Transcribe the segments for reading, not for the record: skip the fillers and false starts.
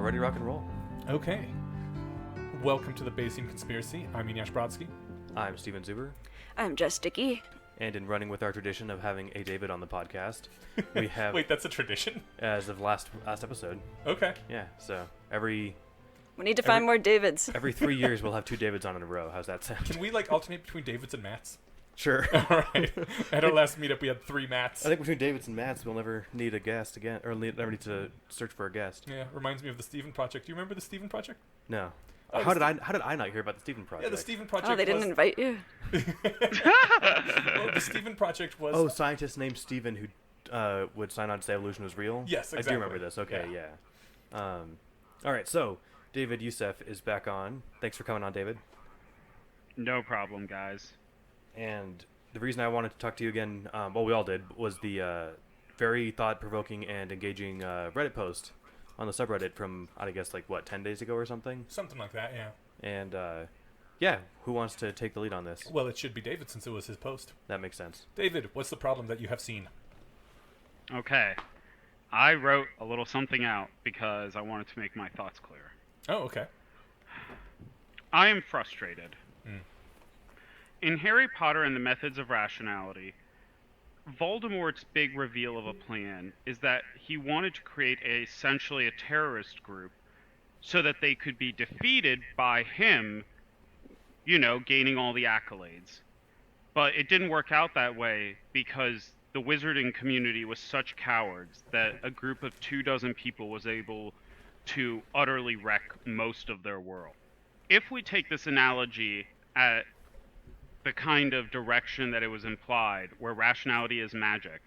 ready to rock and roll. Okay. Welcome to the Bayesian Conspiracy. I'm Eneasz Brodsky. I'm Steven Zuber. I'm Jess Dickey. And in running with our tradition of having a David on the podcast, we have... Wait, that's a tradition? As of last episode. Okay. Yeah, so We need to find more Davids. Every 3 years we'll have 2 Davids on in a row. How's that sound? Can we, alternate between Davids and Matts? Sure. Alright. At our last meetup, we had 3 Matts. I think between Davids and Matts, we'll never need a guest again, or never need to search for a guest. Yeah, reminds me of the Steven Project. Do you remember the Steven Project? No. Oh, how did I not hear about the Steven Project? Yeah, the Steven Project Oh, they didn't invite you? Well, the Steven Project was... Oh, scientist named Steven who would sign on to say evolution was real? Yes, exactly. I do remember this. Okay, yeah. Alright, so David Youssef is back on. Thanks for coming on, David. No problem, guys. And the reason I wanted to talk to you again, well, we all did, was the very thought-provoking and engaging Reddit post on the subreddit from, I guess, 10 days ago or something? Something like that, yeah. And, yeah, who wants to take the lead on this? Well, it should be David since it was his post. That makes sense. David, what's the problem that you have seen? Okay. I wrote a little something out because I wanted to make my thoughts clear. Oh, okay. I am frustrated. Mm. In Harry Potter and the Methods of Rationality, Voldemort's big reveal of a plan is that he wanted to create essentially a terrorist group so that they could be defeated by him, gaining all the accolades. But it didn't work out that way because the wizarding community was such cowards that a group of 24 people was able to utterly wreck most of their world. If we take this analogy at the kind of direction that it was implied, where rationality is magic,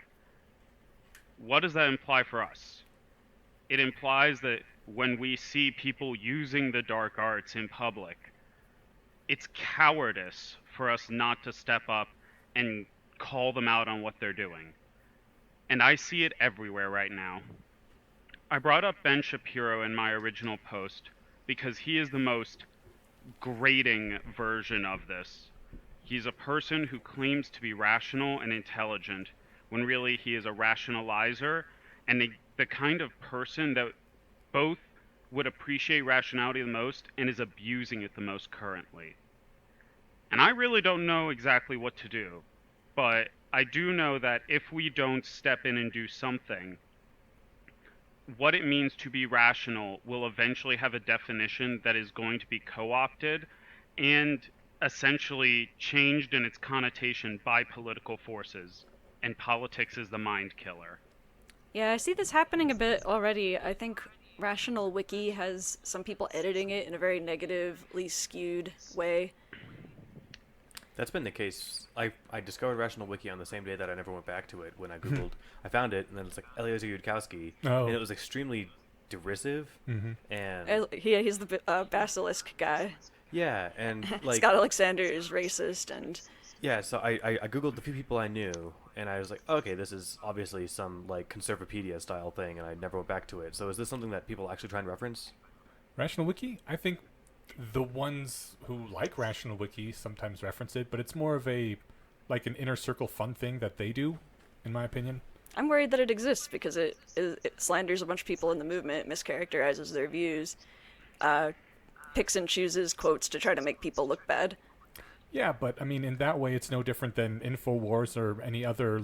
what does that imply for us? It implies that when we see people using the dark arts in public, it's cowardice for us not to step up and call them out on what they're doing. And I see it everywhere right now. I brought up Ben Shapiro in my original post because he is the most grating version of this. He's a person who claims to be rational and intelligent when really he is a rationalizer and the kind of person that both would appreciate rationality the most and is abusing it the most currently. And I really don't know exactly what to do, but I do know that if we don't step in and do something, what it means to be rational will eventually have a definition that is going to be co-opted and essentially changed in its connotation by political forces, and politics is the mind killer. Yeah, I see this happening a bit already. I think Rational Wiki has some people editing it in a very negatively skewed way. That's been the case. I discovered Rational Wiki on the same day that I never went back to it when I Googled. I found it, and then it's like Eliezer Yudkowsky, and it was extremely derisive, and... He's the basilisk guy. Yeah, and Scott Alexander is racist, and... Yeah, so I Googled the few people I knew, and I was like, okay, this is obviously some, Conservapedia style thing, and I never went back to it. So is this something that people actually try and reference? Rational Wiki? I think the ones who like Rational Wiki sometimes reference it, but it's more of an inner circle fun thing that they do, in my opinion. I'm worried that it exists because it slanders a bunch of people in the movement, mischaracterizes their views, picks and chooses quotes to try to make people look bad. Yeah, but, in that way, it's no different than InfoWars or any other,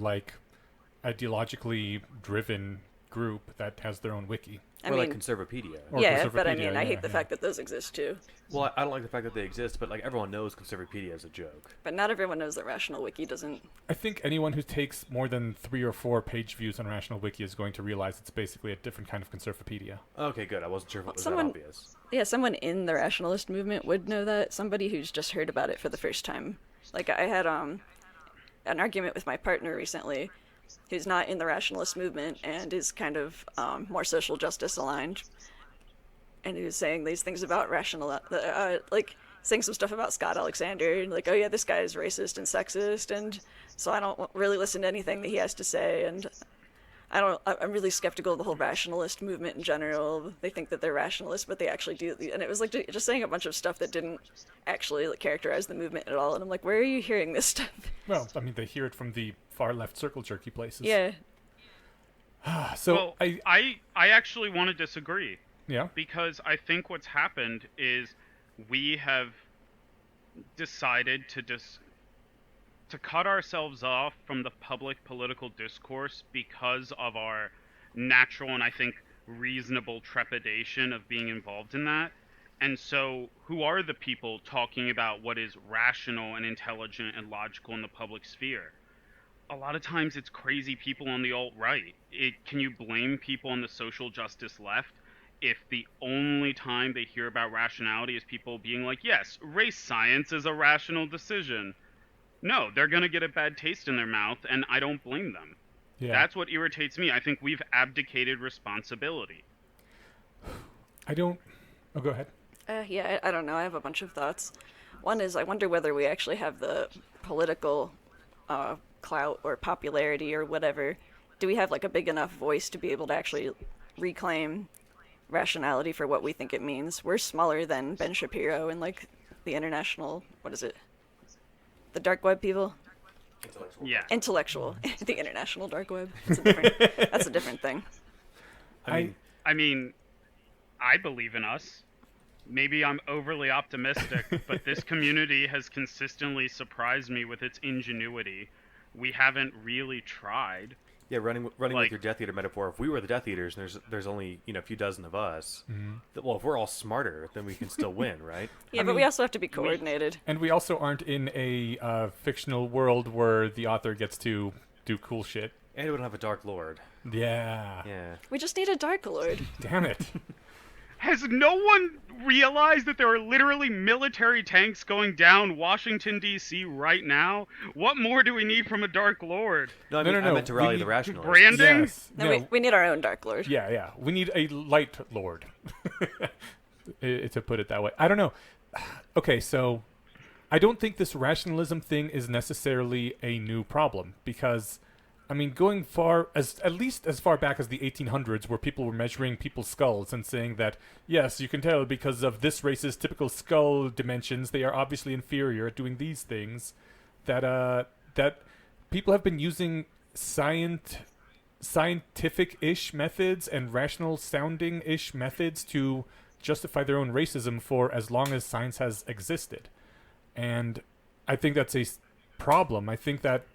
ideologically driven group that has their own wiki. Conservapedia. Yeah, but I hate the fact that those exist, too. Well, I don't like the fact that they exist, but, everyone knows Conservapedia is a joke. But not everyone knows that Rational Wiki doesn't. I think anyone who takes more than 3 or 4 page views on Rational Wiki is going to realize it's basically a different kind of Conservapedia. Okay, good. I wasn't sure if it was that obvious. Yeah, someone in the rationalist movement would know that. Somebody who's just heard about it for the first time. I had an argument with my partner recently who's not in the rationalist movement and is kind of more social justice aligned. And he was saying these things about saying some stuff about Scott Alexander, and oh yeah, this guy is racist and sexist, and so I don't really listen to anything that he has to say, and I'm really skeptical of the whole rationalist movement in general. They think that they're rationalists, but they actually do, and it was just saying a bunch of stuff that didn't actually characterize the movement at all, and I'm like, where are you hearing this stuff? Well, they hear it from the far left circle jerky places. Yeah. I actually want to disagree. Yeah. Because I think what's happened is we have decided to cut ourselves off from the public political discourse because of our natural and I think reasonable trepidation of being involved in that. And so, who are the people talking about what is rational and intelligent and logical in the public sphere? A lot of times it's crazy people on the alt-right. Can you blame people on the social justice left if the only time they hear about rationality is people being like, yes, race science is a rational decision? No, they're going to get a bad taste in their mouth, and I don't blame them. Yeah. That's what irritates me. I think we've abdicated responsibility. Oh, go ahead. Yeah, I don't know. I have a bunch of thoughts. One is I wonder whether we actually have the political clout or popularity or whatever. Do we have like a big enough voice to be able to actually reclaim rationality for what we think it means? We're smaller than Ben Shapiro and like the international, what is it? The dark web people? Yeah. Intellectual. The international dark web. That's a different thing. I mean, I believe in us. Maybe I'm overly optimistic, but this community has consistently surprised me with its ingenuity. We haven't really tried. Yeah, running with your Death Eater metaphor. If we were the Death Eaters, and there's only a few dozen of us. Well, if we're all smarter, then we can still win, right? Yeah, but we also have to be coordinated. And we also aren't in a fictional world where the author gets to do cool shit. And we don't have a Dark Lord. Yeah. Yeah. We just need a Dark Lord. Damn it. Has no one realized that there are literally military tanks going down Washington, D.C. right now? What more do we need from a Dark Lord? No, I meant to rally the rationalists. Branding? Yes. No, we need our own Dark Lord. Yeah. We need a light lord, to put it that way. I don't know. Okay, so I don't think this rationalism thing is necessarily a new problem because, I mean, going at least as far back as the 1800s, where people were measuring people's skulls and saying that, yes, you can tell because of this race's typical skull dimensions, they are obviously inferior at doing these things, that people have been using scientific-ish methods and rational-sounding-ish methods to justify their own racism for as long as science has existed. And I think that's a problem. I think that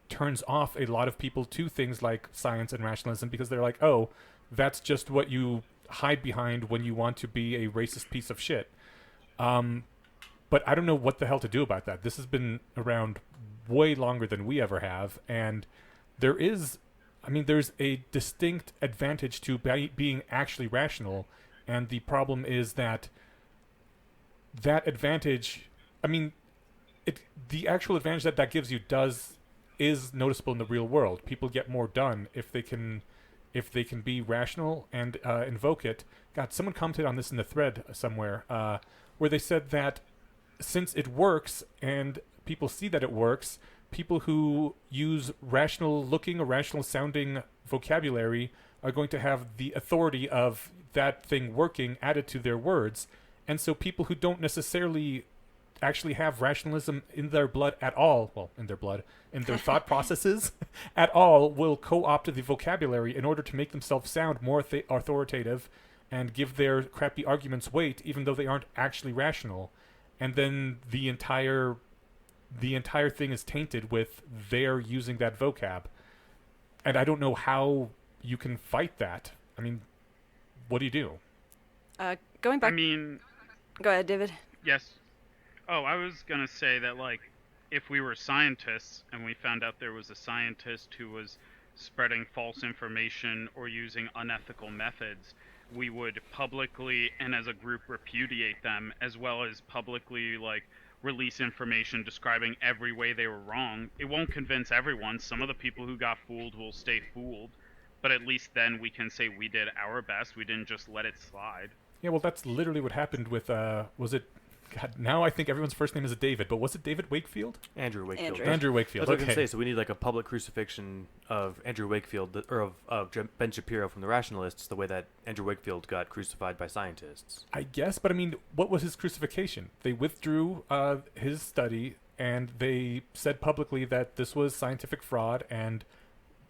turns off a lot of people to things like science and rationalism because they're like, oh, that's just what you hide behind when you want to be a racist piece of shit. But I don't know what the hell to do about that. This has been around way longer than we ever have, and there's a distinct advantage to being actually rational, and the problem is that advantage, the actual advantage that gives you is noticeable in the real world. People get more done if they can be rational and invoke it. God, someone commented on this in the thread somewhere, where they said that since it works and people see that it works, people who use rational looking or rational sounding vocabulary are going to have the authority of that thing working added to their words. And so people who don't necessarily actually have rationalism in their blood at all, in their thought processes at all, will co-opt the vocabulary in order to make themselves sound more authoritative and give their crappy arguments weight, even though they aren't actually rational. And then the entire thing is tainted with their using that vocab. And I don't know how you can fight that. I mean, what do you do? Going back... Go ahead, David. Yes. Oh, I was going to say that, if we were scientists and we found out there was a scientist who was spreading false information or using unethical methods, we would publicly and as a group repudiate them, as well as publicly, release information describing every way they were wrong. It won't convince everyone. Some of the people who got fooled will stay fooled, but at least then we can say we did our best. We didn't just let it slide. Yeah, well, that's literally what happened with, God, now I think everyone's first name is David, but was it David Wakefield? Andrew Wakefield. Andrew Wakefield. That's what I was going to say. So we need a public crucifixion of Andrew Wakefield, or of Ben Shapiro from the Rationalists, the way that Andrew Wakefield got crucified by scientists. I guess, but what was his crucifixion? They withdrew his study, and they said publicly that this was scientific fraud, and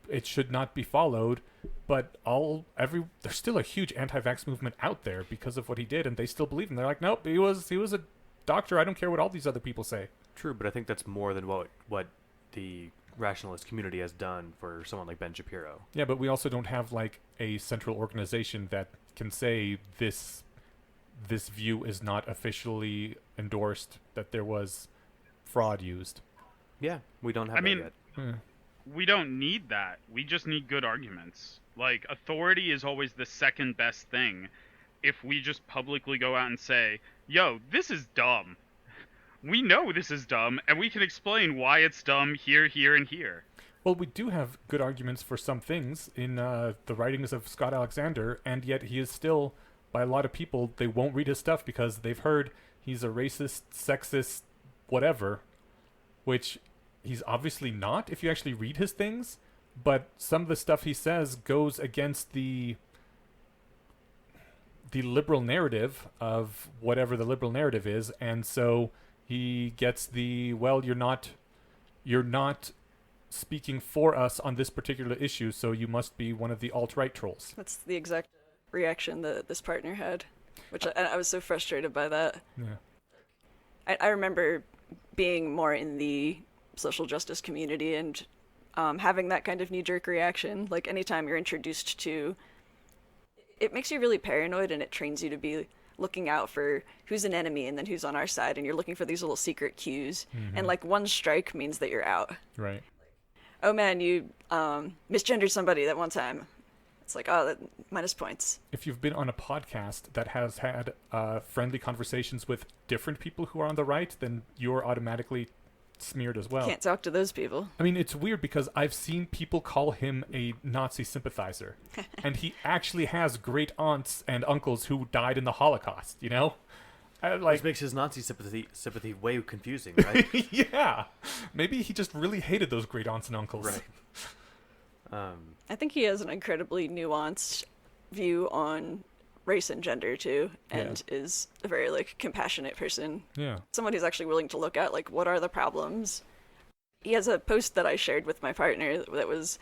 it should not be followed. But there's still a huge anti-vax movement out there because of what he did, and they still believe him. They're like, nope, he was a doctor. I don't care what all these other people say. True, but I think that's more than what the rationalist community has done for someone like Ben Shapiro. Yeah, but we also don't have like a central organization that can say this view is not officially endorsed, that there was fraud used. Yeah, we don't have that yet. We don't need that. We just need good arguments. Like, authority is always the second best thing. If we just publicly go out and say, yo, this is dumb. We know this is dumb, and we can explain why it's dumb here, here, and here. Well, we do have good arguments for some things in the writings of Scott Alexander, and yet he is still, by a lot of people, they won't read his stuff because they've heard he's a racist, sexist, whatever, which he's obviously not if you actually read his things, but some of the stuff he says goes against the liberal narrative of whatever the liberal narrative is, and so he gets you're not speaking for us on this particular issue, so you must be one of the alt-right trolls. That's the exact reaction that this partner had, which I was so frustrated by that. Yeah. I remember being more in the social justice community and having that kind of knee-jerk reaction. Like, anytime you're introduced to... It makes you really paranoid, and it trains you to be looking out for who's an enemy and then who's on our side, and you're looking for these little secret cues. Mm-hmm. And, like, one strike means that you're out. Right. Oh, man, you misgendered somebody that one time. It's like, oh, that minus points. If you've been on a podcast that has had friendly conversations with different people who are on the right, then you're automatically smeared as well. Can't talk to those people. I mean, it's weird because I've seen people call him a Nazi sympathizer, and he actually has great aunts and uncles who died in the Holocaust, you know? Which makes his Nazi sympathy way confusing, right? Yeah. Maybe he just really hated those great aunts and uncles. Right. I think he has an incredibly nuanced view on race and gender too, and is a very like compassionate person. Yeah. Someone who's actually willing to look at like what are the problems. He has a post that I shared with my partner that was,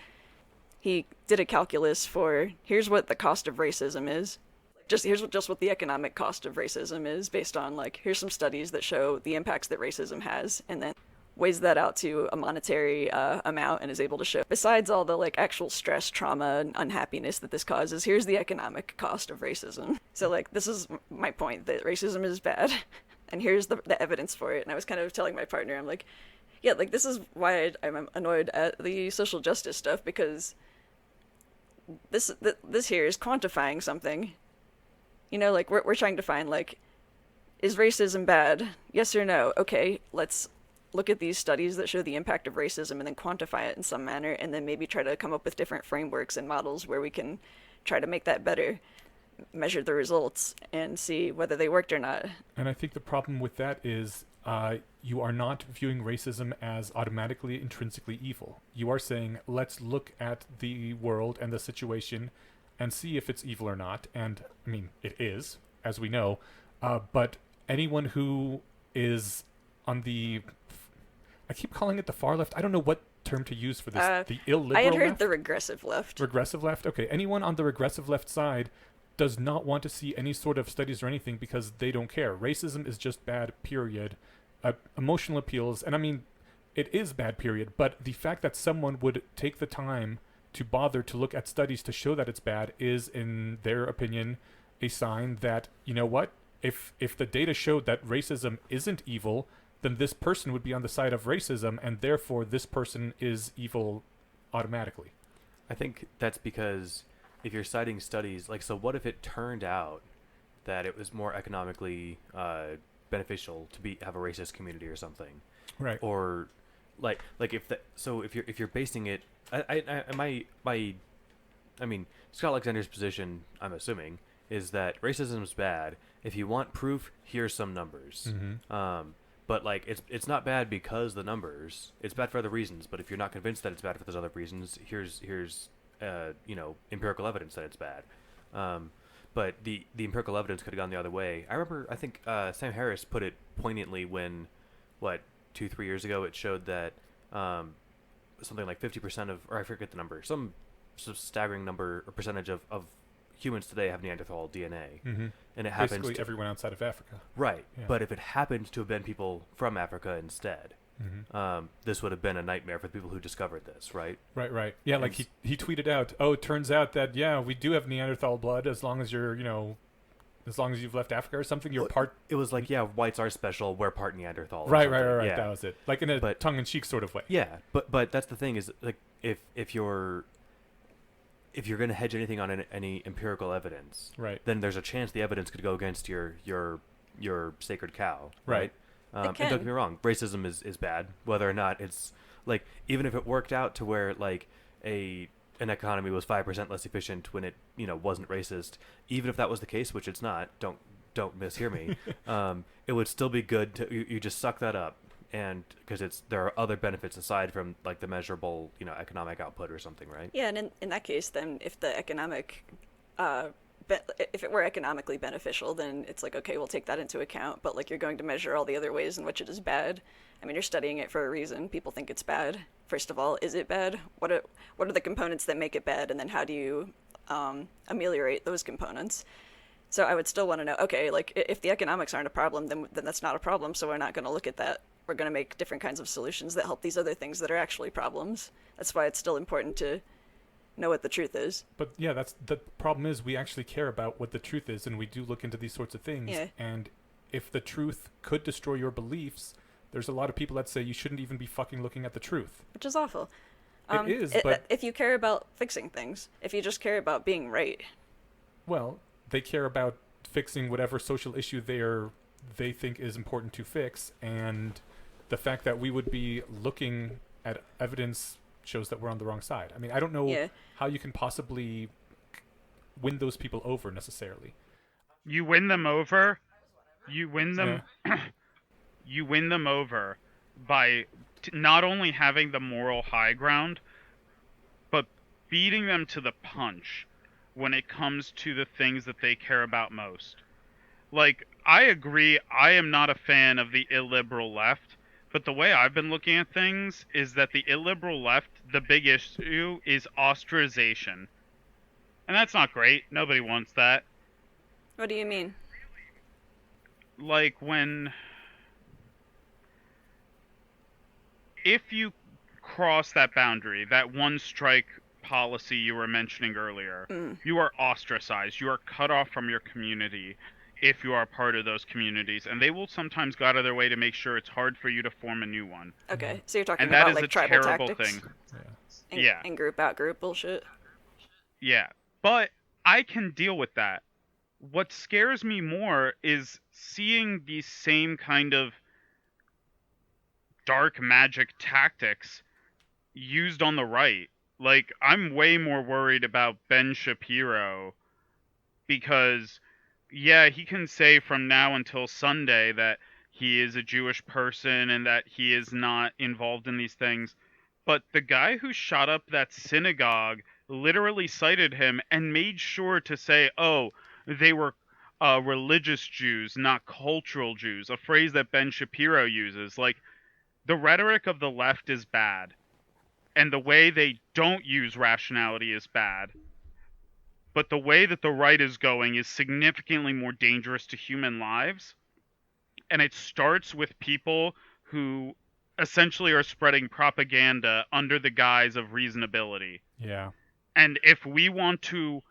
he did a calculus for here's what the cost of racism is. Here's what the economic cost of racism is based on like here's some studies that show the impacts that racism has, and then weighs that out to a monetary amount and is able to show, besides all the like actual stress, trauma, and unhappiness that this causes, here's the economic cost of racism. So like this is my point, that racism is bad, and here's the evidence for it. And I was kind of telling my partner, I'm like, yeah, like this is why I'm annoyed at the social justice stuff, because this here is quantifying something. You know, like we're trying to find like, is racism bad? Yes or no? Okay, let's look at these studies that show the impact of racism and then quantify it in some manner, and then maybe try to come up with different frameworks and models where we can try to make that better, measure the results, and see whether they worked or not. And I think the problem with that is you are not viewing racism as automatically intrinsically evil. You are saying, let's look at the world and the situation and see if it's evil or not. And, I mean, it is, as we know. But anyone who is on the... I keep calling it the far left. I don't know what term to use for this. The illiberal I had heard left? the regressive left. Regressive left? Okay. Anyone on the regressive left side does not want to see any sort of studies or anything because they don't care. Racism is just bad, period. Emotional appeals, and I mean, it is bad, period. But the fact that someone would take the time to bother to look at studies to show that it's bad is, in their opinion, a sign that, you know what? If the data showed that racism isn't evil, then this person would be on the side of racism, and therefore this person is evil automatically. I think that's because if you're citing studies, like, so what if it turned out that it was more economically beneficial to have a racist community or something, right? Or like if you're basing it, I mean, Scott Alexander's position, I'm assuming, is that racism is bad. If you want proof, here's some numbers. Mm-hmm. But like it's not bad because the numbers. It's bad for other reasons. But if you're not convinced that it's bad for those other reasons, here's empirical evidence that it's bad. But the empirical evidence could have gone the other way. I remember, I think Sam Harris put it poignantly when, 2-3 years ago, it showed that something like 50% of, or I forget the number, some staggering number or percentage of humans today have Neanderthal DNA, and it happens basically everyone outside of Africa. Right, Yeah. but if it happened to have been people from Africa instead, this would have been a nightmare for the people who discovered this, right? Right. Yeah, like he tweeted out, "Oh, it turns out that we do have Neanderthal blood as long as you're, as long as you've left Africa or something, you're part." It was like, whites are special, we're part Neanderthal. Right. Yeah. That was it. Like in a tongue-in-cheek sort of way. Yeah, but that's the thing is, like, if you're going to hedge anything on any empirical evidence, right, then there's a chance the evidence could go against your sacred cow, right? And don't get me wrong, racism is bad, whether or not it's, like, even if it worked out to where, like, an economy was 5% less efficient when it, wasn't racist, even if that was the case, which it's not, don't mishear me, it would still be good to, you just suck that up, and because there are other benefits aside from, like, the measurable, economic output or something, right? Yeah, and in that case, then if the economic, if it were economically beneficial, then it's like, okay, we'll take that into account. But, like, you're going to measure all the other ways in which it is bad. I mean, you're studying it for a reason. People think it's bad. First of all, is it bad? What are the components that make it bad? And then how do you ameliorate those components? So I would still want to know, okay, like, if the economics aren't a problem, then that's not a problem. So we're not going to look at that. We're going to make different kinds of solutions that help these other things that are actually problems. That's why it's still important to know what the truth is. But yeah, that's the problem is we actually care about what the truth is, and we do look into these sorts of things. Yeah. And if the truth could destroy your beliefs, there's a lot of people that say you shouldn't even be fucking looking at the truth. Which is awful. It is, but if you care about fixing things, if you just care about being right. Well, they care about fixing whatever social issue they think is important to fix, and the fact that we would be looking at evidence shows that we're on the wrong side. I mean, I don't know how you can possibly win those people over necessarily. You win them over. You win them. Yeah. You win them over by not only having the moral high ground, but beating them to the punch when it comes to the things that they care about most. Like, I agree, I am not a fan of the illiberal left, but the way I've been looking at things is that the illiberal left, the big issue is ostracization. And that's not great. Nobody wants that. What do you mean? Like, if you cross that boundary, that one strike policy you were mentioning earlier, you are ostracized. You are cut off from your community if you are part of those communities, and they will sometimes go out of their way to make sure it's hard for you to form a new one. Okay, so you're talking and that about, is like, a tribal terrible tactics? Thing. Yeah. And group out group bullshit? Yeah, but I can deal with that. What scares me more is seeing these same kind of dark magic tactics used on the right. Like, I'm way more worried about Ben Shapiro because, yeah, he can say from now until Sunday that he is a Jewish person and that he is not involved in these things. But the guy who shot up that synagogue literally cited him and made sure to say, oh, they were religious Jews, not cultural Jews, a phrase that Ben Shapiro uses. Like, the rhetoric of the left is bad, and the way they don't use rationality is bad. But the way that the right is going is significantly more dangerous to human lives. And it starts with people who essentially are spreading propaganda under the guise of reasonability. Yeah. And if we want to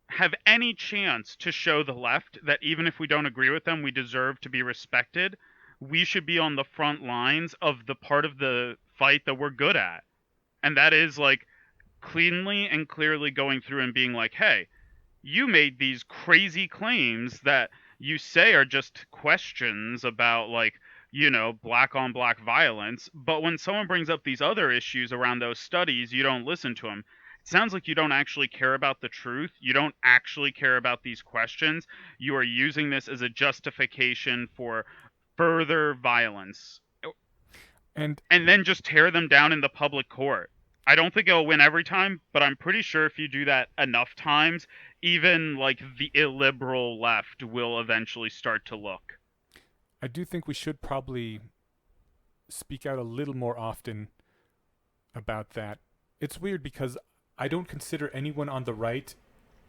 have any chance to show the left that even if we don't agree with them, we deserve to be respected, we should be on the front lines of the part of the fight that we're good at. And that is, like, cleanly and clearly going through and being like, hey, you made these crazy claims that you say are just questions about, like, you know, black on black violence, but when someone brings up these other issues around those studies, you don't listen to them. It sounds like you don't actually care about the truth. You don't actually care about these questions. You are using this as a justification for further violence. And then just tear them down in the public court. I don't think it'll win every time, but I'm pretty sure if you do that enough times, even, like, the illiberal left will eventually start to look. I do think we should probably speak out a little more often about that. It's weird because I don't consider anyone on the right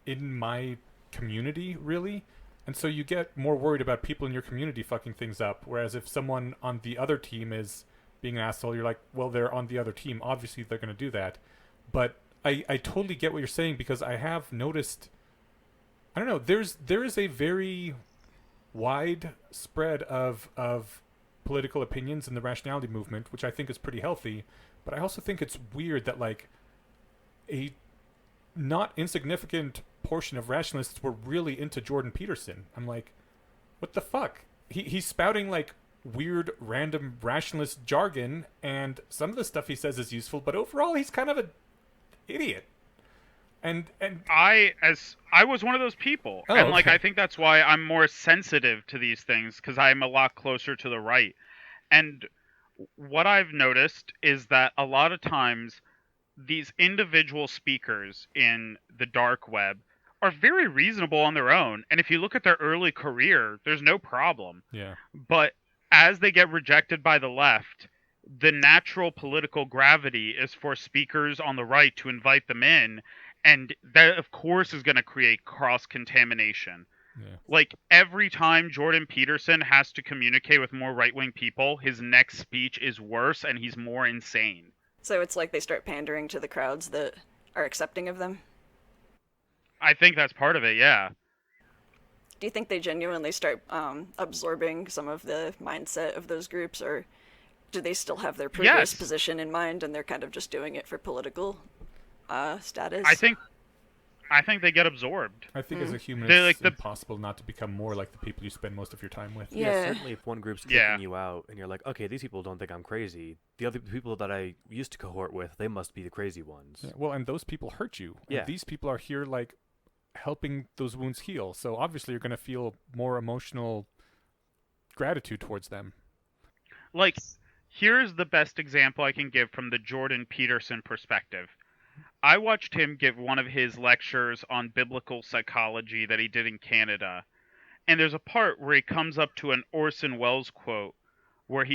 in my community, really. And so you get more worried about people in your community fucking things up. Whereas if someone on the other team is being an asshole, you're like, well, they're on the other team. Obviously, they're going to do that. But I totally get what you're saying because I have noticed. I don't know. There is a very wide spread of political opinions in the rationality movement, which I think is pretty healthy. But I also think it's weird that like a not insignificant portion of rationalists were really into Jordan Peterson. I'm like, what the fuck? He's spouting like weird random rationalist jargon, and some of the stuff he says is useful, but overall he's kind of an idiot. And I was one of those people, oh, and like okay. I think that's why I'm more sensitive to these things because I'm a lot closer to the right. And what I've noticed is that a lot of times these individual speakers in the dark web are very reasonable on their own, and if you look at their early career, there's no problem. Yeah. But as they get rejected by the left, the natural political gravity is for speakers on the right to invite them in, and that of course is going to create cross contamination. Yeah. Like every time Jordan Peterson has to communicate with more right-wing people, his next speech is worse and he's more insane. So it's like they start pandering to the crowds that are accepting of them. I think that's part of it, yeah. Do you think they genuinely start absorbing some of the mindset of those groups, or do they still have their previous Yes. position in mind and they're kind of just doing it for political status? I think they get absorbed. I think as a human, They're it's like the- impossible not to become more like the people you spend most of your time with. Yeah. Certainly if one group's kicking Yeah. you out and you're like, okay, these people don't think I'm crazy. The other people that I used to cohort with, they must be the crazy ones. Yeah, well, and those people hurt you. And Yeah. these people are here like helping those wounds heal. So obviously you're going to feel more emotional gratitude towards them. Like, here's the best example I can give from the Jordan Peterson perspective. I watched him give one of his lectures on biblical psychology that he did in Canada. And there's a part where he comes up to an Orson Welles quote where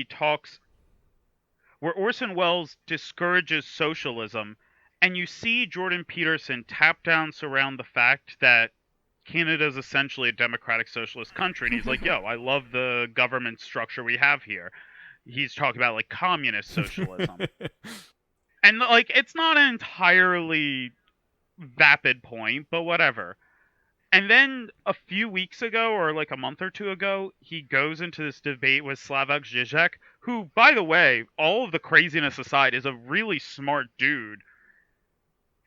Orson Welles discourages socialism, and you see Jordan Peterson tap dance around the fact that Canada is essentially a democratic socialist country, and he's like, yo, I love the government structure we have here. He's talking about like communist socialism. And like it's not an entirely vapid point, but whatever. And then a few weeks ago, or like a month or two ago, he goes into this debate with Slavoj Žižek, who, by the way, all of the craziness aside, is a really smart dude.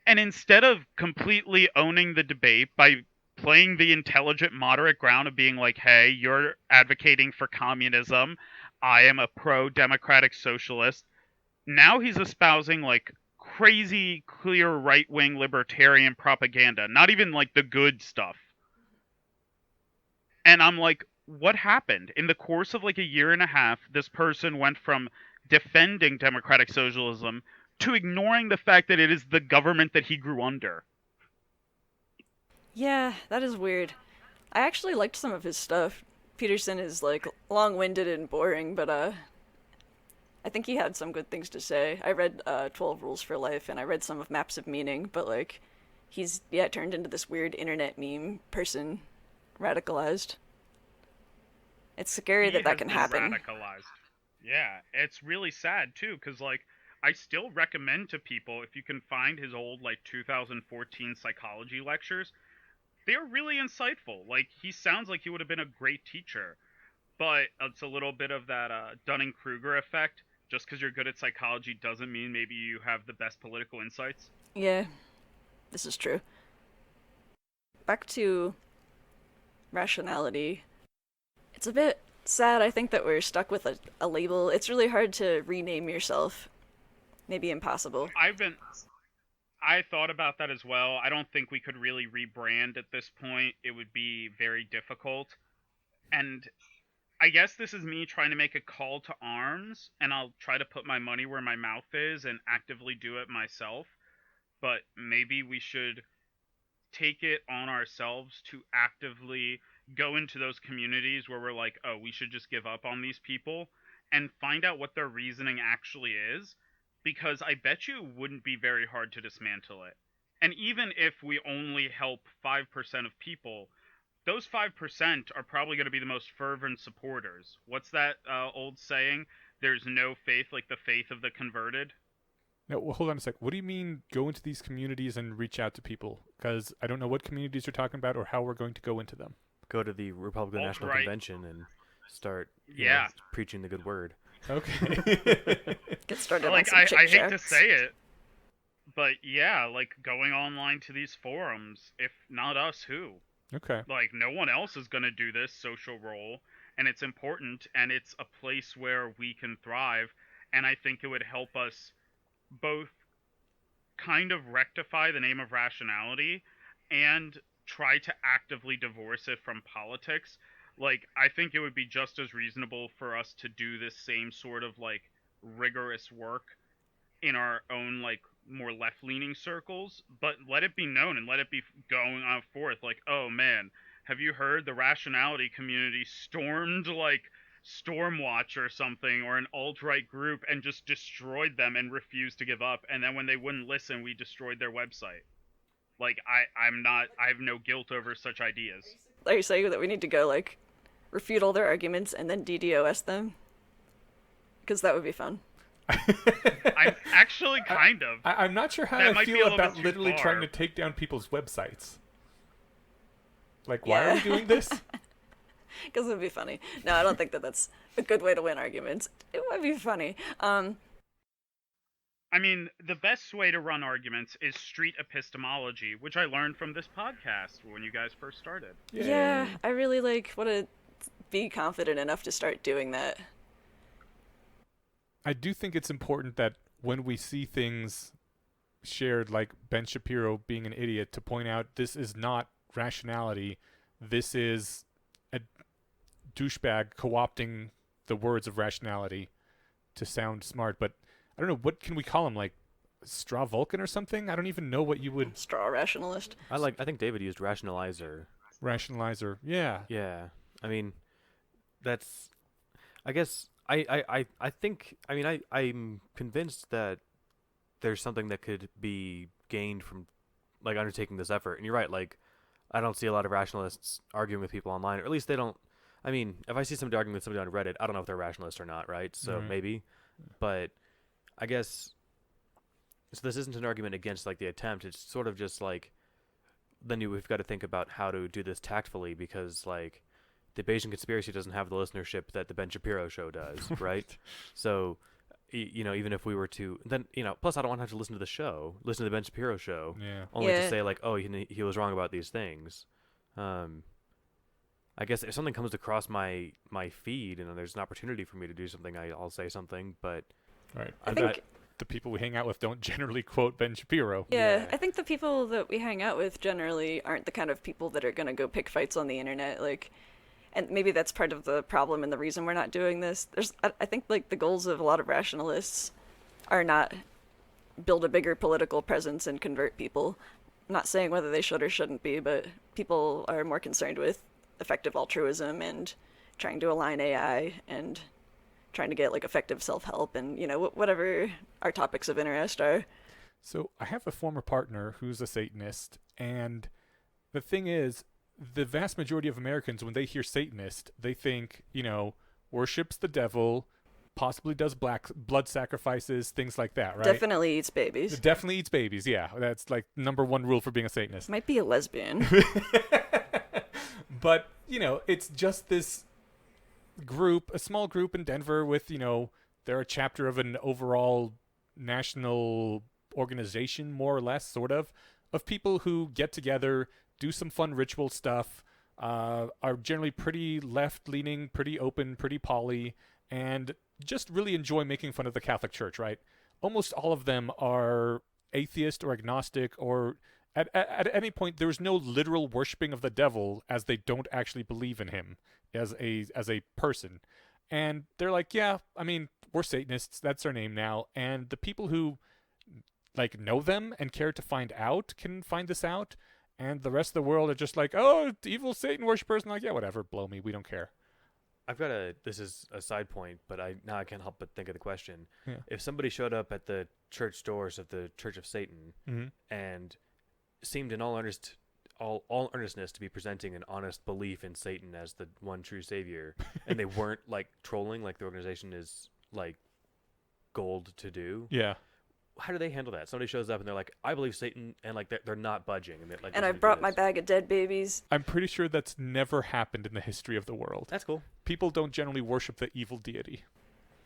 And instead of completely owning the debate by playing the intelligent, moderate ground of being like, hey, you're advocating for communism, I am a pro-democratic socialist, now he's espousing like crazy, clear right-wing libertarian propaganda, not even like the good stuff. And I'm like, what happened? In the course of like a year and a half, this person went from defending democratic socialism to ignoring the fact that it is the government that he grew under. Yeah, that is weird. I actually liked some of his stuff. Peterson is like long-winded and boring, but I think he had some good things to say. I read 12 Rules for Life, and I read some of Maps of Meaning, but like he's turned into this weird internet meme person, radicalized. It's scary that can happen. Radicalized. Yeah, it's really sad too, because like I still recommend to people if you can find his old like 2014 psychology lectures. They're really insightful. Like he sounds like he would have been a great teacher, but it's a little bit of that Dunning-Kruger effect. Just because you're good at psychology doesn't mean maybe you have the best political insights. Yeah, this is true. Back to rationality. It's a bit sad, I think, that we're stuck with a label. It's really hard to rename yourself. Maybe impossible. I thought about that as well. I don't think we could really rebrand at this point. It would be very difficult. And I guess this is me trying to make a call to arms, and I'll try to put my money where my mouth is and actively do it myself. But maybe we should take it on ourselves to actively go into those communities where we're like, oh, we should just give up on these people and find out what their reasoning actually is. because I bet you it wouldn't be very hard to dismantle it. And even if we only help 5% of people, those 5% are probably going to be the most fervent supporters. What's that old saying? There's no faith like the faith of the converted. No, well, hold on a sec. What do you mean go into these communities and reach out to people? Because I don't know what communities you're talking about or how we're going to go into them. Go to the Republican National Alt-right. Convention and start preaching the good word. Okay. Get started Like, on some I hate to chicks. say it, but yeah, like going online to these forums, if not us, who? Okay. Like, no one else is going to do this social role, and it's important, and it's a place where we can thrive, and I think it would help us both kind of rectify the name of rationality and try to actively divorce it from politics. Like, I think it would be just as reasonable for us to do this same sort of, like, rigorous work in our own, like, more left-leaning circles, but let it be known and let it be going on forth, like, oh man, have you heard the rationality community stormed, like, Stormwatch or something, or an alt-right group, and just destroyed them and refused to give up, and then when they wouldn't listen, we destroyed their website. Like, I have no guilt over such ideas. Are you saying that we need to go, like, refute all their arguments and then DDoS them? Because that would be fun. I'm actually kind of. I'm not sure how That I might be a feel little about bit too literally far. trying to take down people's websites. Like, why Yeah. are we doing this? Because it would be funny. No, I don't think that that's a good way to win arguments. It would be funny. I mean, the best way to run arguments is street epistemology, which I learned from this podcast when you guys first started. Yeah, I really, like, want to be confident enough to start doing that. I do think it's important that when we see things shared, like Ben Shapiro being an idiot, to point out this is not rationality. This is a douchebag co-opting the words of rationality to sound smart. But I don't know, what can we call him? Like Straw Vulcan or something? I don't even know what you would... Straw rationalist. I think David used rationalizer. Rationalizer. Yeah. Yeah. I mean, that's... I guess... I think... I mean, I'm convinced that there's something that could be gained from, like, undertaking this effort. And you're right, like, I don't see a lot of rationalists arguing with people online, or at least they don't... I mean, if I see somebody arguing with somebody on Reddit, I don't know if they're rationalist or not, right? So maybe. But I guess... So this isn't an argument against, like, the attempt. It's sort of just, like... Then we've got to think about how to do this tactfully, because, like, the Bayesian conspiracy doesn't have the listenership that the Ben Shapiro show does, right? So, you know, even if we were to... Then, you know, plus I don't want to have to listen to the show, listen to the Ben Shapiro show, only to say, like, oh, he was wrong about these things. I guess if something comes across my feed and there's an opportunity for me to do something, I'll say something, but... Right. I think... The people we hang out with don't generally quote Ben Shapiro. Yeah, I think the people that we hang out with generally aren't the kind of people that are going to go pick fights on the internet, like... And maybe that's part of the problem and the reason we're not doing this. I think, like, the goals of a lot of rationalists are not build a bigger political presence and convert people. I'm not saying whether they should or shouldn't be, but people are more concerned with effective altruism and trying to align AI and trying to get, like, effective self-help and, you know, whatever our topics of interest are. So I have a former partner who's a Satanist, and the thing is, the vast majority of Americans, when they hear Satanist, they think, you know, worships the devil, possibly does blood sacrifices, things like that, right? Definitely eats babies. Definitely eats babies, yeah. That's like number one rule for being a Satanist. Might be a lesbian. But, you know, it's just this group, a small group in Denver with, you know, they're a chapter of an overall national organization, more or less, sort of people who get together, do some fun ritual stuff, are generally pretty left-leaning, pretty open, pretty poly, and just really enjoy making fun of the Catholic Church, right? Almost all of them are atheist or agnostic, or at any point there's no literal worshiping of the devil, as they don't actually believe in him as a person. And they're like, yeah, I mean, we're Satanists, that's our name now. And the people who, like, know them and care to find out can find this out. And the rest of the world are just like, oh, evil Satan worshippers. And like, yeah, whatever, blow me, we don't care. I've got a. This is a side point, but I can't help but think of the question: Yeah. if somebody showed up at the church doors of the Church of Satan and seemed in all earnestness to be presenting an honest belief in Satan as the one true savior, and they weren't like trolling like the organization is like gold to do. Yeah. How do they handle that? Somebody shows up and they're like, "I believe Satan," and like they're not budging, and they're like, And I brought my bag of dead babies. I'm pretty sure that's never happened in the history of the world. That's cool. People don't generally worship the evil deity.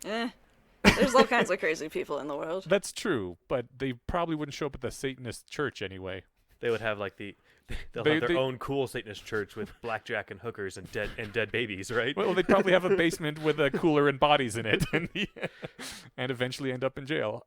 There's all kinds of crazy people in the world. That's true, but they probably wouldn't show up at the Satanist church anyway. They would have like they'll have their own cool Satanist church with blackjack and hookers and dead babies, right? Well, they'd probably have a basement with a cooler and bodies in it, and eventually end up in jail.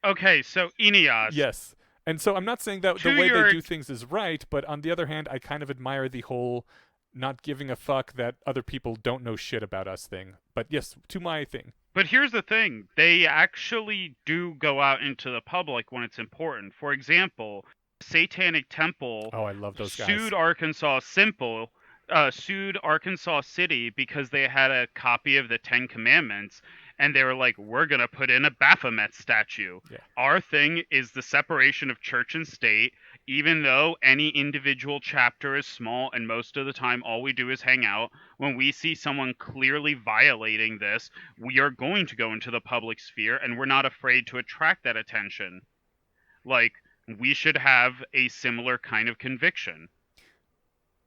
Okay, so Ineos. Yes. And so I'm not saying that the way they do things is right, but on the other hand, I kind of admire the whole not giving a fuck that other people don't know shit about us thing. But yes, to my thing. But here's the thing. They actually do go out into the public when it's important. For example, Satanic Temple I love those guys. sued Arkansas City because they had a copy of the Ten Commandments, and they were like, we're going to put in a Baphomet statue. Yeah. Our thing is the separation of church and state, even though any individual chapter is small, and most of the time all we do is hang out. When we see someone clearly violating this, we are going to go into the public sphere, and we're not afraid to attract that attention. Like, we should have a similar kind of conviction.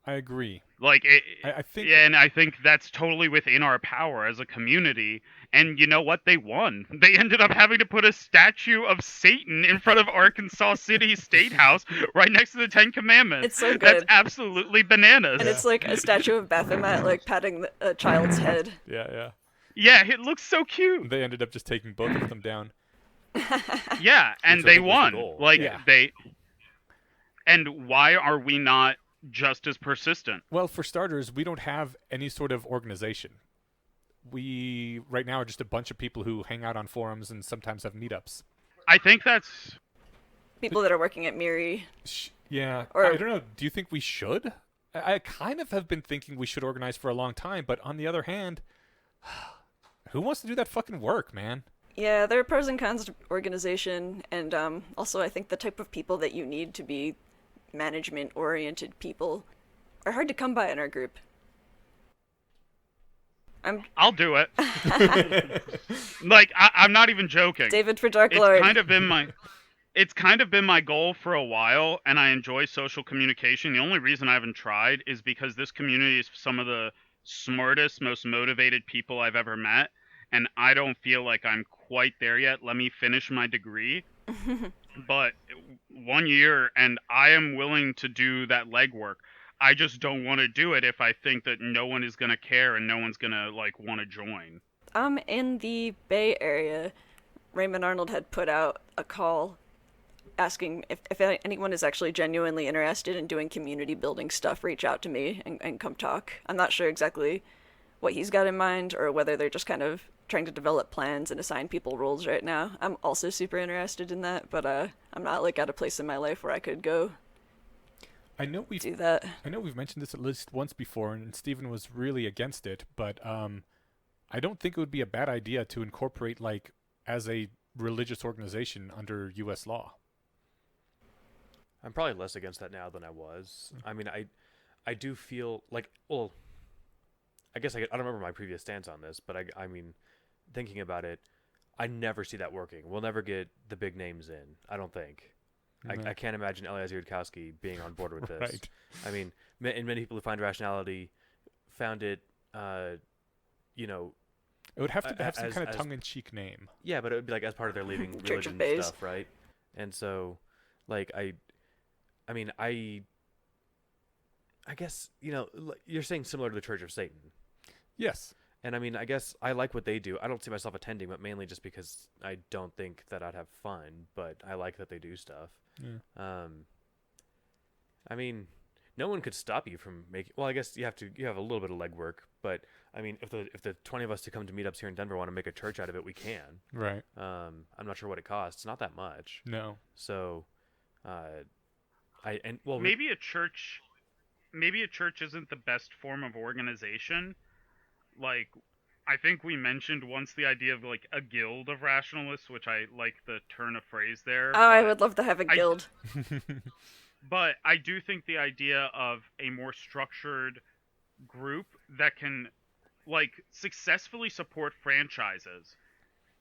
I agree. Like, I think... Yeah, and I think that's totally within our power as a community. And you know what? They won. They ended up having to put a statue of Satan in front of Arkansas City State House right next to the Ten Commandments. It's so good. That's absolutely bananas. And it's like a statue of Baphomet, like, patting a child's head. Yeah. Yeah, it looks so cute. They ended up just taking both of them down. Yeah, and they won. Like, yeah. And why are we not just as persistent? Well, for starters, we don't have any sort of organization. We, right now, are just a bunch of people who hang out on forums and sometimes have meetups. I think that's... People that are working at Miri. Yeah, or... I don't know. Do you think we should? I kind of have been thinking we should organize for a long time, but on the other hand, who wants to do that fucking work, man? Yeah, there are pros and cons to organization, and also I think the type of people that you need to be management-oriented people are hard to come by in our group. I'll do it. Like, I'm not even joking. David for Dark Lord. It's kind of been my goal for a while, and I enjoy social communication. The only reason I haven't tried is because this community is some of the smartest, most motivated people I've ever met, and I don't feel like I'm quite there yet. Let me finish my degree. But 1 year, and I am willing to do that legwork. I just don't want to do it if I think that no one is going to care and no one's going to, like, want to join. In the Bay Area, Raymond Arnold had put out a call asking if anyone is actually genuinely interested in doing community building stuff, reach out to me and come talk. I'm not sure exactly what he's got in mind or whether they're just kind of trying to develop plans and assign people roles right now. I'm also super interested in that, but I'm not like at a place in my life where I could go do that. I know we've mentioned this at least once before, and Stephen was really against it, but I don't think it would be a bad idea to incorporate, like, as a religious organization under U.S. law. I'm probably less against that now than I was. I mean, I do feel like, well, I guess I don't remember my previous stance on this, but I mean, thinking about it, I never see that working. We'll never get the big names in, I don't think. Mm-hmm. I can't imagine Eliezer Yudkowsky being on board with this. Right. I mean, and many people who find rationality found it, you know... It would have to have some kind of tongue-in-cheek name. Yeah, but it would be like as part of their leaving religion stuff, right? And so, like, I mean, I guess, you know, you're saying similar to the Church of Satan. Yes. And I mean, I guess I like what they do. I don't see myself attending, but mainly just because I don't think that I'd have fun, but I like that they do stuff. Yeah. I mean, no one could stop you from making, well, I guess you have a little bit of legwork, but I mean, if the 20 of us to come to meetups here in Denver want to make a church out of it, we can. Right. I'm not sure what it costs. Not that much. No. So, maybe a church isn't the best form of organization. like, I think we mentioned once the idea of like a guild of rationalists, which I like the turn of phrase there. Oh, I would love to have a guild. But I do think the idea of a more structured group that can like successfully support franchises.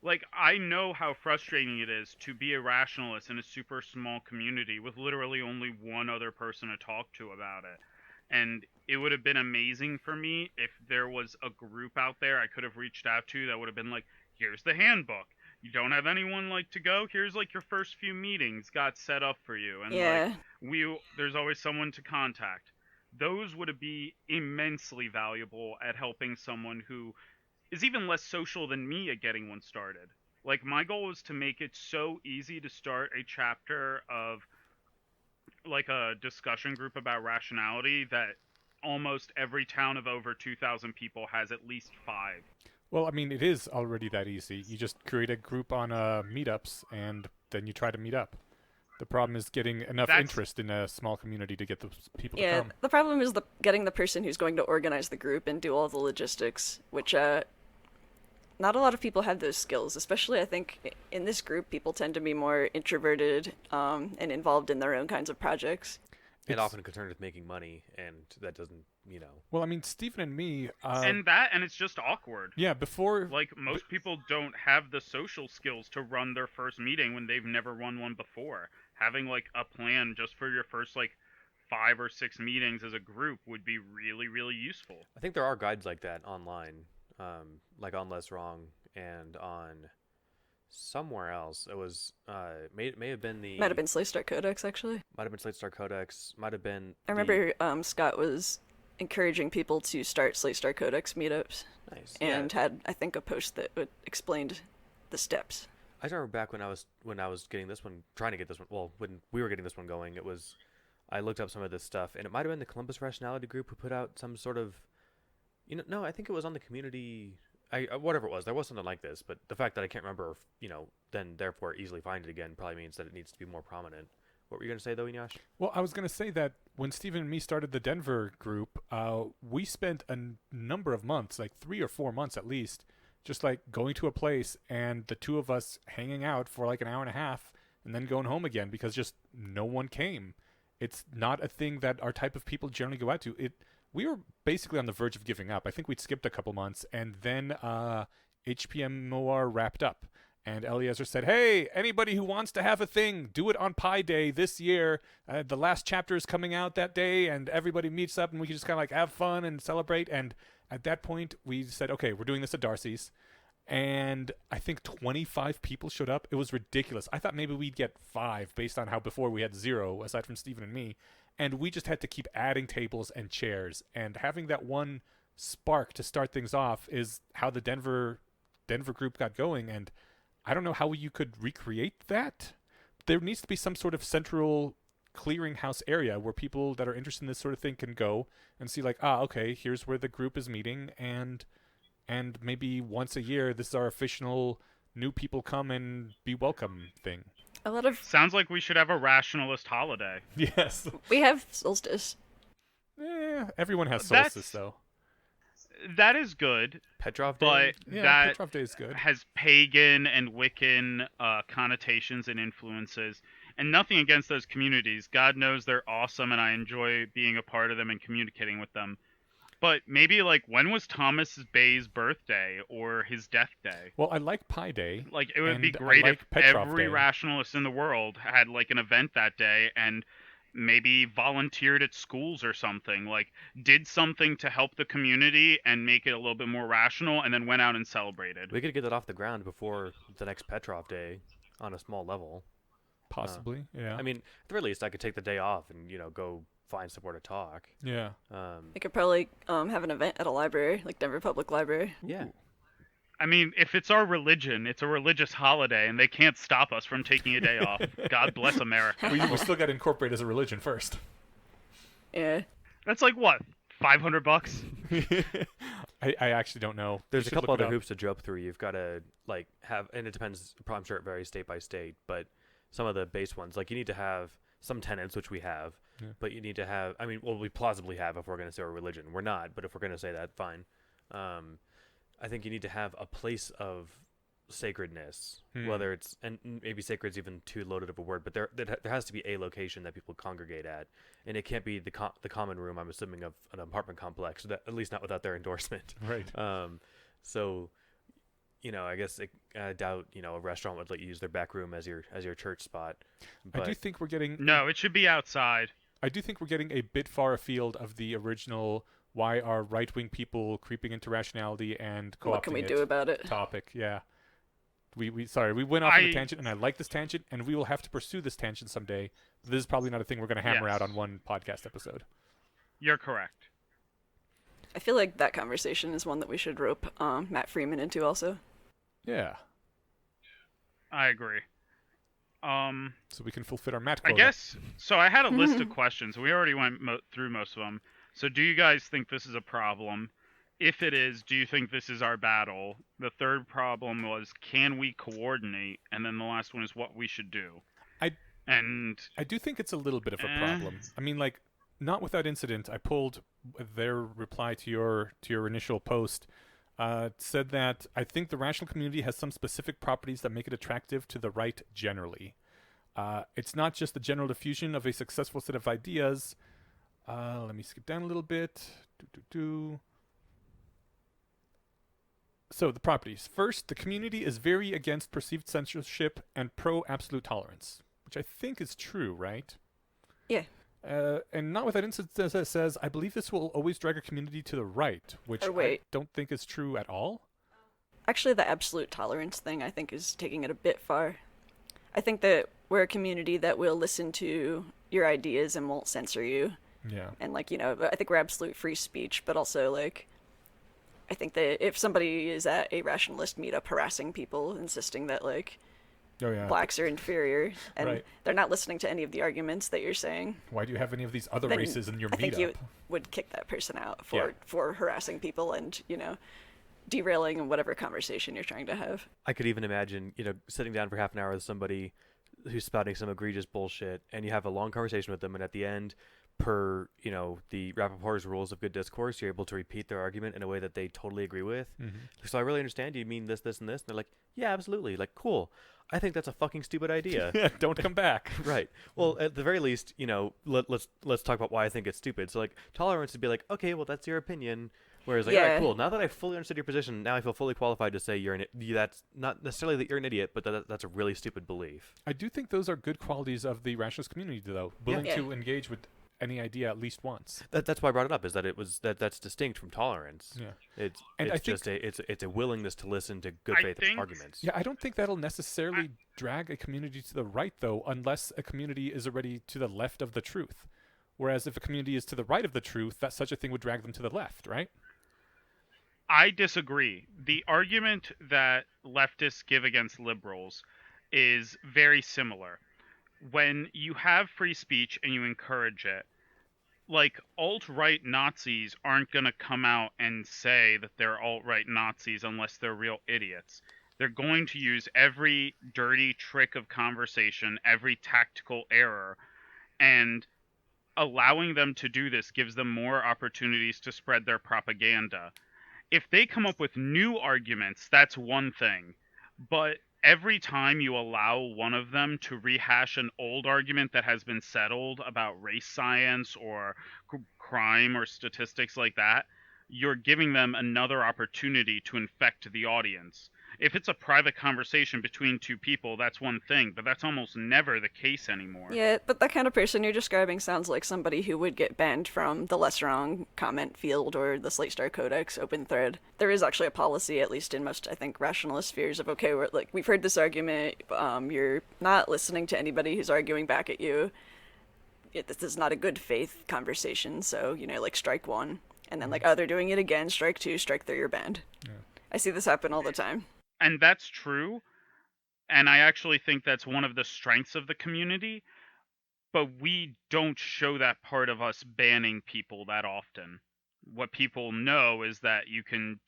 Like, I know how frustrating it is to be a rationalist in a super small community with literally only one other person to talk to about it. And it would have been amazing for me if there was a group out there I could have reached out to that would have been like, here's the handbook. You don't have anyone like to go? Here's like your first few meetings got set up for you. And Yeah. like there's always someone to contact. Those would be immensely valuable at helping someone who is even less social than me at getting one started. Like, my goal is to make it so easy to start a chapter of like a discussion group about rationality that almost every town of over 2,000 people has at least 5. Well, I mean, it is already that easy. You just create a group on meetups, and then you try to meet up. The problem is getting enough interest in a small community to get those people to come. Yeah, the problem is getting the person who's going to organize the group and do all the logistics, which not a lot of people have those skills. Especially, I think, in this group, people tend to be more introverted and involved in their own kinds of projects. And often concerned with making money, and that doesn't, Well, I mean, Stephen and me... and it's just awkward. Yeah, before... Like, most people don't have the social skills to run their first meeting when they've never run one before. Having, like, a plan just for your first, like, 5 or 6 meetings as a group would be really, really useful. I think there are guides like that online, like on Less Wrong and on somewhere else. It was may have been the... Might have been Slate Star Codex, actually. Might have been Slate Star Codex. Might have been... I remember Scott was encouraging people to start Slate Star Codex meetups. Nice. And had, I think, a post that explained the steps. I remember back when I was getting this one, trying to get this one. Well, when we were getting this one going, I looked up some of this stuff, and it might have been the Columbus Rationality Group who put out some sort of, no, I think it was on the community. Whatever it was, there was something like this. But the fact that I can't remember, then therefore easily find it again probably means that it needs to be more prominent. What were you going to say, though, Inyash? Well, I was going to say that when Stephen and me started the Denver group, we spent a number of months, like 3 or 4 months at least, just like going to a place and the two of us hanging out for like an hour and a half and then going home again because just no one came. It's not a thing that our type of people generally go out to. We were basically on the verge of giving up. I think we'd skipped a couple months, and then HPMOR wrapped up. And Eliezer said, hey, anybody who wants to have a thing, do it on Pi Day this year. The last chapter is coming out that day, and everybody meets up, and we can just kind of like have fun and celebrate. And at that point, we said, okay, we're doing this at Darcy's. And I think 25 people showed up. It was ridiculous. I thought maybe we'd get 5 based on how before we had 0, aside from Stephen and me. And we just had to keep adding tables and chairs. And having that one spark to start things off is how the Denver group got going. And I don't know how you could recreate that. There needs to be some sort of central clearinghouse area where people that are interested in this sort of thing can go and see like, okay, here's where the group is meeting, and maybe once a year, this is our official new people come and be welcome thing. Sounds like we should have a rationalist holiday. Yes. We have Solstice. Everyone has Solstice, though. That is good. Petrov Day? But yeah, Petrov Day is good. Has pagan and Wiccan connotations and influences. And nothing against those communities. God knows they're awesome, and I enjoy being a part of them and communicating with them. But maybe, like, when was Thomas Bay's birthday or his death day? Well, I like Pi Day. Like, it would be great if every rationalist in the world had, like, an event that day and maybe volunteered at schools or something. Like, did something to help the community and make it a little bit more rational, and then went out and celebrated. We could get that off the ground before the next Petrov Day on a small level. Possibly, yeah. I mean, at the very least, I could take the day off and, go find somewhere to talk. Yeah. We could probably have an event at a library, like Denver Public Library. Yeah. I mean, if it's our religion, it's a religious holiday, and they can't stop us from taking a day off. God bless America. We still got to incorporate as a religion first. Yeah. That's like, what, $500? I actually don't know. There's a couple other hoops to jump through. You've got to, like, have, and it depends, I'm sure it varies state by state, but some of the base ones, like, you need to have some tenets, which we have, but you need to have, we plausibly have if we're going to say our religion. We're not, but if we're going to say that, fine. I think you need to have a place of sacredness, whether it's, and maybe sacred's even too loaded of a word, but there has to be a location that people congregate at, and it can't be the common room, I'm assuming, of an apartment complex, at least not without their endorsement. Right. So, I guess I doubt a restaurant would let you use their back room as your church spot. But I do think we're getting No, it should be outside. I do think we're getting a bit far afield of the original why are right-wing people creeping into rationality and co-opting What can we do about it? topic. Yeah. We went off on a tangent, and I like this tangent, and we will have to pursue this tangent someday. This is probably not a thing we're going to hammer out on one podcast episode. You're correct. I feel like that conversation is one that we should rope Matt Freeman into also. Yeah. I agree. So we can fulfill our Matt I quota. guess, so I had a list of questions. We already went through most of them. So do you guys think this is a problem? If it is, do you think this is our battle? The third problem was, can we coordinate? And then the last one is what we should do. I do think it's a little bit of a problem. I mean, like, not without incident, I pulled their reply to your initial post. Said that I think the rational community has some specific properties that make it attractive to the right generally. It's not just the general diffusion of a successful set of ideas. Let me skip down a little bit. So, the properties. First, the community is very against perceived censorship and pro-absolute tolerance, which I think is true, right? Yeah. And not without instance, as it says, I believe this will always drag a community to the right, which I don't think is true at all. Actually, the absolute tolerance thing, I think, is taking it a bit far. I think that we're a community that will listen to your ideas and won't censor you. Yeah. And, I think we're absolute free speech, but also, I think that if somebody is at a rationalist meetup harassing people, insisting that, blacks are inferior, and they're not listening to any of the arguments that you're saying. Why do you have any of these other races in your meetup? I think you would kick that person out for harassing people and, derailing whatever conversation you're trying to have. I could even imagine, sitting down for half an hour with somebody who's spouting some egregious bullshit, and you have a long conversation with them, and at the end, per, the Rappaport's rules of good discourse, you're able to repeat their argument in a way that they totally agree with. Mm-hmm. So I really understand you mean this, and this. And they're like, yeah, absolutely. Like, cool. I think that's a fucking stupid idea. Yeah, don't come back. Right. Well, at the very least, let's talk about why I think it's stupid. So, tolerance would be like, okay, well, that's your opinion. Whereas, all right, cool. Now that I fully understood your position, now I feel fully qualified to say that's not necessarily that you're an idiot, but that's a really stupid belief. I do think those are good qualities of the rationalist community, though. Willing to engage with any idea at least once. That's why I brought it up, is that that's distinct from tolerance. Yeah. It's a willingness to listen to good faith arguments. Yeah, I don't think that'll necessarily drag a community to the right, though, unless a community is already to the left of the truth. Whereas if a community is to the right of the truth, that such a thing would drag them to the left, right? I disagree. The argument that leftists give against liberals is very similar. When you have free speech and you encourage it, alt-right Nazis aren't going to come out and say that they're alt-right Nazis unless they're real idiots. They're going to use every dirty trick of conversation, every tactical error, and allowing them to do this gives them more opportunities to spread their propaganda. If they come up with new arguments, that's one thing. But every time you allow one of them to rehash an old argument that has been settled about race science or crime or statistics like that, you're giving them another opportunity to infect the audience. If it's a private conversation between two people, that's one thing, but that's almost never the case anymore. Yeah, but that kind of person you're describing sounds like somebody who would get banned from the Less Wrong comment field or the Slate Star Codex open thread. There is actually a policy, at least in most, I think, rationalist spheres of, okay, we've heard this argument, you're not listening to anybody who's arguing back at you. This is not a good faith conversation, so, strike one. And then, they're doing it again, strike two, strike three, you're banned. Yeah. I see this happen all the time. And that's true, and I actually think that's one of the strengths of the community, but we don't show that part of us banning people that often. What people know is that you can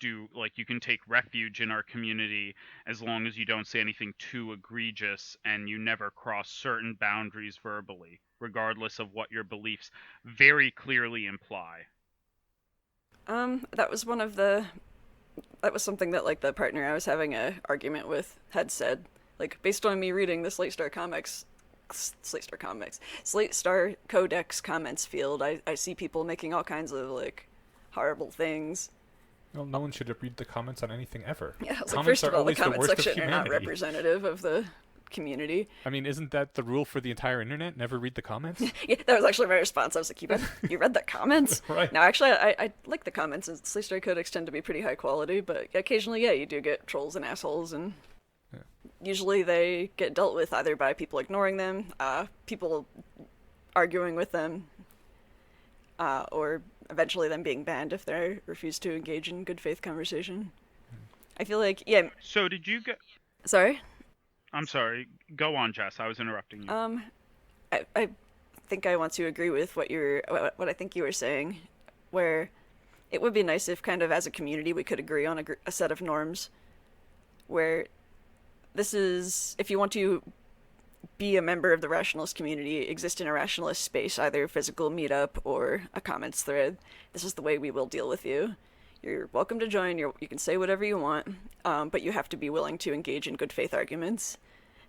take refuge in our community as long as you don't say anything too egregious and you never cross certain boundaries verbally, regardless of what your beliefs very clearly imply. That was one of the that was something that like the partner I was having a argument with had said. Like based on me reading the Slate Star Codex comments field, I see people making all kinds of like horrible things. Well, no one should read the comments on anything ever. Yeah, it's like, comments first of all, the comment worst section are not humanity. representative of the community. I mean, isn't that the rule for the entire internet? Never read the comments? Yeah, that was actually my response. I was like, you read the comments? Right. No, actually, I like the comments, and Slate Star Codex tend to be pretty high quality, but occasionally, yeah, you do get trolls and assholes, and usually they get dealt with either by people ignoring them, people arguing with them, or eventually them being banned if they refuse to engage in good faith conversation. I feel like, yeah. So did you get... Sorry? I'm sorry. Go on, Jess. I was interrupting you. I think I want to agree with what I think you were saying, where it would be nice if kind of as a community we could agree on a set of norms, where this is, if you want to be a member of the rationalist community, exist in a rationalist space, either physical meetup or a comments thread, this is the way we will deal with you. You're welcome to join, you can say whatever you want, but you have to be willing to engage in good faith arguments.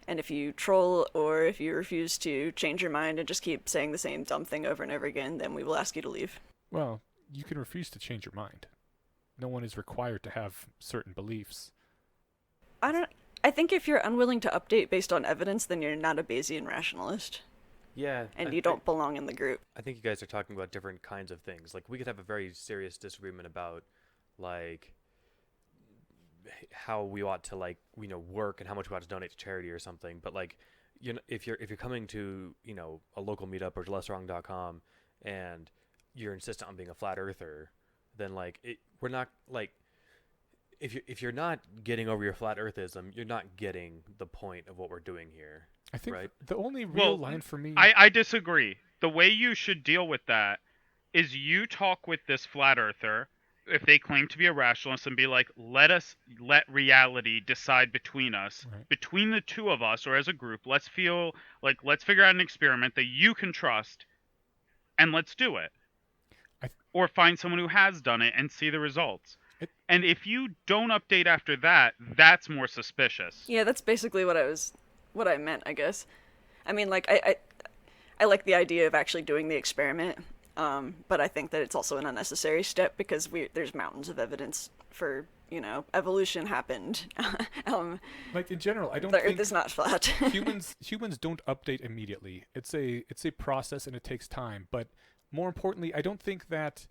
And if you troll or if you refuse to change your mind and just keep saying the same dumb thing over and over again, then we will ask you to leave. Well, you can refuse to change your mind. No one is required to have certain beliefs. I think if you're unwilling to update based on evidence, then you're not a Bayesian rationalist. Yeah. And you don't belong in the group. I think you guys are talking about different kinds of things. Like, we could have a very serious disagreement about, like, how we ought to, like, work and how much we ought to donate to charity or something. But, like, if you're coming to, a local meetup or lesswrong.com and you're insistent on being a flat earther, then, like, we're not, like, if you're not getting over your flat earthism, you're not getting the point of what we're doing here. I think right? The only real line for me... I disagree. The way you should deal with that is you talk with this flat earther, if they claim to be a rationalist, and be like, let reality decide between us, right. Between the two of us, or as a group, let's figure out an experiment that you can trust, and let's do it. Or find someone who has done it and see the results. And if you don't update after that, that's more suspicious. Yeah, that's basically what I meant, I guess. I mean, like, I like the idea of actually doing the experiment, but I think that it's also an unnecessary step because there's mountains of evidence for, evolution happened. Like, in general, I don't the think... Earth is not flat. humans don't update immediately. It's a process and it takes time, but more importantly, I don't think that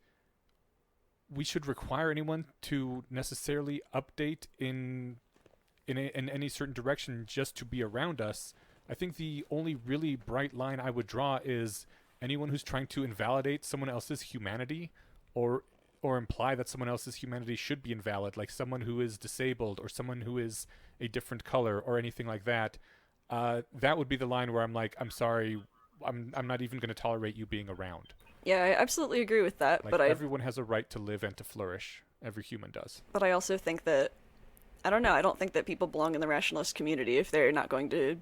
we should require anyone to necessarily update in any certain direction just to be around us. I think the only really bright line I would draw is anyone who's trying to invalidate someone else's humanity or imply that someone else's humanity should be invalid, like someone who is disabled or someone who is a different color or anything like that. That would be the line where I'm like, I'm sorry, I'm not even going to tolerate you being around. Yeah, I absolutely agree with that, like, but everyone has a right to live and to flourish. Every human does. But I also think that, I don't know, I don't think that people belong in the rationalist community if they're not going to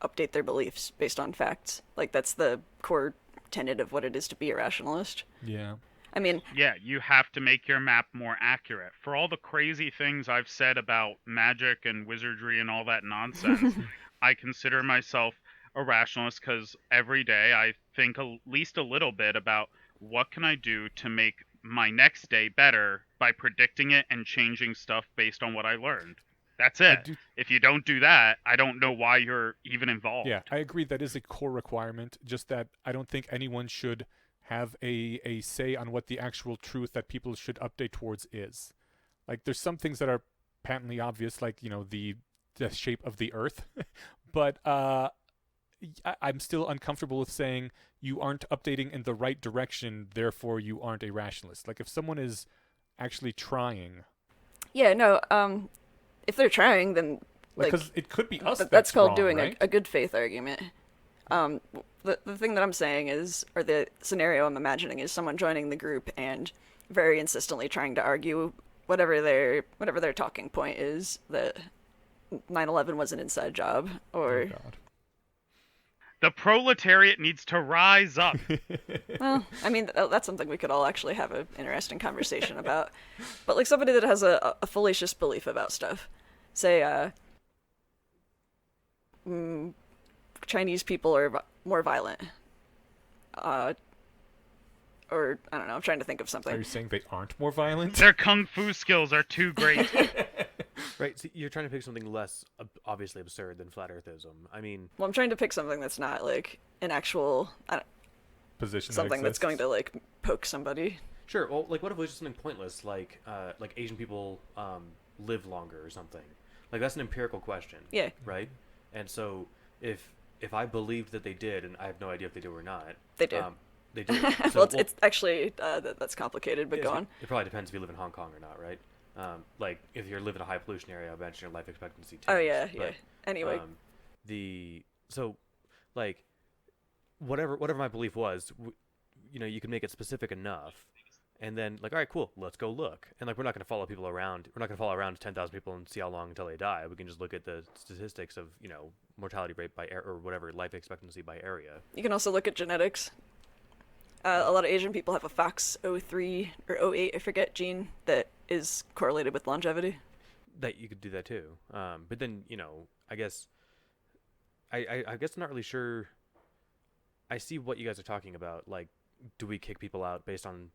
update their beliefs based on facts. Like, that's the core tenet of what it is to be a rationalist. Yeah. I mean... Yeah, you have to make your map more accurate. For all the crazy things I've said about magic and wizardry and all that nonsense, I consider myself a rationalist because every day I think at least a little bit about what can I do to make my next day better by predicting it and changing stuff based on what I learned. That's it. If you don't do that, I don't know why you're even involved. Yeah, I agree that is a core requirement, just that I don't think anyone should have a say on what the actual truth that people should update towards is. Like, there's some things that are patently obvious, like, the shape of the Earth, but I'm still uncomfortable with saying you aren't updating in the right direction, therefore you aren't a rationalist. Like, if someone is actually trying... Yeah, no, if they're trying, then... Because it could be us that's called wrong, doing right? a good faith argument. The thing that I'm saying is, or the scenario I'm imagining is someone joining the group and very insistently trying to argue whatever their talking point is, that 9/11 was an inside job, or... Oh, God. The proletariat needs to rise up. Well, I mean, that's something we could all actually have an interesting conversation about. But like somebody that has a fallacious belief about stuff, say, Chinese people are more violent, or I don't know. I'm trying to think of something. Are you saying they aren't more violent? Their kung fu skills are too great. Right, so you're trying to pick something less obviously absurd than flat earthism. I mean, Well, I'm trying to pick something that's not like an actual Position something that that's going to like poke somebody. sure. Well, like, what if it was just something pointless, like Asian people live longer or something? Like, that's an empirical question. Yeah. Right. And so if I believed that they did, and I have no idea if they do or not. They do. They do. Well, it's actually that's complicated, but go on. It probably depends if you live in Hong Kong or not, right? Like, if you live in a high pollution area, I imagine your life expectancy Oh tanks. yeah, But, yeah. Anyway, like, whatever my belief was, you can make it specific enough, and then like, all right, cool, let's go look. And like, we're not going to follow people around. We're not going to follow around 10,000 people and see how long until they die. We can just look at the statistics of mortality rate by or whatever, life expectancy by area. you can also look at genetics. A lot of Asian people have a FOXO3 or 08, I forget, gene that is correlated with longevity. That you could do that too. But then I guess I guess I'm not really sure. I see what you guys are talking about. Like, do we kick people out based on?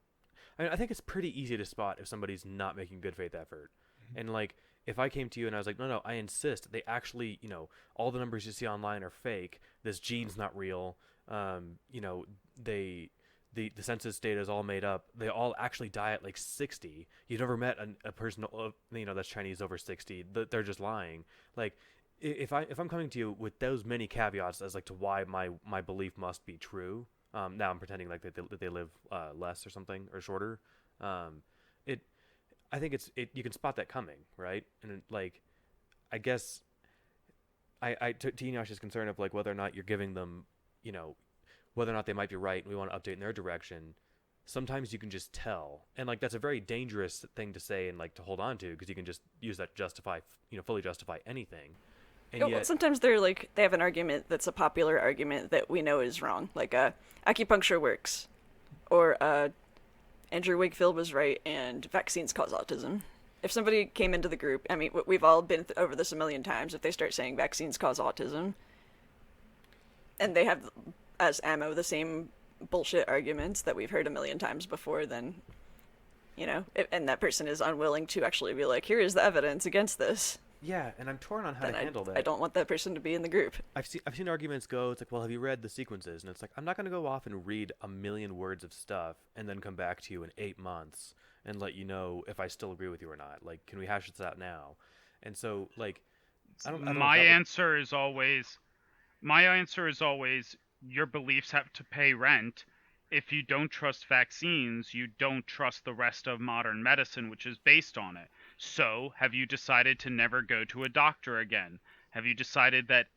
I mean, I think it's pretty easy to spot if somebody's not making good faith effort. Mm-hmm. And like, if I came to you and I was like, no, I insist, they actually, all the numbers you see online are fake. This gene's not real. The census data is all made up. They all actually die at like 60. You've never met a person that's Chinese over 60. They're just lying. Like, if I'm coming to you with those many caveats as like to why my belief must be true. Now I'm pretending like that they live less or something or shorter. I think you can spot that coming, right? And like, I guess to Inash's concern of like whether or not you're giving them, whether or not they might be right and we want to update in their direction, sometimes you can just tell. And like, that's a very dangerous thing to say and like to hold on to, because you can just use that to justify, fully justify anything. And Well, sometimes they have an argument that's a popular argument that we know is wrong, like acupuncture works, or Andrew Wakefield was right and vaccines cause autism. If somebody came into the group, I mean, we've all been over this a million times, if they start saying vaccines cause autism, and they have as ammo the same bullshit arguments that we've heard a million times before, then, and that person is unwilling to actually be like, here is the evidence against this. Yeah, and I'm torn on how to handle that. I don't want that person to be in the group. I've seen arguments go, it's like, well, have you read the sequences? And it's like, I'm not going to go off and read a million words of stuff and then come back to you in 8 months and let you know if I still agree with you or not. Like, can we hash this out now? And so, like, I don't My answer is always, your beliefs have to pay rent. If you don't trust vaccines, you don't trust the rest of modern medicine, which is based on it. So, have you decided to never go to a doctor again? Have you decided that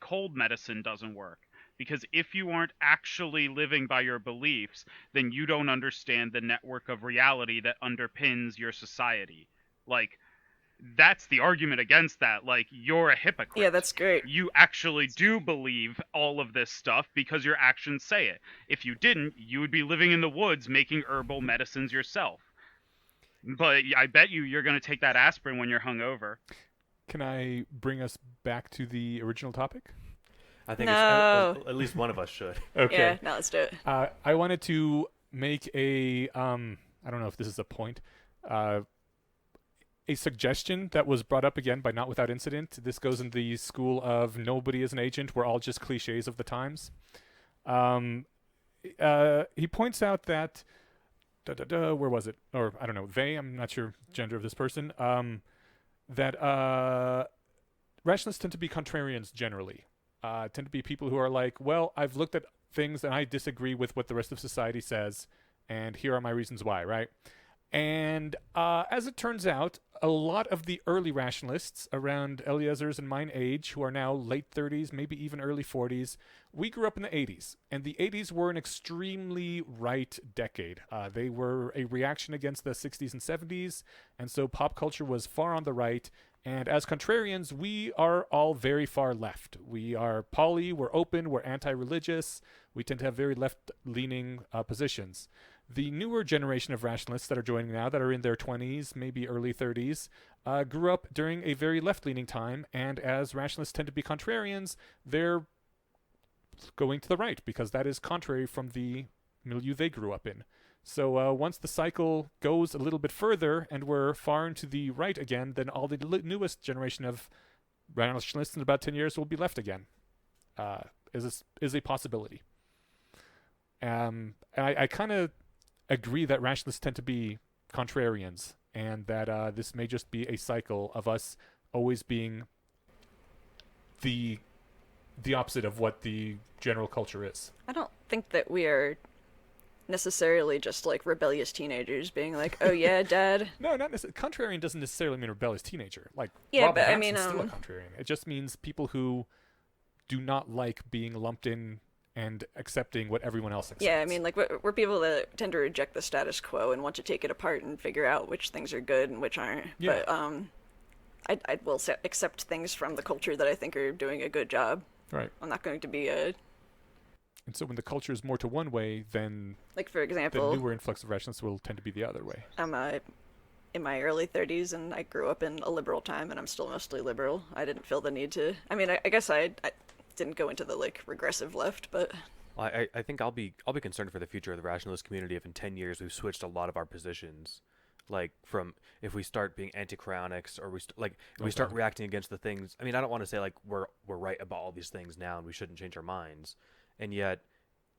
cold medicine doesn't work? Because if you aren't actually living by your beliefs, then you don't understand the network of reality that underpins your society. Like, that's the argument against that. Like, you're a hypocrite. Yeah, that's great. You actually do believe all of this stuff because your actions say it. If you didn't, you would be living in the woods making herbal medicines yourself. But I bet you're going to take that aspirin when you're hungover. Can I bring us back to the original topic? I think No. at least one of us should. Okay. Yeah, now let's do it. I wanted to make I don't know if this is a point, a suggestion that was brought up again by Not Without Incident. This goes in the school of nobody is an agent. We're all just cliches of the times. He points out that, where was it? Or I don't know, I'm not sure gender of this person, that rationalists tend to be contrarians generally. Tend to be people who are like, well, I've looked at things and I disagree with what the rest of society says, and here are my reasons why, right? And as it turns out, a lot of the early rationalists around Eliezer's and mine age, who are now late 30s, maybe even early 40s, we grew up in the 80s. And the 80s were an extremely right decade. They were a reaction against the 60s and 70s. And so pop culture was far on the right. And as contrarians, we are all very far left. We are poly, we're open, we're anti-religious. We tend to have very left-leaning positions. The newer generation of rationalists that are joining now, that are in their 20s, maybe early 30s, grew up during a very left-leaning time, and as rationalists tend to be contrarians, they're going to the right, because that is contrary from the milieu they grew up in. So once the cycle goes a little bit further and we're far into the right again, then all the newest generation of rationalists in about 10 years will be left again. Is a possibility. And I kind of agree that rationalists tend to be contrarians, and that this may just be a cycle of us always being the opposite of what the general culture is. I don't think that we are necessarily just like rebellious teenagers being like, "Oh yeah, Dad." No, not necessarily. Contrarian doesn't necessarily mean rebellious teenager. Like, yeah, Robert but Hanson's still a contrarian. It just means people who do not like being lumped in and accepting what everyone else accepts. Yeah, I mean, like we're people that tend to reject the status quo and want to take it apart and figure out which things are good and which aren't. Yeah. But I will accept things from the culture that I think are doing a good job. Right. I'm not going to be a. And so when the culture is more to one way, then like, for example, the newer influx of rationalists will tend to be the other way. I'm in my early 30s, and I grew up in a liberal time, and I'm still mostly liberal. I didn't feel the need to. I mean, I guess I didn't go into the like regressive left, but. I think I'll be concerned for the future of the rationalist community if in 10 years we've switched a lot of our positions. Like, from if we start being anti-cryonics, or we start reacting against the things. I mean, I don't want to say like we're right about all these things now and we shouldn't change our minds. And yet,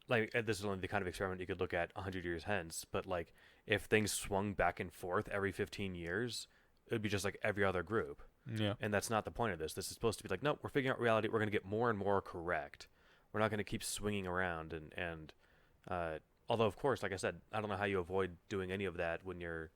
like, this is only the kind of experiment you could look at 100 years hence. But like, if things swung back and forth every 15 years, it would be just like every other group. Yeah. And that's not the point of this. This is supposed to be like, no, we're figuring out reality. We're going to get more and more correct. We're not going to keep swinging around. And although, of course, like I said, I don't know how you avoid doing any of that when you're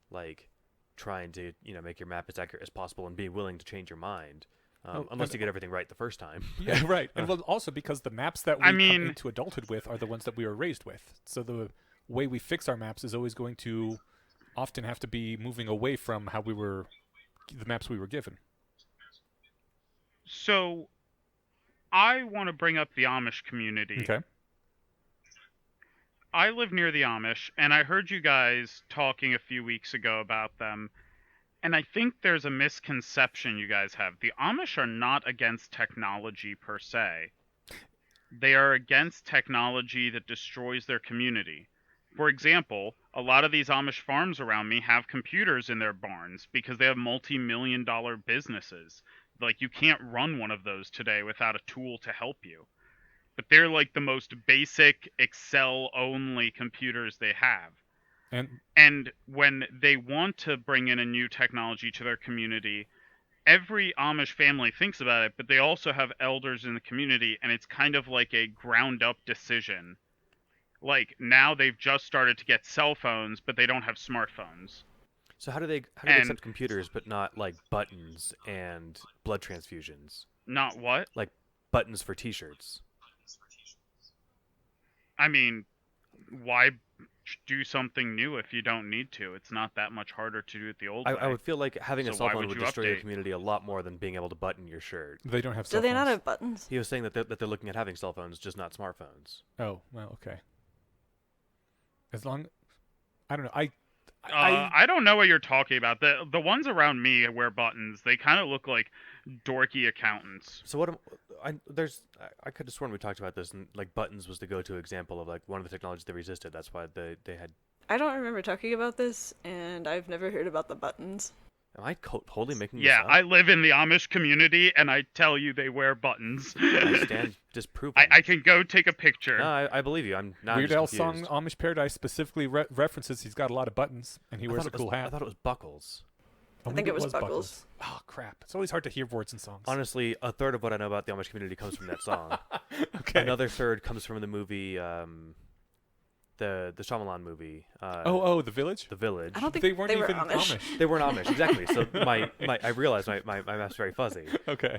like trying to, make your map as accurate as possible and being willing to change your mind. Unless you get everything right the first time. Yeah, right. And well, also because the maps that we come into adulthood with are the ones that we were raised with. So the way we fix our maps is always going to often have to be moving away from how the maps we were given. So, I want to bring up the Amish community. Okay. I live near the Amish, and I heard you guys talking a few weeks ago about them. And I think there's a misconception you guys have. The Amish are not against technology per se. They are against technology that destroys their community. For example, a lot of these Amish farms around me have computers in their barns because they have multi-million-dollar businesses. Like, you can't run one of those today without a tool to help you. But they're like the most basic Excel-only computers they have. And when they want to bring in a new technology to their community, every Amish family thinks about it, but they also have elders in the community, and it's kind of like a ground-up decision. Like, now they've just started to get cell phones, but they don't have smartphones. So how do they accept computers but not like buttons and blood transfusions? Not what? Like buttons for T-shirts. I mean, why do something new if you don't need to? It's not that much harder to do it the old way. I would feel like having a cell phone would destroy your update? community a lot more than being able to button your shirt. They don't have cell Do they phones. not have buttons? He was saying that they're looking at having cell phones, just not smartphones. Oh, well, okay. As long... I don't know. I don't know what you're talking about. The ones around me wear buttons. They kind of look like dorky accountants. So what? I could have sworn we talked about this, and like buttons was the go-to example of like one of the technologies they resisted. That's why they had. I don't remember talking about this, and I've never heard about the buttons. Am I totally making this Yeah, up? I live in the Amish community, and I tell you they wear buttons. I stand disproven. I can go take a picture. No, I believe you. I'm not. Weird Al's song Amish Paradise specifically references he's got a lot of buttons, and he wears a cool hat. I thought it was buckles. I think it was buckles. Oh, crap. It's always hard to hear words in songs. Honestly, a third of what I know about the Amish community comes from that song. Okay. Another third comes from the movie, the Shyamalan movie. The Village? The Village. I don't think They weren't even Amish. They weren't Amish, exactly. So I realized my math's very fuzzy. Okay.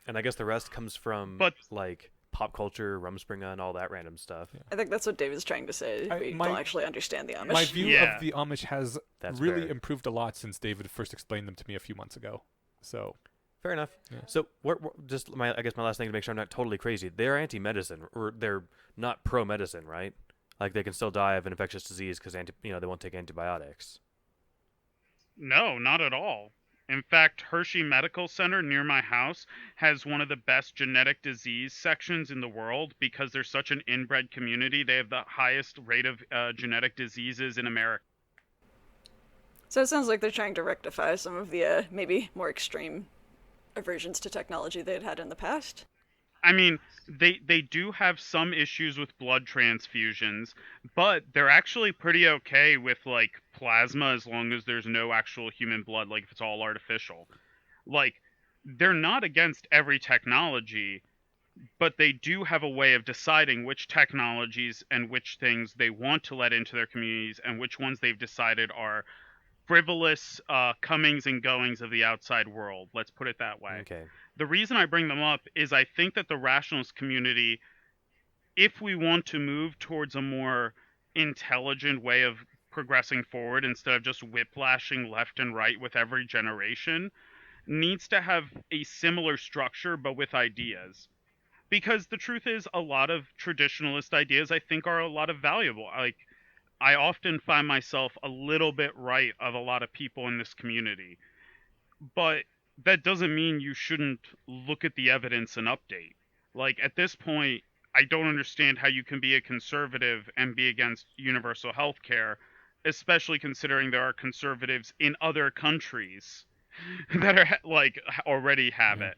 And I guess the rest comes from like pop culture, Rumspringa, and all that random stuff. Yeah. I think that's what David's trying to say. We don't actually understand the Amish. My view of the Amish has That's really fair. improved a lot since David first explained them to me a few months ago. So fair enough. Yeah. So I guess my last thing to make sure I'm not totally crazy. They're anti-medicine, or they're not pro-medicine, right? Like they can still die of an infectious disease because they won't take antibiotics. No, not at all. In fact, Hershey Medical Center near my house has one of the best genetic disease sections in the world because they're such an inbred community. They have the highest rate of genetic diseases in America. So it sounds like they're trying to rectify some of the maybe more extreme aversions to technology they had in the past. I mean, they do have some issues with blood transfusions, but they're actually pretty okay with like plasma as long as there's no actual human blood, like if it's all artificial. Like, they're not against every technology, but they do have a way of deciding which technologies and which things they want to let into their communities and which ones they've decided are frivolous comings and goings of the outside world. Let's put it that way. Okay. The reason I bring them up is I think that the rationalist community, if we want to move towards a more intelligent way of progressing forward instead of just whiplashing left and right with every generation, needs to have a similar structure but with ideas. Because the truth is, a lot of traditionalist ideas I think are a lot of valuable. Like, I often find myself a little bit right of a lot of people in this community. But that doesn't mean you shouldn't look at the evidence and update. Like, at this point, I don't understand how you can be a conservative and be against universal health care, especially considering there are conservatives in other countries that are like already have it.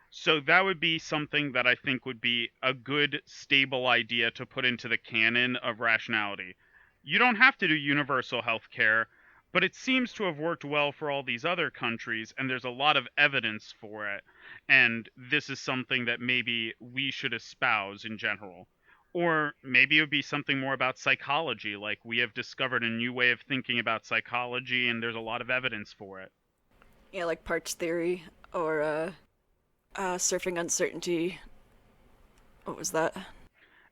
So that would be something that I think would be a good, stable idea to put into the canon of rationality. You don't have to do universal health care, but it seems to have worked well for all these other countries, and there's a lot of evidence for it. And this is something that maybe we should espouse in general. Or maybe it would be something more about psychology, like we have discovered a new way of thinking about psychology, and there's a lot of evidence for it. Yeah, like parts theory, or surfing uncertainty. What was that?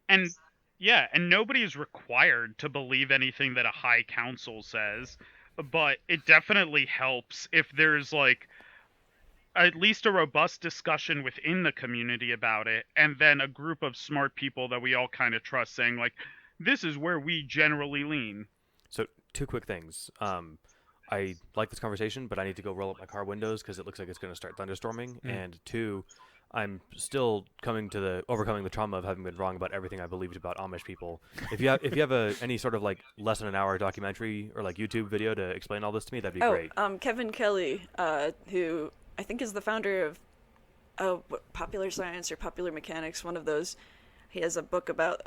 And yeah, and nobody is required to believe anything that a high council says, but it definitely helps if there's like at least a robust discussion within the community about it, and then a group of smart people that we all kind of trust saying like, this is where we generally lean. So 2 quick things. I like this conversation, but I need to go roll up my car windows because it looks like it's going to start thunderstorming. And 2, I'm still overcoming the trauma of having been wrong about everything I believed about Amish people. If you have any sort of like less than an hour documentary or like YouTube video to explain all this to me, that'd be great. Kevin Kelly, who I think is the founder of Popular Science or Popular Mechanics, one of those. He has a book about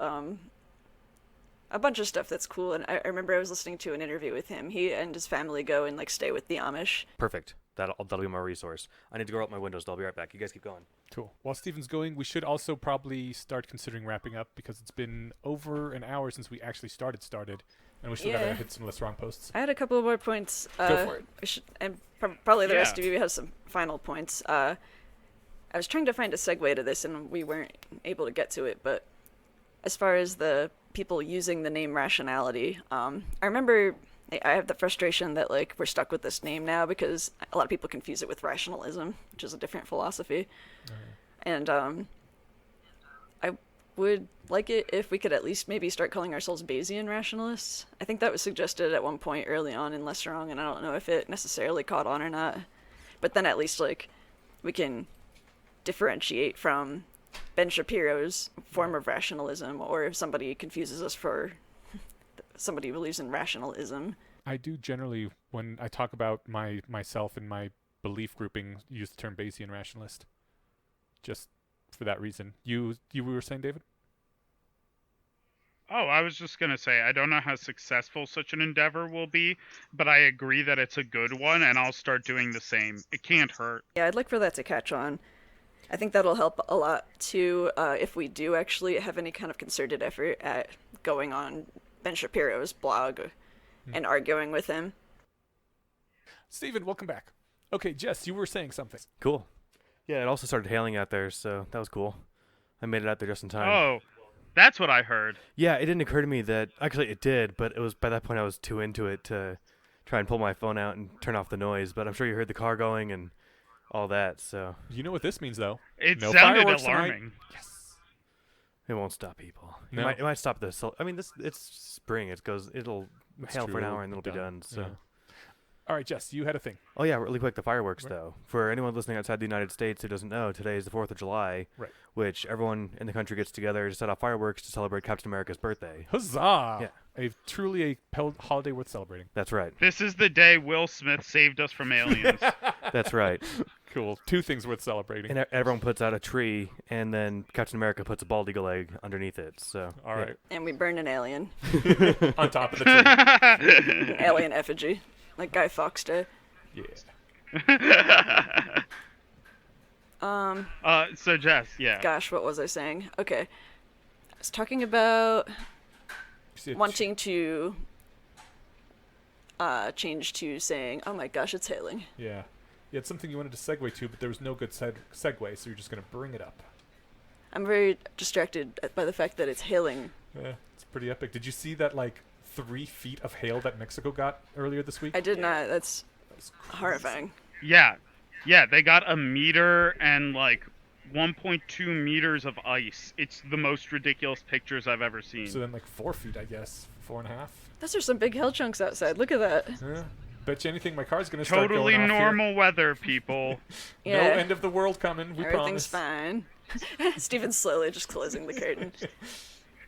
a bunch of stuff that's cool, and I remember I was listening to an interview with him. He and his family go and like stay with the Amish. Perfect. That'll be my resource. I need to go roll up my windows, so I'll be right back. You guys keep going. Cool. While Steven's going, we should also probably start considering wrapping up because it's been over an hour since we actually started, and we still gotta hit some less wrong posts. I had a couple of more points. Go for it. And probably the rest of you have some final points. I was trying to find a segue to this, and we weren't able to get to it. But as far as the people using the name rationality, I remember I have the frustration that like we're stuck with this name now because a lot of people confuse it with rationalism, which is a different philosophy. And I would like it if we could at least maybe start calling ourselves Bayesian rationalists. I think that was suggested at one point early on in Less Wrong, and I don't know if it necessarily caught on or not. But then at least like we can differentiate from Ben Shapiro's form of rationalism, or if somebody confuses us for somebody who believes in rationalism. I do generally, when I talk about myself and my belief grouping, use the term Bayesian rationalist. Just for that reason. You were saying, David? Oh, I was just going to say, I don't know how successful such an endeavor will be, but I agree that it's a good one, and I'll start doing the same. It can't hurt. Yeah, I'd like for that to catch on. I think that'll help a lot, too, if we do actually have any kind of concerted effort at going on Ben Shapiro's blog and arguing with him. Steven, welcome back. Okay, Jess, you were saying something. Cool. Yeah, it also started hailing out there, so that was cool. I made it out there just in time. Oh, that's what I heard. Yeah, it didn't occur to me that... Actually, it did, but it was by that point I was too into it to try and pull my phone out and turn off the noise. But I'm sure you heard the car going, and all that. So You know what this means, though? It No sounded fireworks tonight. alarming. Yes. it won't stop people. No. It might stop this. I mean, it's spring. It'll It's hail true, for an hour and then it'll be done. So. Yeah. All right, Jess, you had a thing. Oh yeah, really quick, the fireworks Right. though. For anyone listening outside the United States who doesn't know, today is the 4th of July, Right. which everyone in the country gets together to set off fireworks to celebrate Captain America's birthday. Huzzah! Yeah. Truly a holiday worth celebrating. That's right. This is the day Will Smith saved us from aliens. That's right. Cool. 2 things worth celebrating. And everyone puts out a tree, and then Captain America puts a bald eagle egg underneath it. So All right. And we burn an alien. On top of the tree. An alien effigy. Like Guy Fawkes did. Yeah. So Jess, yeah. Gosh, what was I saying? Okay. I was talking about wanting to change to saying, oh my gosh, it's hailing. Yeah. You had something you wanted to segue to, but there was no good segue, so you're just going to bring it up. I'm very distracted by the fact that it's hailing. Yeah, it's pretty epic. Did you see that, 3 feet of hail that Mexico got earlier this week? I did not. That's That's crazy. horrifying. Yeah, they got 1 meter and 1.2 meters of ice. It's the most ridiculous pictures I've ever seen. So then 4 feet, I guess. 4.5. Those are some big hail chunks outside. Look at that. Yeah. Bet you anything my car's going to start Totally going off normal weather, people. Here. Yeah. No end of the world coming, we Everything's promise. fine. Steven's slowly just closing the curtain.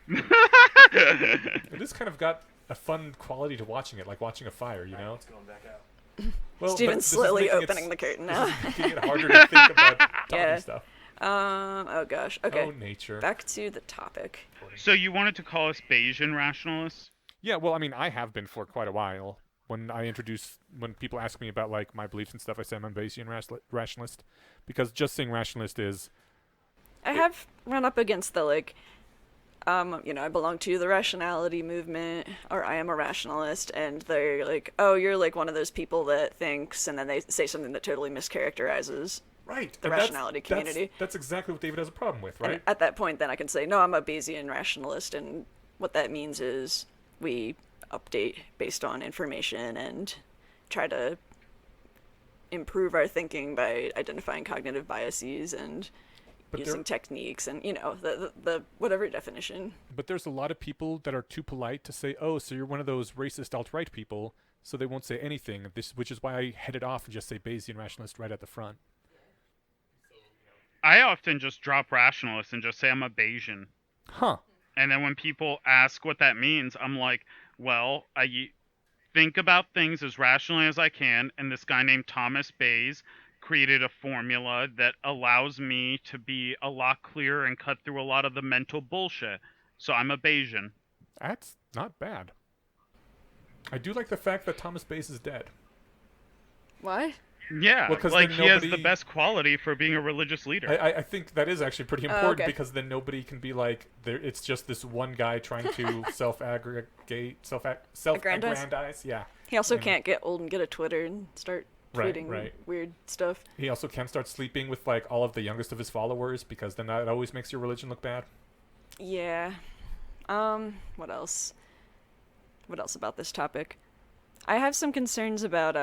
It just kind of got a fun quality to watching it, like watching a fire, you know? It's going back out. Well, but Steven's this is slowly making opening the curtain now. making it harder to think about talking Yeah. stuff. Oh gosh. Okay. Oh, nature. Back to the topic. So you wanted to call us Bayesian rationalists? Yeah, well, I mean, I have been for quite a while. When people ask me about my beliefs and stuff, I say I'm a Bayesian rationalist, because just saying rationalist is I have run up against the I belong to the rationality movement, or I am a rationalist, and they're like, oh, you're one of those people that thinks, and then they say something that totally mischaracterizes right. the and rationality community. That's exactly what David has a problem with, And right? at that point, then I can say, no, I'm a Bayesian rationalist, and what that means is we update based on information and try to improve our thinking by identifying cognitive biases and using techniques and, the whatever definition. But there's a lot of people that are too polite to say, oh, so you're one of those racist alt-right people, so they won't say anything, which is why I headed off and just say Bayesian rationalist right at the front. I often just drop rationalist and just say I'm a Bayesian. Huh. And then when people ask what that means, I'm like, well, I think about things as rationally as I can, and this guy named Thomas Bayes created a formula that allows me to be a lot clearer and cut through a lot of the mental bullshit. So I'm a Bayesian. That's not bad. I do like the fact that Thomas Bayes is dead. Why? Yeah, Well, 'cause like then he has the nobody- best quality for being a religious leader. I think that is actually pretty important, okay. because then nobody can be like, it's just this one guy trying to self-aggrandize. Yeah. He also And- can't get old and get a Twitter and start Right, tweeting right. weird stuff. He also can't start sleeping with all of the youngest of his followers, because then that always makes your religion look bad. Yeah. What else? What else about this topic? I have some concerns about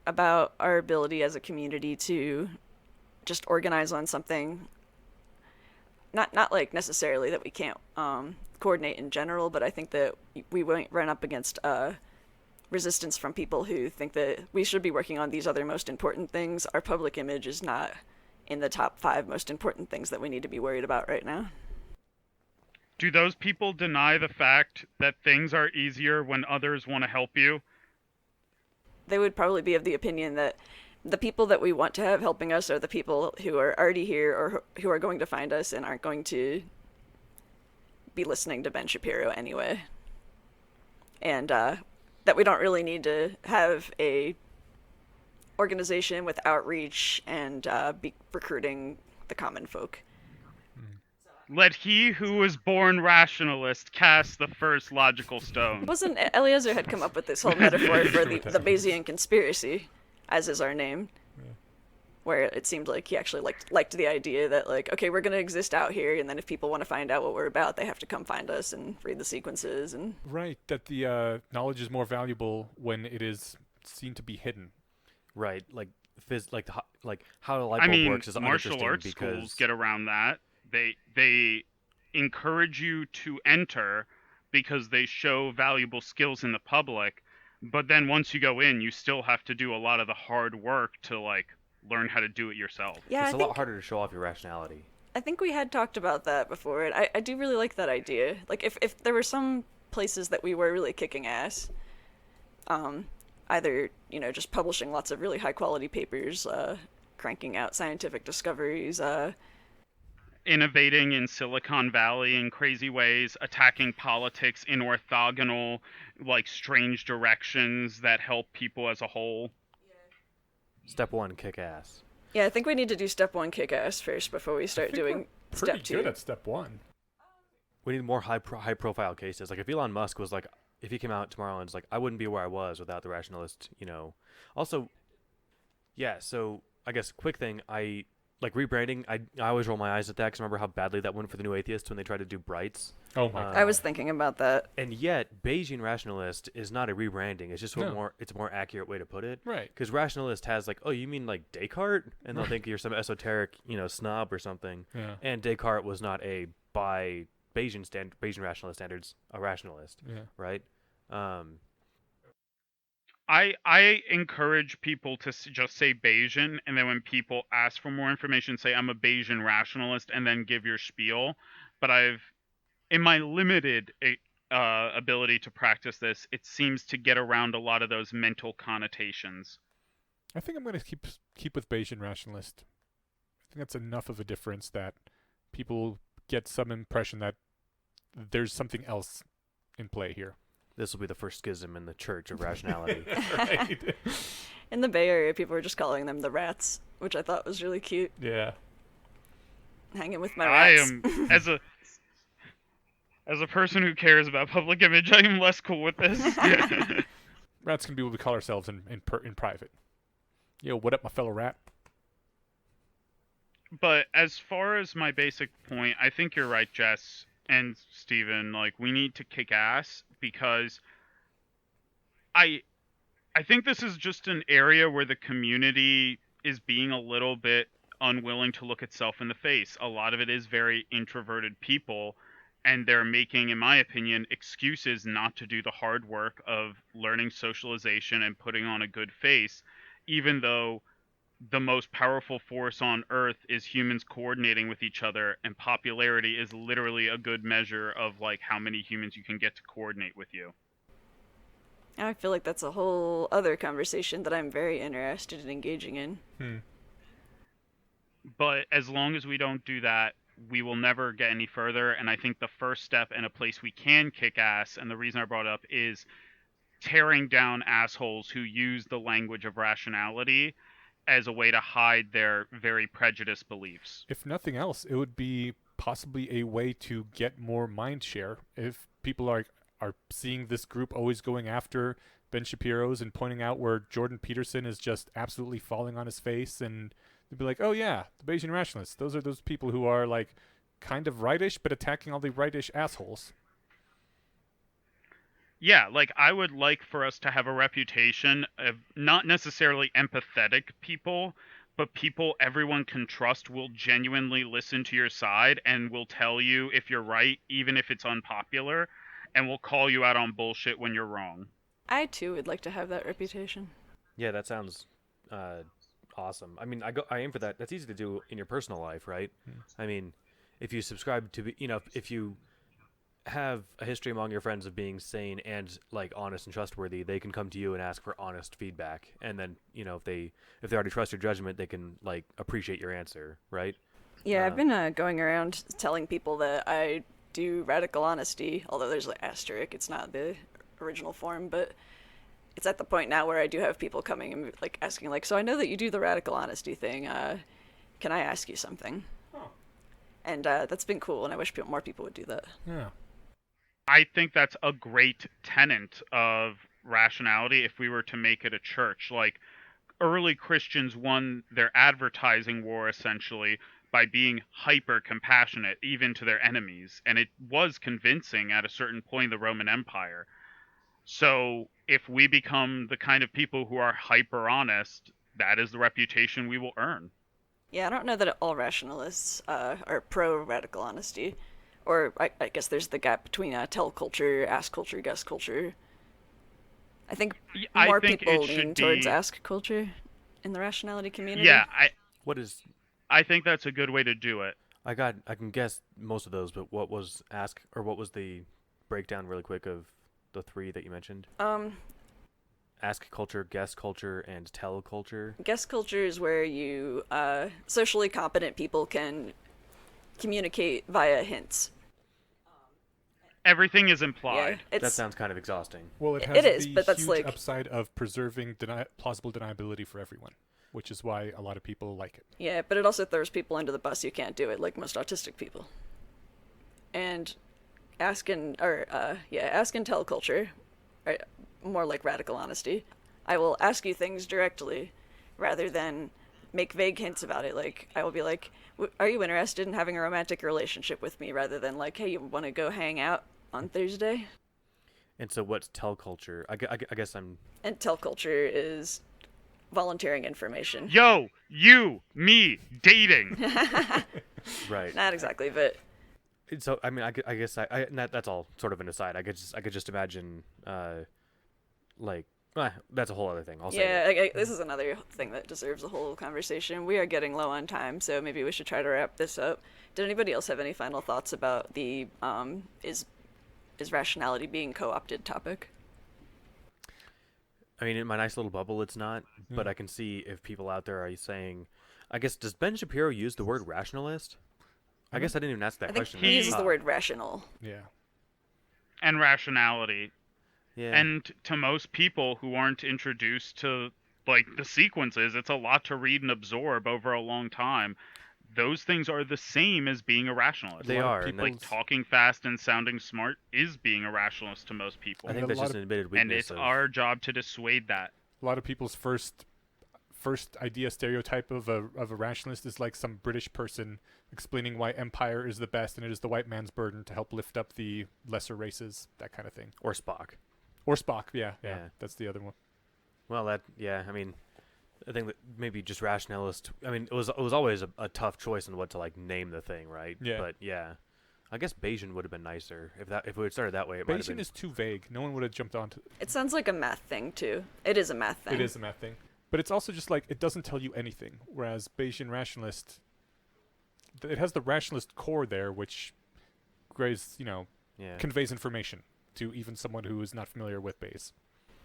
our ability as a community to just organize on something. Not necessarily that we can't coordinate in general, but I think that we won't run up against resistance from people who think that we should be working on these other most important things. Our public image is not in the top 5 most important things that we need to be worried about right now. Do those people deny the fact that things are easier when others want to help you? They would probably be of the opinion that the people that we want to have helping us are the people who are already here or who are going to find us and aren't going to be listening to Ben Shapiro anyway. And that we don't really need to have a organization with outreach and be recruiting the common folk. Let he who was born rationalist cast the first logical stone. Wasn't Eliezer had come up with this whole metaphor for the Bayesian conspiracy, as is our name, where it seemed like he actually liked the idea that okay, we're gonna exist out here, and then if people want to find out what we're about, they have to come find us and read the sequences and. Right, that the knowledge is more valuable when it is seen to be hidden. Right, like how the light bulb works is martial uninteresting arts because schools get around that. They encourage you to enter because they show valuable skills in the public, but then once you go in, you still have to do a lot of the hard work to like learn how to do it yourself. Yeah, it's a lot harder to show off your rationality. I think we had talked about that before, and I do really like that idea. Like, if there were some places that we were really kicking ass, either, just publishing lots of really high-quality papers, cranking out scientific discoveries, innovating in Silicon Valley in crazy ways, attacking politics in orthogonal, like, strange directions that help people as a whole. Step 1, kick ass. Yeah, I think we need to do step 1, kick ass first before we start doing step 2. Pretty good at step 1. We need more high profile cases. Like if Elon Musk was like, if he came out tomorrow and was like, I wouldn't be where I was without the rationalist, Also, yeah. So I guess quick thing, I like rebranding. I always roll my eyes at that because remember how badly that went for the New Atheists when they tried to do Brights. Oh my God. I was thinking about that. And yet, Bayesian rationalist is not a rebranding. It's just it's a more accurate way to put it. Right. Because rationalist has like, oh, you mean like Descartes? And they'll think you're some esoteric, snob or something. Yeah. And Descartes was not by Bayesian rationalist standards, a rationalist. Yeah. Right. I encourage people to just say Bayesian, and then when people ask for more information, say I'm a Bayesian rationalist, and then give your spiel. But in my limited ability to practice this, it seems to get around a lot of those mental connotations. I think I'm going to keep with Bayesian rationalist. I think that's enough of a difference that people get some impression that there's something else in play here. This will be the first schism in the Church of Rationality. Right. In the Bay Area, people were just calling them the rats, which I thought was really cute. Yeah. Hanging with my rats. I am as a person who cares about public image, I am less cool with this. Rats can be what we call ourselves in private. Yo, what up, my fellow rat? But as far as my basic point, I think you're right, Jess and Steven. Like, we need to kick ass because I think this is just an area where the community is being a little bit unwilling to look itself in the face. A lot of it is very introverted people, and they're making, in my opinion, excuses not to do the hard work of learning socialization and putting on a good face, even though the most powerful force on Earth is humans coordinating with each other, and popularity is literally a good measure of like how many humans you can get to coordinate with you. I feel like that's a whole other conversation that I'm very interested in engaging in. But as long as we don't do that, we will never get any further. And I think the first step and a place we can kick ass, and the reason I brought it up, is tearing down assholes who use the language of rationality as a way to hide their very prejudiced beliefs. If nothing else, it would be possibly a way to get more mind share. If people are seeing this group always going after Ben Shapiro's and pointing out where Jordan Peterson is just absolutely falling on his face, and they'd be like, oh yeah, the Bayesian rationalists, those are those people who are like kind of rightish but attacking all the rightish assholes. Yeah, like I would like for us to have a reputation of not necessarily empathetic people, but people everyone can trust will genuinely listen to your side and will tell you if you're right, even if it's unpopular, and will call you out on bullshit when you're wrong. I too would like to have that reputation. Yeah, that sounds awesome. I mean, I aim for that. That's easy to do in your personal life, right? I mean, if you subscribe to if you have a history among your friends of being sane and like honest and trustworthy, they can come to you and ask for honest feedback, and then if they already trust your judgment, they can like appreciate your answer, right? Yeah, I've been going around telling people that I do radical honesty, although there's an asterisk. It's not the original form, but it's at the point now where I do have people coming and like asking, like, so I know that you do the radical honesty thing. Can I ask you something? Oh. And that's been cool, and I wish more people would do that. Yeah. I think that's a great tenet of rationality if we were to make it a church. Like, early Christians won their advertising war, essentially, by being hyper-compassionate, even to their enemies. And it was convincing at a certain point in the Roman Empire. So, if we become the kind of people who are hyper-honest, that is the reputation we will earn. Yeah, I don't know that all rationalists are pro radical honesty. Or I guess there's the gap between tell culture, ask culture, guess culture. I think I more think people it lean should towards be. ask culture in the rationality community. Yeah, What is? I think that's a good way to do it. I can guess most of those, but what was what was the breakdown really quick of the three that you mentioned? Ask culture, guess culture, and tell culture. Guess culture is where you socially competent people can communicate via hints. Everything is Yeah, implied. That sounds kind of exhausting. Well, it has it is, the but that's huge like upside of preserving plausible deniability for everyone, which is why a lot of people like it. yeah, but it also throws people under the bus who can't do it, like most autistic people. And ask and tell culture, right, more like radical honesty. I will ask you things directly, rather than make vague hints about it. Like I will be like, "Are you interested in having a romantic relationship with me?" Rather than like, "Hey, you want to go hang out on Thursday?" And so, what's tell culture? I guess I'm. And tell culture is volunteering information. Yo, you, me, dating. Right. Not exactly, but So I mean, I guess that's all sort of an aside. I could just imagine, like, that's a whole other thing. I'll say yeah, it. this is another thing that deserves a whole conversation. We are getting low on time, so maybe we should try to wrap this up. Did anybody else have any final thoughts about the is rationality being co-opted topic? I mean, in my nice little bubble, it's not, but I can see if people out there are saying, I guess, does Ben Shapiro use the word rationalist? I guess I didn't even ask that I think question. he uses the word rational. Yeah. And rationality. Yeah. And to most people who aren't introduced to like the sequences, it's a lot to read and absorb over a long time. Those things are the same as being a rationalist. They are. Like talking fast and sounding smart is being a rationalist to most people. I think that's just an admitted weakness. And it's our job to dissuade that. A lot of people's first idea stereotype of a rationalist is like some British person explaining why empire is the best and it is the white man's burden to help lift up the lesser races, that kind of thing. Or Spock. Or Spock, yeah. That's the other one. Well, I mean, I think that maybe just rationalist. I mean, it was always a tough choice on what to like name the thing, right? Yeah. But yeah, I guess Bayesian would have been nicer if we had started that way. It might have Bayesian been. is too vague. No one would have jumped onto. It sounds like a math thing too. It is a math thing. It is a math thing, but it's also just like it doesn't tell you anything. Whereas Bayesian rationalist, it has the rationalist core there, which conveys information to even someone who is not familiar with Bayes.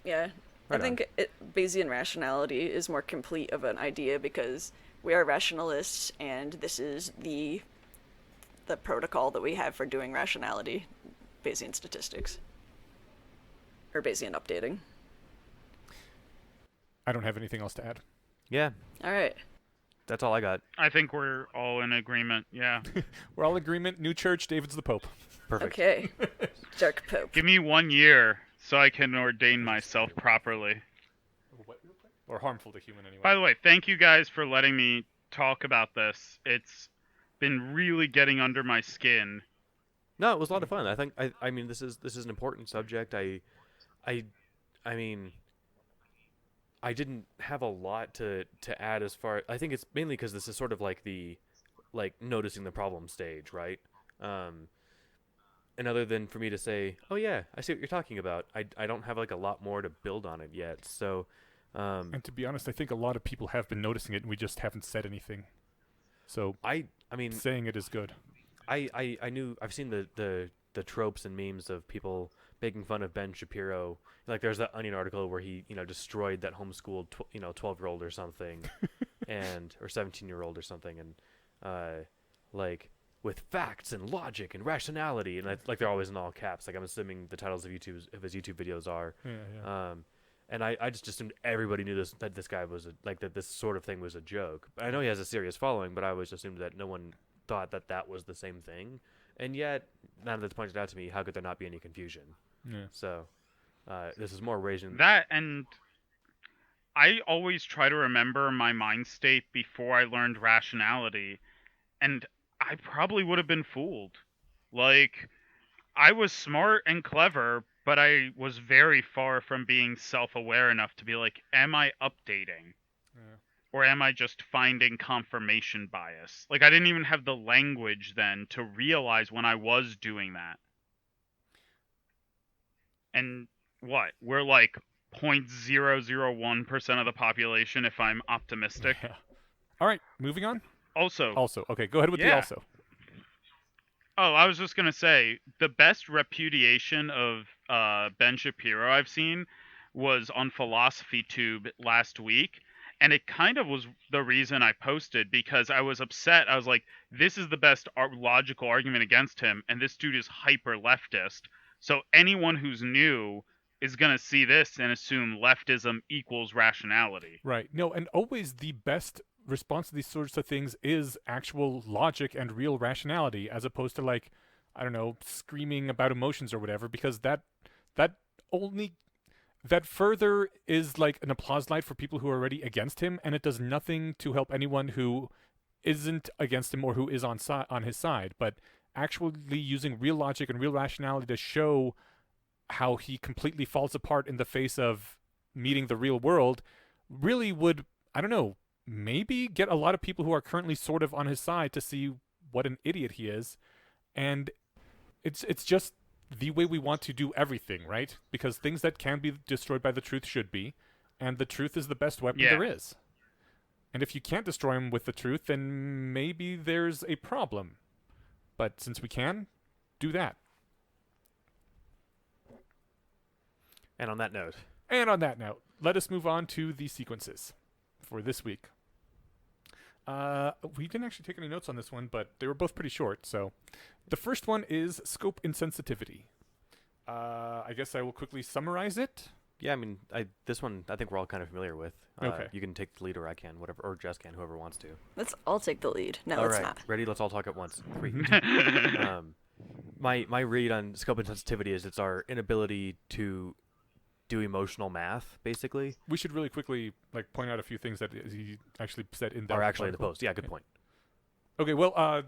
Yeah. Right I think Bayesian rationality is more complete of an idea because we are rationalists and this is the protocol that we have for doing rationality, Bayesian statistics. Or Bayesian updating. I don't have anything else to add. Yeah, All right. that's all I got. I think we're all in agreement. Yeah. We're all in agreement. New church, David's the Pope. Perfect. Okay. Dark Pope. Give me 1 year so I can ordain myself properly. Or harmful to human anyway. By the way, thank you guys for letting me talk about this. It's been really getting under my skin. No, it was a lot of fun. I think I mean this is an important subject. I mean I didn't have a lot to add as far. I think it's mainly because this is sort of like the noticing the problem stage, right? And other than for me to say, oh yeah, I see what you're talking about, I don't have like a lot more to build on it yet. So, and to be honest, I think a lot of people have been noticing it, and we just haven't said anything. So I mean, saying it is good. I've seen the tropes and memes of people making fun of Ben Shapiro. Like there's that Onion article where he destroyed that homeschooled 12-year-old or something, or 17-year-old or something, and like with facts and logic and rationality, and like they're always in all caps. Like I'm assuming the titles of his YouTube videos are. Yeah. And I just assumed everybody knew that this guy was that this sort of thing was a joke. I know he has a serious following, but I always assumed that no one thought that was the same thing. And yet, now that it's pointed out to me, how could there not be any confusion? Yeah. So, this is more raising That, and I always try to remember my mind state before I learned rationality, and I probably would have been fooled. Like, I was smart and clever, but I was very far from being self-aware enough to be like, am I updating? Yeah. Or am I just finding confirmation bias? Like, I didn't even have the language then to realize when I was doing that. And what? We're like 0.001% of the population if I'm optimistic. Yeah. All right, moving on. Also, Okay, go ahead with the also. Oh, I was just going to say, the best repudiation of Ben Shapiro I've seen was on Philosophy Tube last week. And it kind of was the reason I posted, because I was upset. I was like, this is the best logical argument against him, and this dude is hyper leftist. So anyone who's new is going to see this and assume leftism equals rationality. Right. No, and always the best response to these sorts of things is actual logic and real rationality, as opposed to, like, I don't know, screaming about emotions or whatever, because that further is like an applause light for people who are already against him, and it does nothing to help anyone who isn't against him or who is on his side. But actually using real logic and real rationality to show how he completely falls apart in the face of meeting the real world really would, I don't know, maybe get a lot of people who are currently sort of on his side to see what an idiot he is. And it's just the way we want to do everything, right? Because things that can be destroyed by the truth should be, and the truth is the best weapon there is. And if you can't destroy him with the truth, then maybe there's a problem. But since we can, do that. And on that note, let us move on to the sequences for this week. We didn't actually take any notes on this one, but they were both pretty short. So the first one is scope insensitivity. I guess I will quickly summarize it. Yeah, I mean, this one I think we're all kind of familiar with. Okay. You can take the lead, or I can, whatever, or Jess can, whoever wants to. I'll take the lead. No, all let's right. not. Ready? Let's all talk at once. 3. My read on scope insensitivity is it's our inability to do emotional math, basically. We should really quickly point out a few things that he actually said in that. Are actually in the article. post. Yeah, good point. Okay, well,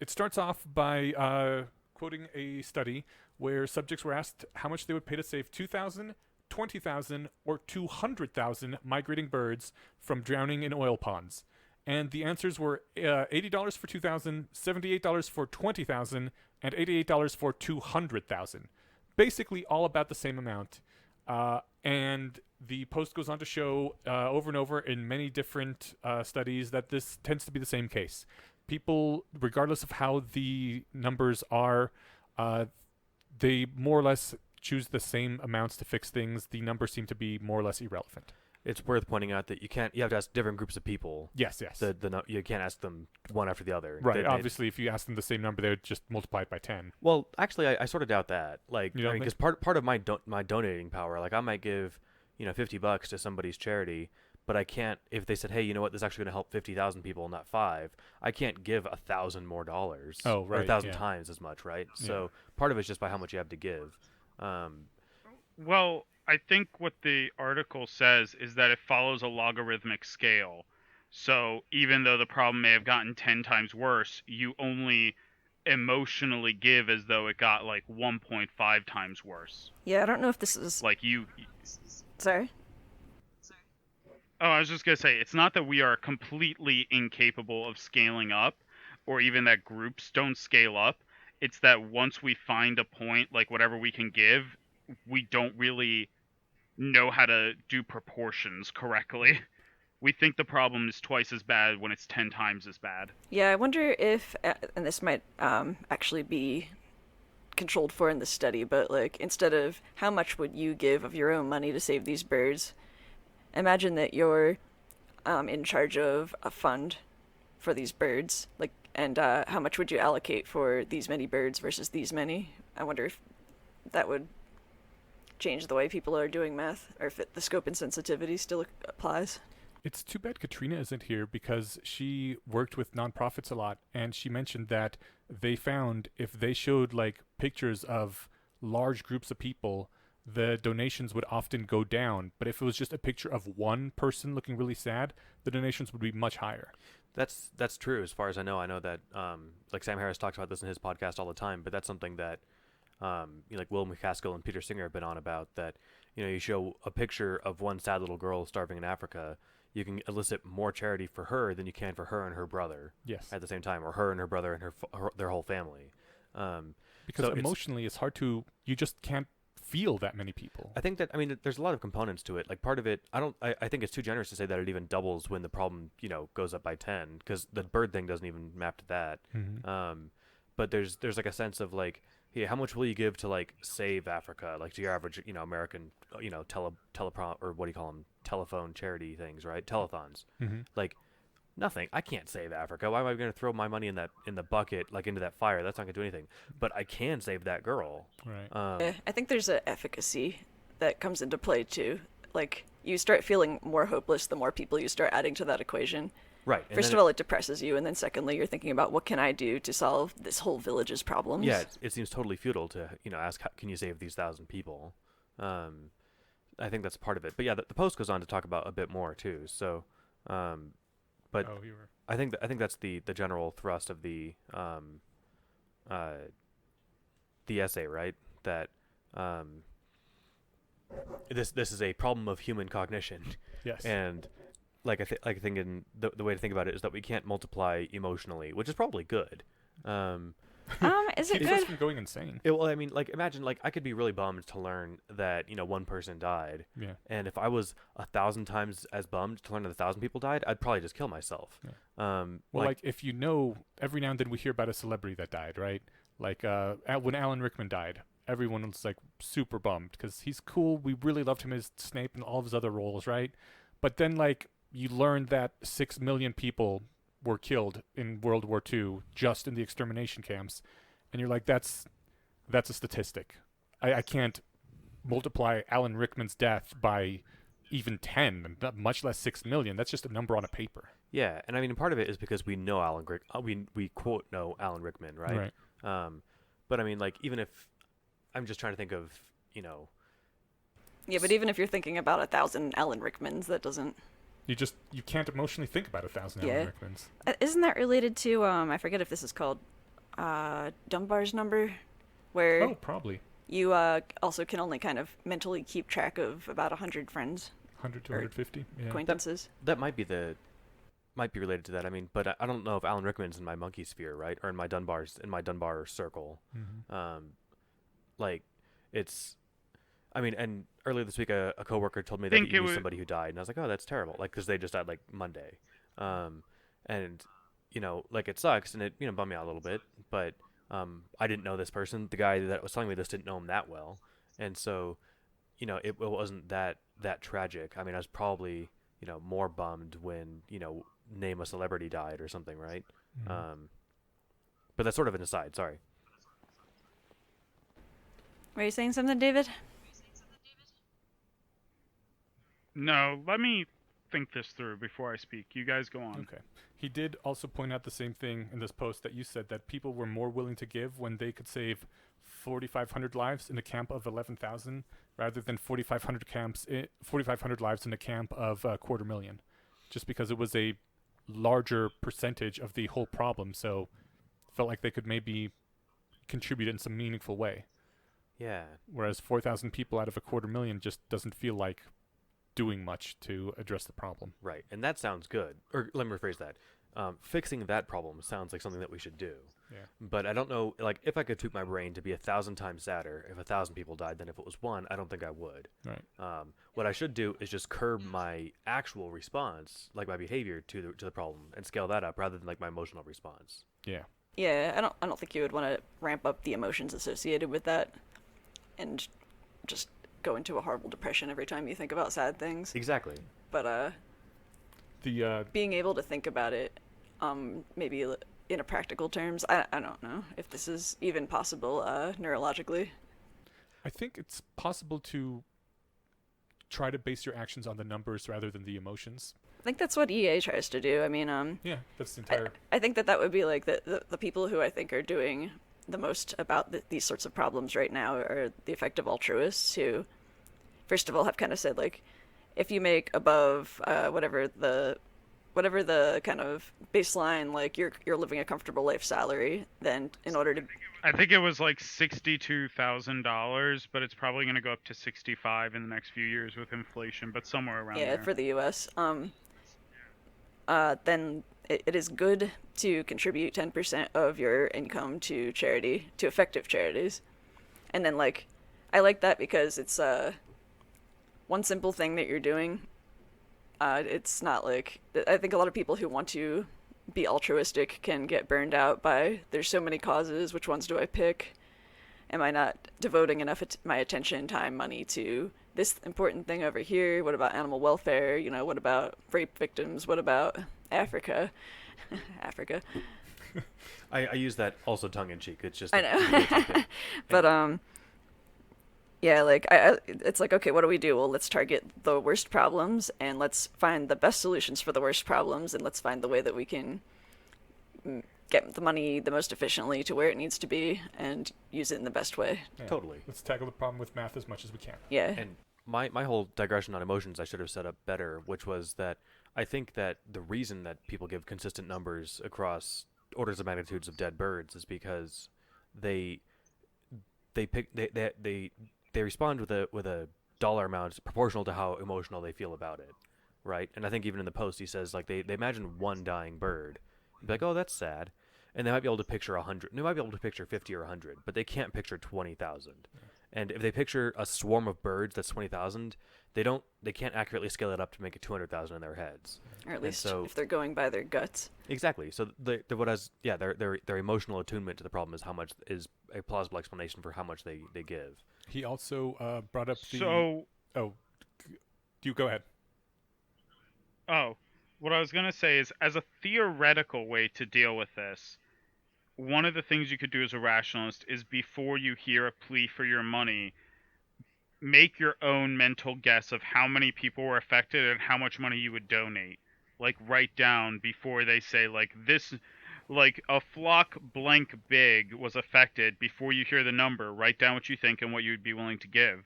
it starts off by quoting a study where subjects were asked how much they would pay to save 2,000, 20,000, or 200,000 migrating birds from drowning in oil ponds. And the answers were $80 for 2,000, $78 for 20,000, and $88 for 200,000. Basically all about the same amount. And the post goes on to show over and over in many different studies that this tends to be the same case. People, regardless of how the numbers are, they more or less choose the same amounts to fix things. The numbers seem to be more or less irrelevant. It's worth pointing out that you have to ask different groups of people. Yes. You can't ask them one after the other. Right. Obviously, if you ask them the same number, they would just multiply it by 10. Well, actually, I sort of doubt that. Because part of my donating power, I might give, $50 to somebody's charity, but I can't. If they said, hey, you know what, this is actually going to help 50,000 people, not 5, I can't give $1,000 more dollars. Oh, right. Or 1,000 times as much, right? Yeah. So part of it's just by how much you have to give. Well, I think what the article says is that it follows a logarithmic scale. So even though the problem may have gotten 10 times worse, you only emotionally give as though it got 1.5 times worse. Yeah, I don't know if this is... Sorry? Oh, I was just going to say, it's not that we are completely incapable of scaling up, or even that groups don't scale up. It's that once we find a point, whatever we can give, we don't really know how to do proportions correctly. We think the problem is twice as bad when it's 10 times as bad. Yeah, I wonder if, and this might actually be controlled for in the study, but instead of how much would you give of your own money to save these birds, imagine that you're in charge of a fund for these birds, and how much would you allocate for these many birds versus these many? I wonder if that would change the way people are doing math, or if the scope and sensitivity still applies. It's too bad Katrina isn't here, because she worked with nonprofits a lot, and she mentioned that they found if they showed pictures of large groups of people, the donations would often go down. But if it was just a picture of one person looking really sad, the donations would be much higher. That's true. As far as I know that Sam Harris talks about this in his podcast all the time, but that's something that Will McCaskill and Peter Singer have been on about, that you show a picture of one sad little girl starving in Africa, you can elicit more charity for her than you can for her and her brother. Yes. At the same time, or her and her brother and their whole family. Because so emotionally, it's hard to. You just can't feel that many people. I think that there's a lot of components to it. Like part of it, I think it's too generous to say that it even doubles when the problem goes up by 10, because the bird thing doesn't even map to that. But there's like a sense of like, yeah, how much will you give to like save Africa, like to your average American teleprom, or what do you call them, telephone charity things, right? Telethons. Like nothing. I can't save Africa. Why am I going to throw my money in the bucket, like into that fire? That's not going to do anything. But I can save that girl. Right. I think there's an efficacy that comes into play too. Like you start feeling more hopeless the more people you start adding to that equation. Right. First of all, it depresses you, and then secondly, you're thinking about what can I do to solve this whole village's problems. Yeah, it seems totally futile to ask, can you save these 1,000 people? I think that's part of it. But yeah, the post goes on to talk about a bit more too. So, but I think that's the general thrust of the essay, right? That this is a problem of human cognition. Yes. And like I think in the way to think about it is that we can't multiply emotionally, which is probably good. Is it Keeps good? us from going insane. Well, I mean, like imagine, like I could be really bummed to learn that one person died. Yeah. And if I was 1,000 times as bummed to learn that 1,000 people died, I'd probably just kill myself. Yeah. Well, like if every now and then we hear about a celebrity that died, right? Like when Alan Rickman died, everyone was like super bummed because he's cool. We really loved him as Snape and all of his other roles, right? But then like you learned that 6 million people were killed in World War II just in the extermination camps, and you're like, that's a statistic. I can't multiply Alan Rickman's death by even 10, much less 6 million. That's just a number on a paper. Yeah, and I mean, part of it is because we know Alan we quote know Alan Rickman, right? But I mean, like, even if I'm just trying to think of, Yeah, but even if you're thinking about 1,000 Alan Rickmans, that doesn't. You can't emotionally think about 1,000 Alan Rickmans. Isn't that related to I forget if this is called Dunbar's number, where probably you also can only kind of mentally keep track of about 100 friends, 100 to 150 acquaintances. That might be related to that. I mean, but I don't know if Alan Rickman's in my monkey sphere, right, or in my Dunbar circle. Like it's. I mean, and earlier this week, a coworker told me that he knew somebody who died, and I was like, "Oh, that's terrible!" Like, because they just died like Monday, and like it sucks, and it bummed me out a little bit. But I didn't know this person. The guy that was telling me this didn't know him that well, and so it wasn't that tragic. I mean, I was probably more bummed when name a celebrity died or something, right? But that's sort of an aside. Sorry. Were you saying something, David? No, let me think this through before I speak. You guys go on. Okay. He did also point out the same thing in this post that you said, that people were more willing to give when they could save 4,500 lives in a camp of 11,000 rather than 4,500 lives in a camp of 250,000, just because it was a larger percentage of the whole problem. So felt like they could maybe contribute in some meaningful way. Yeah. Whereas 4,000 people out of 250,000 just doesn't feel like doing much to address the problem. Right, and that sounds good. Or let me rephrase that. Fixing that problem sounds like something that we should do. Yeah. But I don't know, like, if I could tweak my brain to be 1,000 times sadder if 1,000 people died than if it was one, I don't think I would. Right. What I should do is just curb my actual response, like my behavior to the problem, and scale that up rather than like my emotional response. Yeah. Yeah, I don't think you would want to ramp up the emotions associated with that, and just go into a horrible depression every time you think about sad things. Exactly. But being able to think about it, maybe in a practical terms, I don't know if this is even possible neurologically. I think it's possible to try to base your actions on the numbers rather than the emotions. I think that's what EA tries to do. I mean, yeah, that's the entire. I think that would be like the people who I think are doing the most about these sorts of problems right now are the effective altruists who, first of all, have kind of said, like, if you make above whatever the kind of baseline, like you're living a comfortable life salary, then in order to, I think it was like $62,000, but it's probably going to go up to 65 in the next few years with inflation, but somewhere around there. Yeah, for the U.S. then it is good to contribute 10% of your income to charity, to effective charities. And then, like, I like that because it's one simple thing that you're doing. It's not like, I think a lot of people who want to be altruistic can get burned out by, there's so many causes, which ones do I pick? Am I not devoting enough my attention, time, money to this important thing over here? What about animal welfare? You know, what about rape victims? What about Africa? Africa. I use that also tongue in cheek. It's just I know. But yeah, like it's like, okay, what do we do? Well, let's target the worst problems and let's find the best solutions for the worst problems, and let's find the way that we can get the money the most efficiently to where it needs to be and use it in the best way. Yeah. Totally. Let's tackle the problem with math as much as we can. Yeah. And my whole digression on emotions I should have set up better, which was that I think that the reason that people give consistent numbers across orders of magnitudes of dead birds is because they respond with a dollar amount proportional to how emotional they feel about it, right? And I think even in the post he says, like, they imagine one dying bird, be like, oh, that's sad, and they might be able to picture 100, they might be able to picture 50 or 100, but they can't picture 20,000. And if they picture a swarm of birds that's 20,000, they can't accurately scale it up to make it 200,000 in their heads. Or at least if they're going by their guts. Exactly. So their emotional attunement to the problem is how much is a plausible explanation for how much they give. He also brought up the... So... Oh, you go ahead. Oh, what I was going to say is, as a theoretical way to deal with this, one of the things you could do as a rationalist is, before you hear a plea for your money, make your own mental guess of how many people were affected and how much money you would donate. Like, write down before they say, like, this, like, a flock blank big was affected. Before you hear the number, write down what you think and what you'd be willing to give.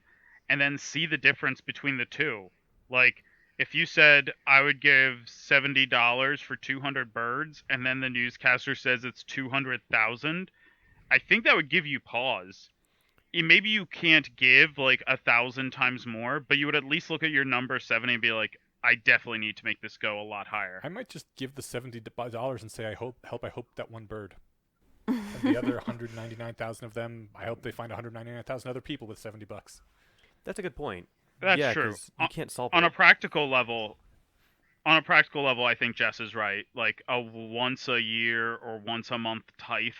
And then see the difference between the two. Like, if you said, I would give $70 for 200 birds, and then the newscaster says it's 200,000, I think that would give you pause. Maybe you can't give, like, 1,000 times more, but you would at least look at your number 70 and be like, I definitely need to make this go a lot higher. I might just give the $70 and say, I hope that one bird. And the other 199,000 of them, I hope they find 199,000 other people with $70. That's a good point. That's true. You can't solve on it. a practical level, I think Jess is right. Like, a once a year or once a month tithe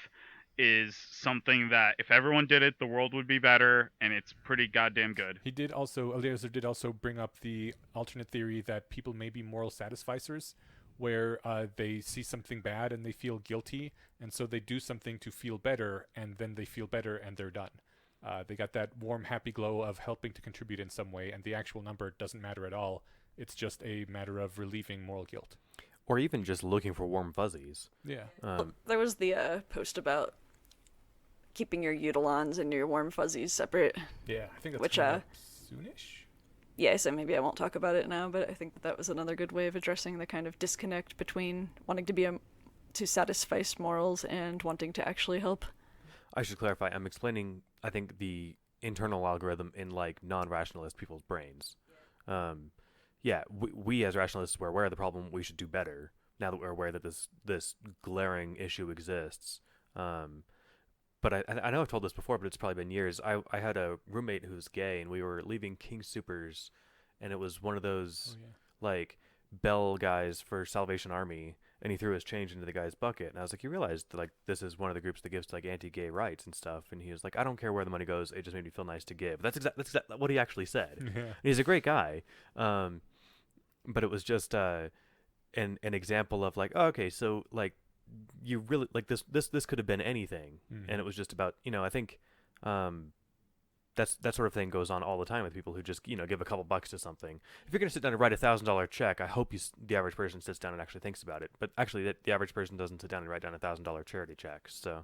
is something that, if everyone did it, the world would be better, and it's pretty goddamn good. Eliezer did also bring up the alternate theory that people may be moral satisficers, where they see something bad and they feel guilty, and so they do something to feel better, and then they feel better and they're done. They got that warm, happy glow of helping to contribute in some way, and the actual number doesn't matter at all. It's just a matter of relieving moral guilt. Or even just looking for warm fuzzies. Yeah. There was the post about keeping your eudolons and your warm fuzzies separate. Yeah, I think that's coming up soonish. Yeah, so maybe I won't talk about it now, but I think that was another good way of addressing the kind of disconnect between wanting to satisfy morals and wanting to actually help. I should clarify, I'm explaining, I think, the internal algorithm in, like, non-rationalist people's brains. We as rationalists, we're aware of the problem, we should do better, now that we're aware that this glaring issue exists. But I know I've told this before, but it's probably been years. I had a roommate who was gay, and we were leaving King Soopers, and it was one of those, like, bell guys for Salvation Army, and he threw his change into the guy's bucket, and I was like, you realize that, like, this is one of the groups that gives to, like, anti-gay rights and stuff, and he was like, I don't care where the money goes, it just made me feel nice to give. That's exactly what he actually said. Yeah. He's a great guy, but it was just an example of, like, oh, okay, so, like, you really, like, this could have been anything, and it was just about, I think that sort of thing goes on all the time with people who just, give a couple bucks to something. If you're going to sit down and write $1,000 check, I hope the average person sits down and actually thinks about it. But actually, the average person doesn't sit down and write down $1,000 charity check. So,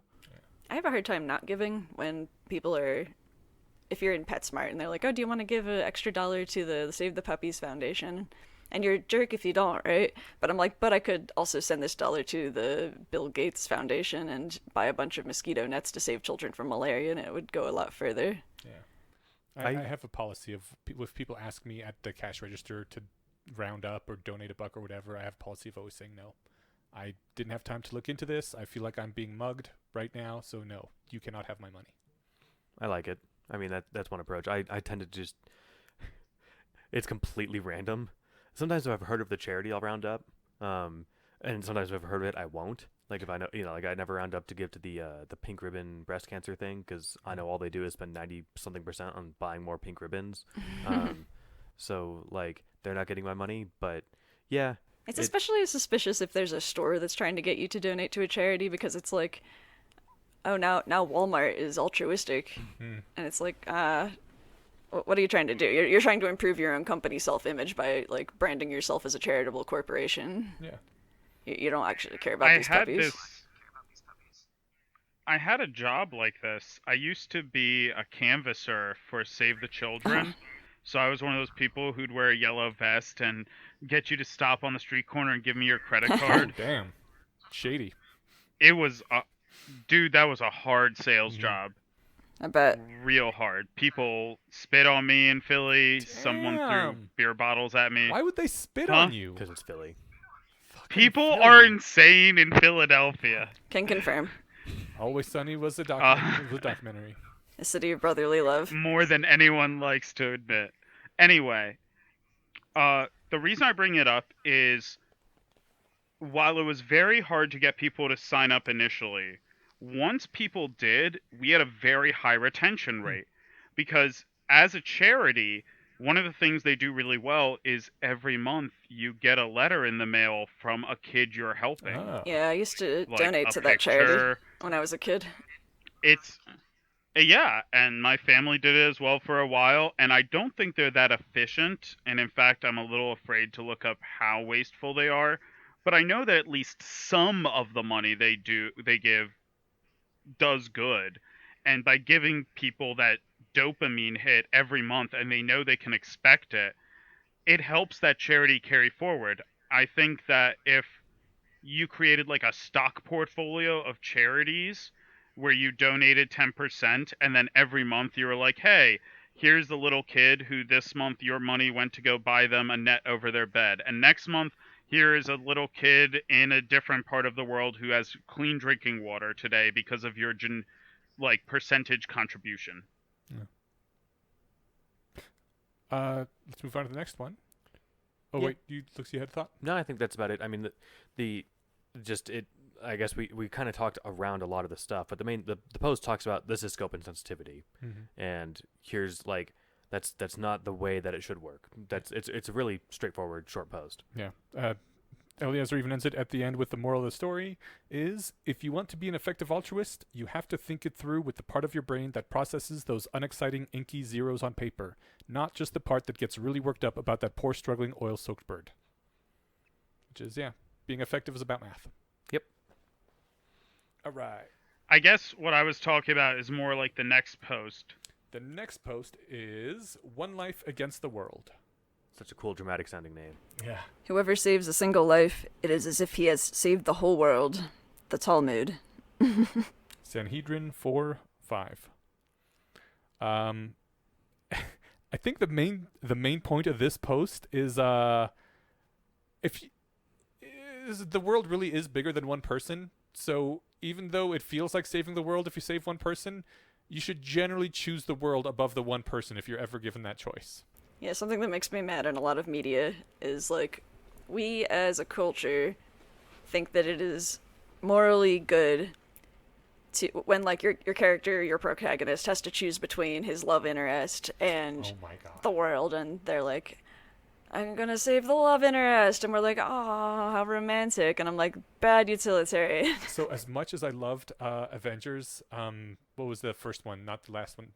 I have a hard time not giving when people are, if you're in PetSmart and they're like, oh, do you want to give an extra $1 to the Save the Puppies Foundation? And you're a jerk if you don't, right? But I'm like, but I could also send this $1 to the Bill Gates Foundation and buy a bunch of mosquito nets to save children from malaria, and it would go a lot further. Yeah. I have a policy of, if people ask me at the cash register to round up or donate $1 or whatever. I have a policy of always saying no. I didn't have time to look into this. I feel like I'm being mugged right now, so no, you cannot have my money. I like it. I mean, that's one approach. I tend to just... It's completely random. Sometimes if I've heard of the charity, I'll round up. And sometimes if I've heard of it, I won't. Like if I know, like I never round up to give to the pink ribbon breast cancer thing because I know all they do is spend 90-something% on buying more pink ribbons. So like they're not getting my money, but yeah. It's especially suspicious if there's a store that's trying to get you to donate to a charity because it's like, oh, now Walmart is altruistic. And it's like, what are you trying to do? You're trying to improve your own company self-image by like branding yourself as a charitable corporation. Yeah. You don't actually care about these puppies. I had a job like this. I used to be a canvasser for Save the Children. So I was one of those people who'd wear a yellow vest and get you to stop on the street corner and give me your credit card. Oh, damn. Shady. It was, dude, that was a hard sales job. I bet. Real hard. People spit on me in Philly. Damn. Someone threw beer bottles at me. Why would they spit on you? Because it's Philly. People are insane in Philadelphia. Can confirm. Always Sunny was a documentary. A city of brotherly love. More than anyone likes to admit. Anyway, the reason I bring it up is while it was very hard to get people to sign up initially, once people did, we had a very high retention rate. Because as a charity, one of the things they do really well is every month you get a letter in the mail from a kid you're helping. Oh. Yeah, I used to Like donate a to that charity picture. when I was a kid. It's... Yeah, and my family did it as well for a while, and I don't think they're that efficient, and in fact, I'm a little afraid to look up how wasteful they are, but I know that at least some of the money they give does good, and by giving people that dopamine hit every month and they know they can expect it, it helps that charity carry forward. I think that if you created like a stock portfolio of charities where you donated 10% and then every month you were like, hey, here's the little kid who this month your money went to go buy them a net over their bed. And next month, here is a little kid in a different part of the world who has clean drinking water today because of your percentage contribution. Yeah. Let's move on to the next one. Oh, Yeah. wait, looks you had a thought? No, I think that's about it. I mean, I guess we kind of talked around a lot of the stuff, but the post talks about this is scope and sensitivity, and here's like that's not the way that it should work. It's a really straightforward short post. Yeah. Eliezer even ends it at the end with the moral of the story is, if you want to be an effective altruist, you have to think it through with the part of your brain that processes those unexciting inky zeros on paper, not just the part that gets really worked up about that poor struggling oil-soaked bird. Which is, yeah, being effective is about math. Yep. All right. I guess what I was talking about is more like the next post. The next post is One Life Against the World. Such a cool, dramatic sounding name. Yeah. Whoever saves a single life, it is as if he has saved the whole world. The Talmud. Sanhedrin 4:5. I think the main point of this post is the world really is bigger than one person. So even though it feels like saving the world if you save one person, you should generally choose the world above the one person if you're ever given that choice. Yeah, something that makes me mad in a lot of media is, like, we as a culture think that it is morally good to, when, like, your character, your protagonist, has to choose between his love interest and the world, and they're like, I'm gonna save the love interest, and we're like, oh, how romantic, and I'm like, bad utilitarian. So as much as I loved Avengers, what was the first one, not the last one?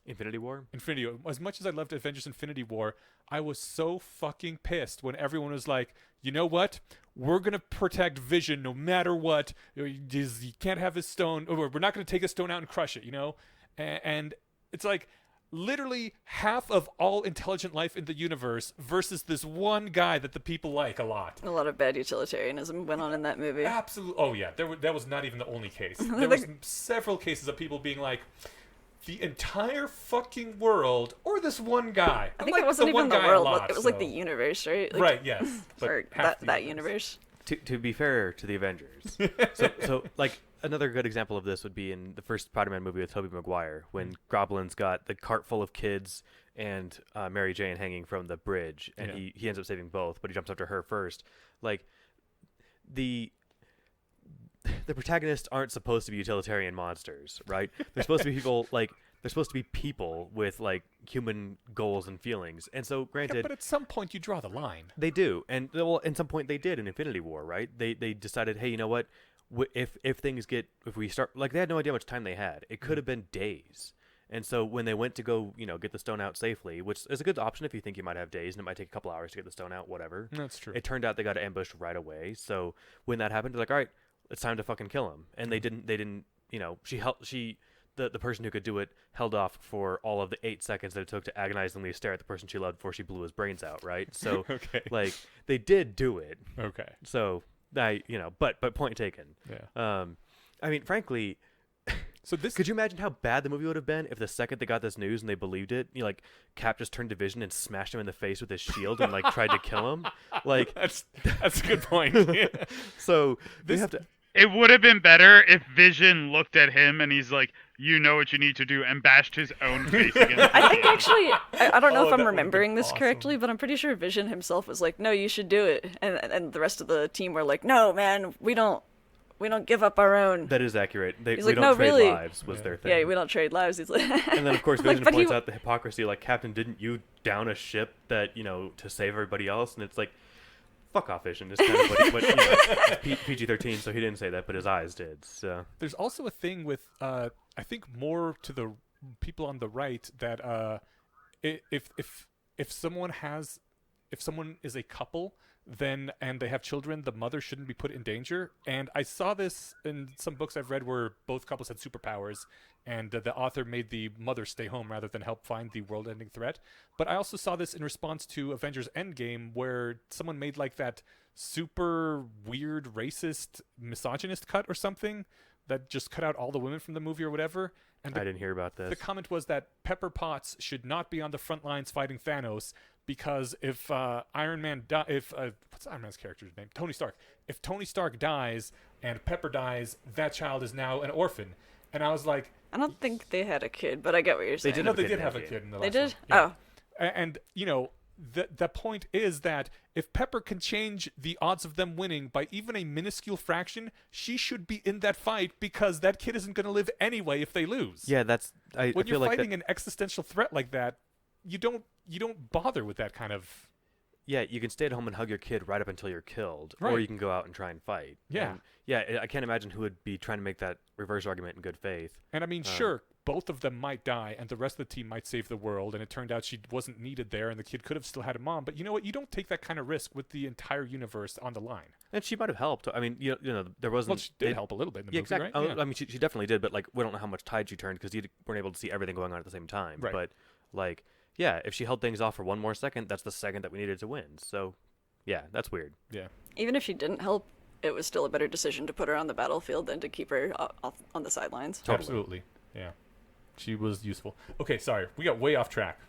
Infinity War? Infinity War. As much as I loved Avengers Infinity War, I was so fucking pissed when everyone was like, you know what? We're going to protect Vision no matter what. You can't have his stone. Or we're not going to take his stone out and crush it, you know? And it's like literally half of all intelligent life in the universe versus this one guy that the people like a lot. A lot of bad utilitarianism went on in that movie. Absolutely. Oh, yeah. That was not even the only case. There was several cases of people being like, the entire fucking world or this one guy. I think it wasn't even the world. It was like the universe, right? Like, right. Yes. Or that universe. To be fair to the Avengers, so like another good example of this would be in the first Spider-Man movie with Tobey Maguire when Goblin's got the cart full of kids and Mary Jane hanging from the bridge, and he ends up saving both, but he jumps after her first. Like the protagonists aren't supposed to be utilitarian monsters, right? They're supposed to be people like. They're supposed to be people with like human goals and feelings, and so granted. But at some point you draw the line. They do, and well, at some point they did in Infinity War, right? They decided, hey, you know what? If we start, like, they had no idea how much time they had. It could have been days, and so when they went to go, get the stone out safely, which is a good option if you think you might have days and it might take a couple hours to get the stone out, whatever. That's true. It turned out they got ambushed right away. So when that happened, they're like, all right, it's time to fucking kill him, and they didn't. The person who could do it held off for all of the 8 seconds that it took to agonizingly stare at the person she loved before she blew his brains out, right? So, okay. Like, they did do it. Okay. So, but point taken. Yeah. I mean, frankly, could you imagine how bad the movie would have been if the second they got this news and they believed it, Cap just turned to Vision and smashed him in the face with his shield and, tried to kill him? Like, that's a good point. So, they have to... It would have been better if Vision looked at him and he's like, you know what you need to do, and bashed his own face against I think actually, I don't know if I'm remembering this correctly, but I'm pretty sure Vision himself was like, no, you should do it. And the rest of the team were like, no, man, we don't give up our own. That is accurate. He's we like, don't no, trade really? lives was their thing. Yeah, we don't trade lives. He's like, and then, of course, Vision like, points out the hypocrisy, like, Captain, didn't you down a ship that, to save everybody else? And it's like, fuck off, Vision. It's kind of what it's PG-13, so he didn't say that, but his eyes did. So there's also a thing with, I think more to the people on the right that if someone is a couple, then and they have children, the mother shouldn't be put in danger. And I saw this in some books I've read where both couples had superpowers, and the author made the mother stay home rather than help find the world-ending threat. But I also saw this in response to Avengers Endgame, where someone made like that super weird, racist, misogynist cut or something that just cut out all the women from the movie or whatever. And I didn't hear about this. The comment was that Pepper Potts should not be on the front lines fighting Thanos because if Iron Man what's Iron Man's character's name? Tony Stark. If Tony Stark dies and Pepper dies, that child is now an orphan. And I was like, I don't think they had a kid, but I get what you're saying. They did have a kid in the last one. They did? Yeah. Oh. And the point is that if Pepper can change the odds of them winning by even a minuscule fraction, she should be in that fight because that kid isn't going to live anyway if they lose. Yeah, when you're fighting an existential threat like that, you don't bother with that kind of. Yeah, you can stay at home and hug your kid right up until you're killed, right. Or you can go out and try and fight. Yeah. And, I can't imagine who would be trying to make that reverse argument in good faith. And I mean, sure, both of them might die, and the rest of the team might save the world, and it turned out she wasn't needed there, and the kid could have still had a mom. But you know what? You don't take that kind of risk with the entire universe on the line. And she might have helped. I mean, there wasn't. Well, she did help a little bit in the movie, exactly. right? Yeah. I mean, she definitely did, but we don't know how much tide she turned because you weren't able to see everything going on at the same time. Right. But yeah, if she held things off for one more second, that's the second that we needed to win. So, yeah, that's weird. Yeah. Even if she didn't help, it was still a better decision to put her on the battlefield than to keep her on the sidelines. Totally. Absolutely. Yeah. She was useful. Okay, sorry. We got way off track.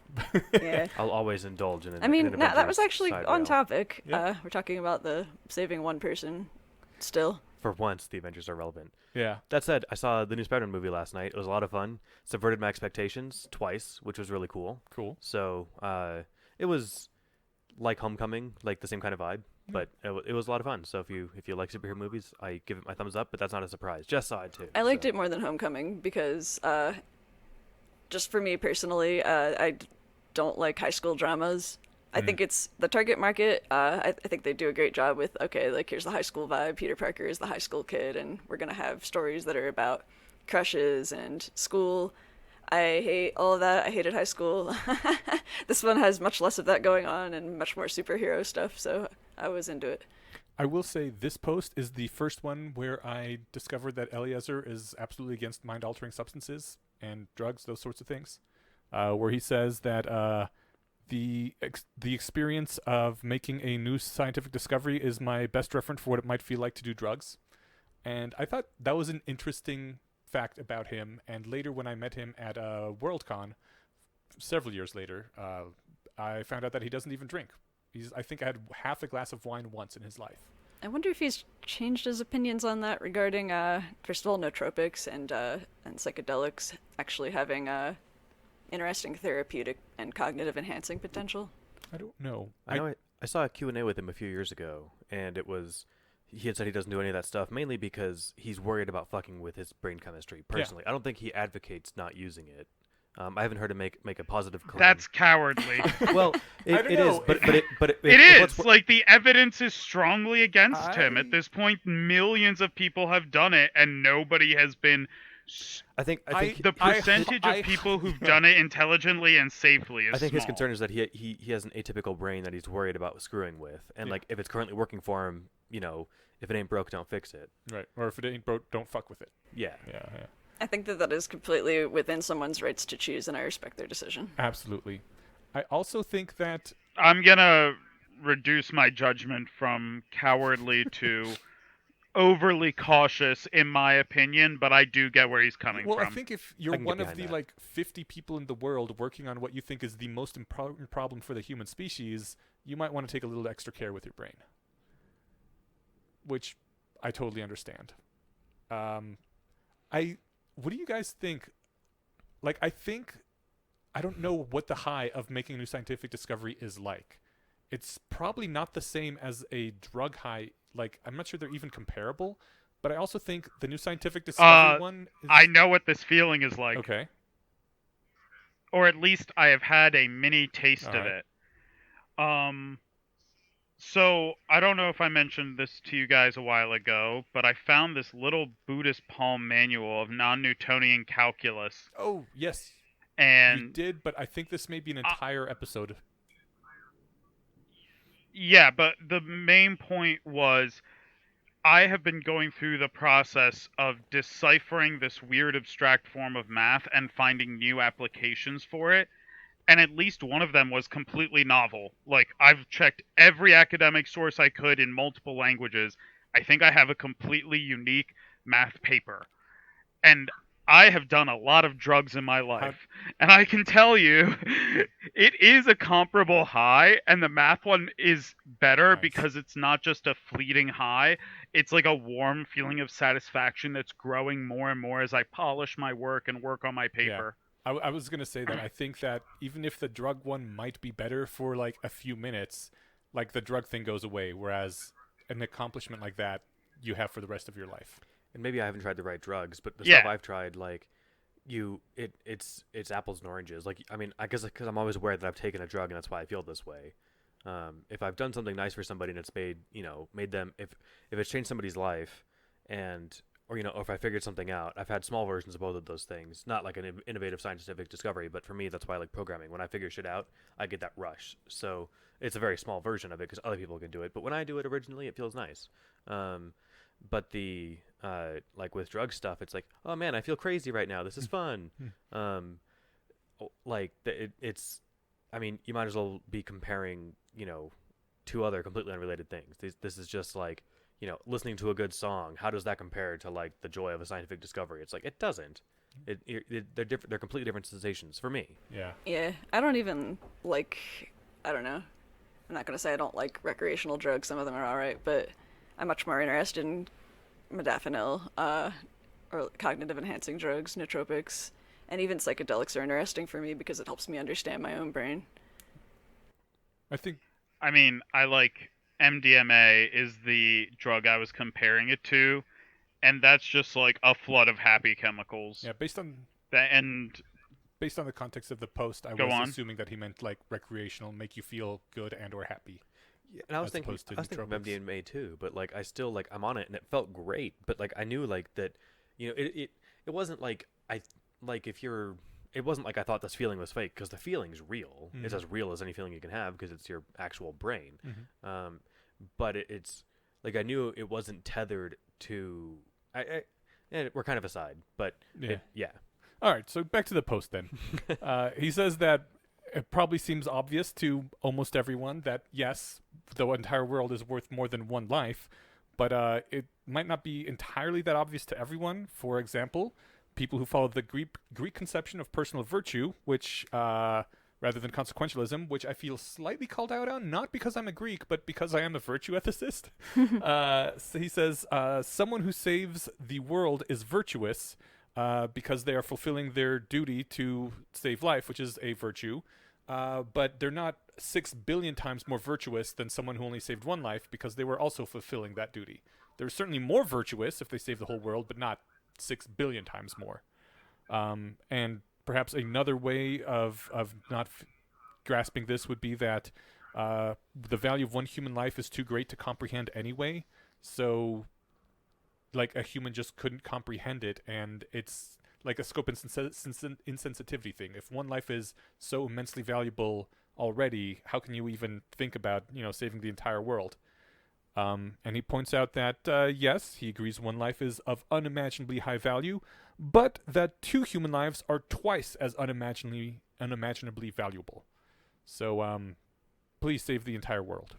Yeah. I'll always indulge in it. I mean, that was actually on topic. Yeah. We're talking about the saving one person still. For once, the Avengers are relevant. Yeah. That said, I saw the new Spider-Man movie last night. It was a lot of fun. Subverted my expectations twice, which was really cool. Cool. So it was like Homecoming, like the same kind of vibe, but it was a lot of fun. So if you like superhero movies, I give it my thumbs up, but that's not a surprise. Just saw it too. I liked it more than Homecoming because just for me personally, I don't like high school dramas. I think it's the target market. I think they do a great job with, here's the high school vibe. Peter Parker is the high school kid, and we're going to have stories that are about crushes and school. I hate all of that. I hated high school. This one has much less of that going on and much more superhero stuff, so I was into it. I will say this post is the first one where I discovered that Eliezer is absolutely against mind-altering substances and drugs, those sorts of things, where he says that the experience of making a new scientific discovery is my best reference for what it might feel like to do drugs. And I thought that was an interesting fact about him, and later when I met him at Worldcon, several years later, I found out that he doesn't even drink. I think I had half a glass of wine once in his life. I wonder if he's changed his opinions on that regarding, first of all, nootropics and psychedelics actually having interesting therapeutic and cognitive enhancing potential. I don't know. I saw a Q&A with him a few years ago, and he had said he doesn't do any of that stuff, mainly because he's worried about fucking with his brain chemistry, personally. Yeah. I don't think he advocates not using it. I haven't heard him make a positive claim. That's cowardly. Well, it is, but it is. Like, the evidence is strongly against him. At this point, millions of people have done it, and nobody has been... I think the percentage of people who've done it intelligently and safely is I think small. His concern is that he has an atypical brain that he's worried about screwing with, and like if it's currently working for him, if it ain't broke, don't fix it. Right, or if it ain't broke, don't fuck with it. Yeah. I think that is completely within someone's rights to choose, and I respect their decision. Absolutely. I also think that I'm gonna reduce my judgment from cowardly to overly cautious, in my opinion, but I do get where he's coming from. Well, I think if you're one of the 50 people in the world working on what you think is the most important problem for the human species, you might want to take a little extra care with your brain. Which I totally understand. What do you guys think? Like, I don't know what the high of making a new scientific discovery is like. It's probably not the same as a drug high. Like, I'm not sure they're even comparable, but I also think the new scientific discovery one is... I know what this feeling is like. Okay. Or at least I have had a mini taste of it. So, I don't know if I mentioned this to you guys a while ago, but I found this little Buddhist palm manual of non-Newtonian calculus. Oh, yes. And you did, but I think this may be an entire episode. Yeah, but the main point was I have been going through the process of deciphering this weird abstract form of math and finding new applications for it. And at least one of them was completely novel. Like, I've checked every academic source I could in multiple languages. I think I have a completely unique math paper. And I have done a lot of drugs in my life. And I can tell you, it is a comparable high. And the math one is better because it's not just a fleeting high. It's like a warm feeling of satisfaction that's growing more and more as I polish my work and work on my paper. Yeah. I was going to say that I think that even if the drug one might be better for like a few minutes, like the drug thing goes away, whereas an accomplishment like that you have for the rest of your life. And maybe I haven't tried the right drugs, but the stuff I've tried, like, it's apples and oranges. Like, I mean, I guess because I'm always aware that I've taken a drug and that's why I feel this way. If I've done something nice for somebody and it's made them, if it's changed somebody's life or if I figured something out, I've had small versions of both of those things. Not like an innovative scientific discovery, but for me, that's why I like programming. When I figure shit out, I get that rush. So it's a very small version of it because other people can do it. But when I do it originally, it feels nice. But the like with drug stuff, it's like, oh man, I feel crazy right now. This is fun. It's, I mean, you might as well be comparing, two other completely unrelated things. This is just like, listening to a good song. How does that compare to like the joy of a scientific discovery? It's like, it doesn't. They're different. They're completely different sensations for me. Yeah. Yeah. I don't even I don't know. I'm not gonna say I don't like recreational drugs. Some of them are all right, but I'm much more interested in modafinil, or cognitive enhancing drugs, nootropics, and even psychedelics are interesting for me because it helps me understand my own brain. I mean, I like MDMA is the drug I was comparing it to, and that's just like a flood of happy chemicals. Yeah, based on the context of the post, I was assuming that he meant like recreational, make you feel good and or happy. Yeah, and I was thinking of MDMA too, but like I still like I'm on it and it felt great, but like I knew like that, it wasn't like it wasn't like I thought this feeling was fake because the feeling's real. Mm-hmm. It's as real as any feeling you can have because it's your actual brain. Mm-hmm. But it's like I knew it wasn't tethered to. We're kind of aside, but yeah. All right, so back to the post then. He says that it probably seems obvious to almost everyone that yes, the entire world is worth more than one life, but it might not be entirely that obvious to everyone. For example, people who follow the Greek conception of personal virtue, which rather than consequentialism, which I feel slightly called out on, not because I'm a Greek, but because I am a virtue ethicist. So he says, someone who saves the world is virtuous because they are fulfilling their duty to save life, which is a virtue. But they're not 6 billion times more virtuous than someone who only saved one life because they were also fulfilling that duty. They're certainly more virtuous if they save the whole world, but not 6 billion times more. And perhaps another way of not grasping this would be that the value of one human life is too great to comprehend anyway. So, like, a human just couldn't comprehend it, and it's like a scope insensitivity thing. If one life is so immensely valuable already, how can you even think about, saving the entire world? And he points out that, yes, he agrees one life is of unimaginably high value, but that 2 human lives are twice as unimaginably valuable. So, please save the entire world.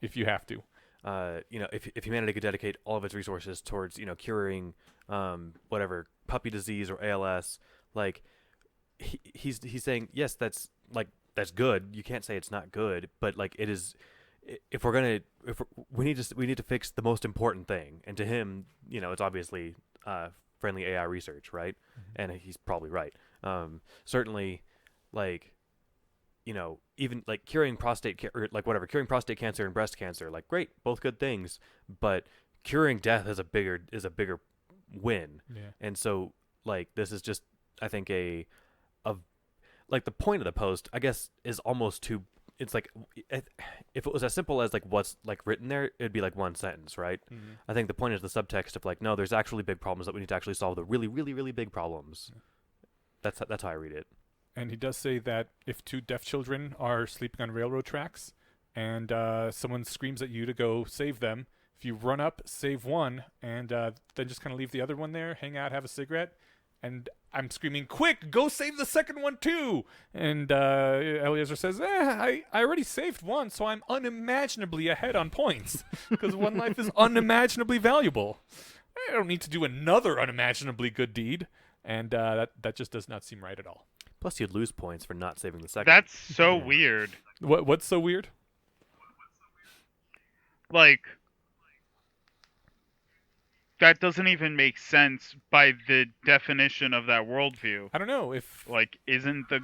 If you have to. If humanity could dedicate all of its resources towards, curing whatever puppy disease or ALS, like he's saying, yes, that's good. You can't say it's not good, but like it is. We need to fix the most important thing, and to him, it's obviously friendly AI research, right? Mm-hmm. And he's probably right. Certainly, even like curing prostate curing prostate cancer and breast cancer, like great, both good things, but curing death is a bigger win. Yeah. And so this is just, I think, the point of the post, I guess, is almost too. It's like if it was as simple as what's written there, it'd be one sentence, right? Mm-hmm. I think the point is the subtext of no, there's actually big problems that we need to actually solve, the really, really, really big problems. Yeah. That's how I read it. And he does say that if 2 deaf children are sleeping on railroad tracks and someone screams at you to go save them, if you run up, save one, and then just kind of leave the other one there, hang out, have a cigarette, and I'm screaming, quick, go save the second one too! And Eliezer says, I already saved one, so I'm unimaginably ahead on points, because one life is unimaginably valuable. I don't need to do another unimaginably good deed, and that just does not seem right at all. Plus, you'd lose points for not saving the second. That's so weird. What's so weird? That doesn't even make sense by the definition of that worldview. I don't know if isn't the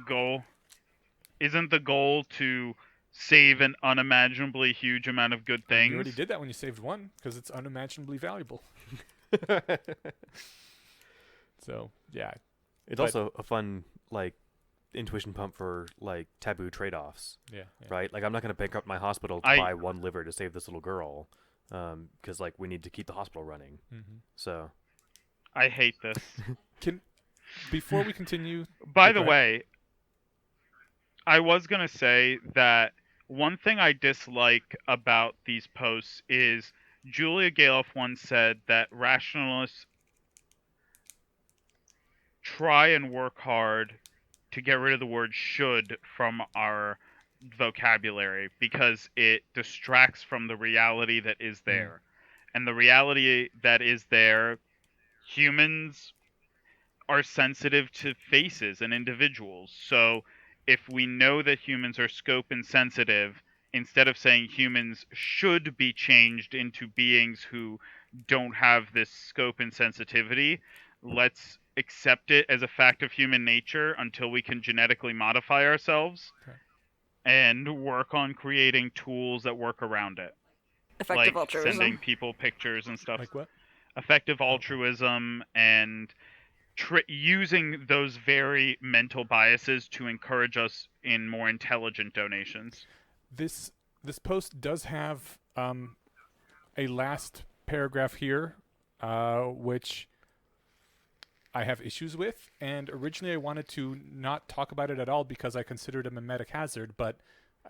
goal to save an unimaginably huge amount of good things? You already did that when you saved one because it's unimaginably valuable. So yeah, it's also a fun intuition pump for taboo trade-offs. Yeah. Right. I'm not going to bankrupt my hospital to buy one liver to save this little girl. Because we need to keep the hospital running. Mm-hmm. So, I hate this. Before we continue, by the way, I was gonna say that one thing I dislike about these posts is Julia Galoff once said that rationalists try and work hard to get rid of the word "should" from our vocabulary because it distracts from the reality that is there. And the reality that is there, humans are sensitive to faces and individuals. So if we know that humans are scope insensitive, instead of saying humans should be changed into beings who don't have this scope insensitivity, let's accept it as a fact of human nature until we can genetically modify ourselves. Okay. And work on creating tools that work around it. Effective altruism. Sending people pictures and stuff. Like what? Effective altruism and using those very mental biases to encourage us in more intelligent donations. This post does have a last paragraph here, which I have issues with, and originally I wanted to not talk about it at all because I considered him a mimetic hazard, but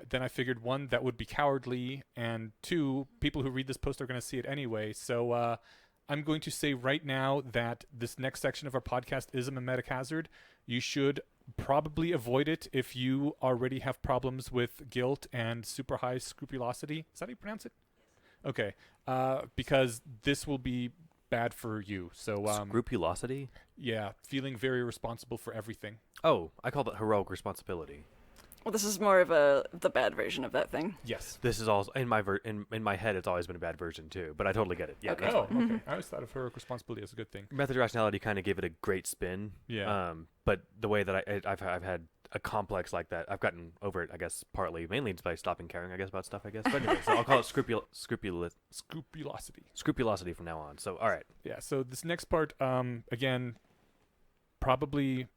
then I figured, 1, that would be cowardly, and 2, people who read this post are going to see it anyway, so I'm going to say right now that this next section of our podcast is a mimetic hazard. You should probably avoid it if you already have problems with guilt and super high scrupulosity. Is that how you pronounce it? Okay, because this will be bad for you. So Scrupulosity? yeah, feeling very responsible for everything. Oh, I call that heroic responsibility. Well, this is more of the bad version of that thing. Yes. This is also in my head. It's always been a bad version too, but I totally get it. Yeah. Okay. That's Oh, fine. okay. I always thought of heroic responsibility as a good thing. Method rationality kind of gave it a great spin. Yeah. But the way that I've had a complex like that, I've gotten over it. I guess partly, mainly by stopping caring. I guess about stuff. I guess. But anyway, so I'll call it scrupulosity from now on. So all right. Yeah. So this next part, again, probably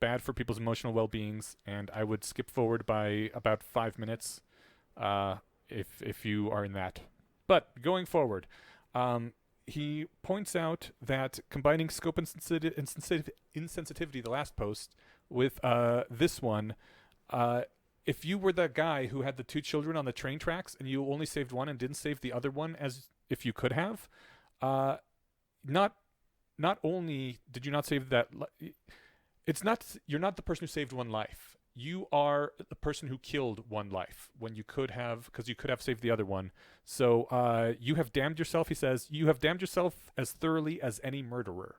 bad for people's emotional well-beings, and I would skip forward by about 5 minutes, if you are in that. But going forward, he points out that combining scope and insensitivity, the last post, with this one, if you were the guy who had the 2 children on the train tracks and you only saved one and didn't save the other one as if you could have, not only did you not save that. You're not the person who saved one life. You are the person who killed one life when you could have, because you could have saved the other one. So you have damned yourself, he says. You have damned yourself as thoroughly as any murderer,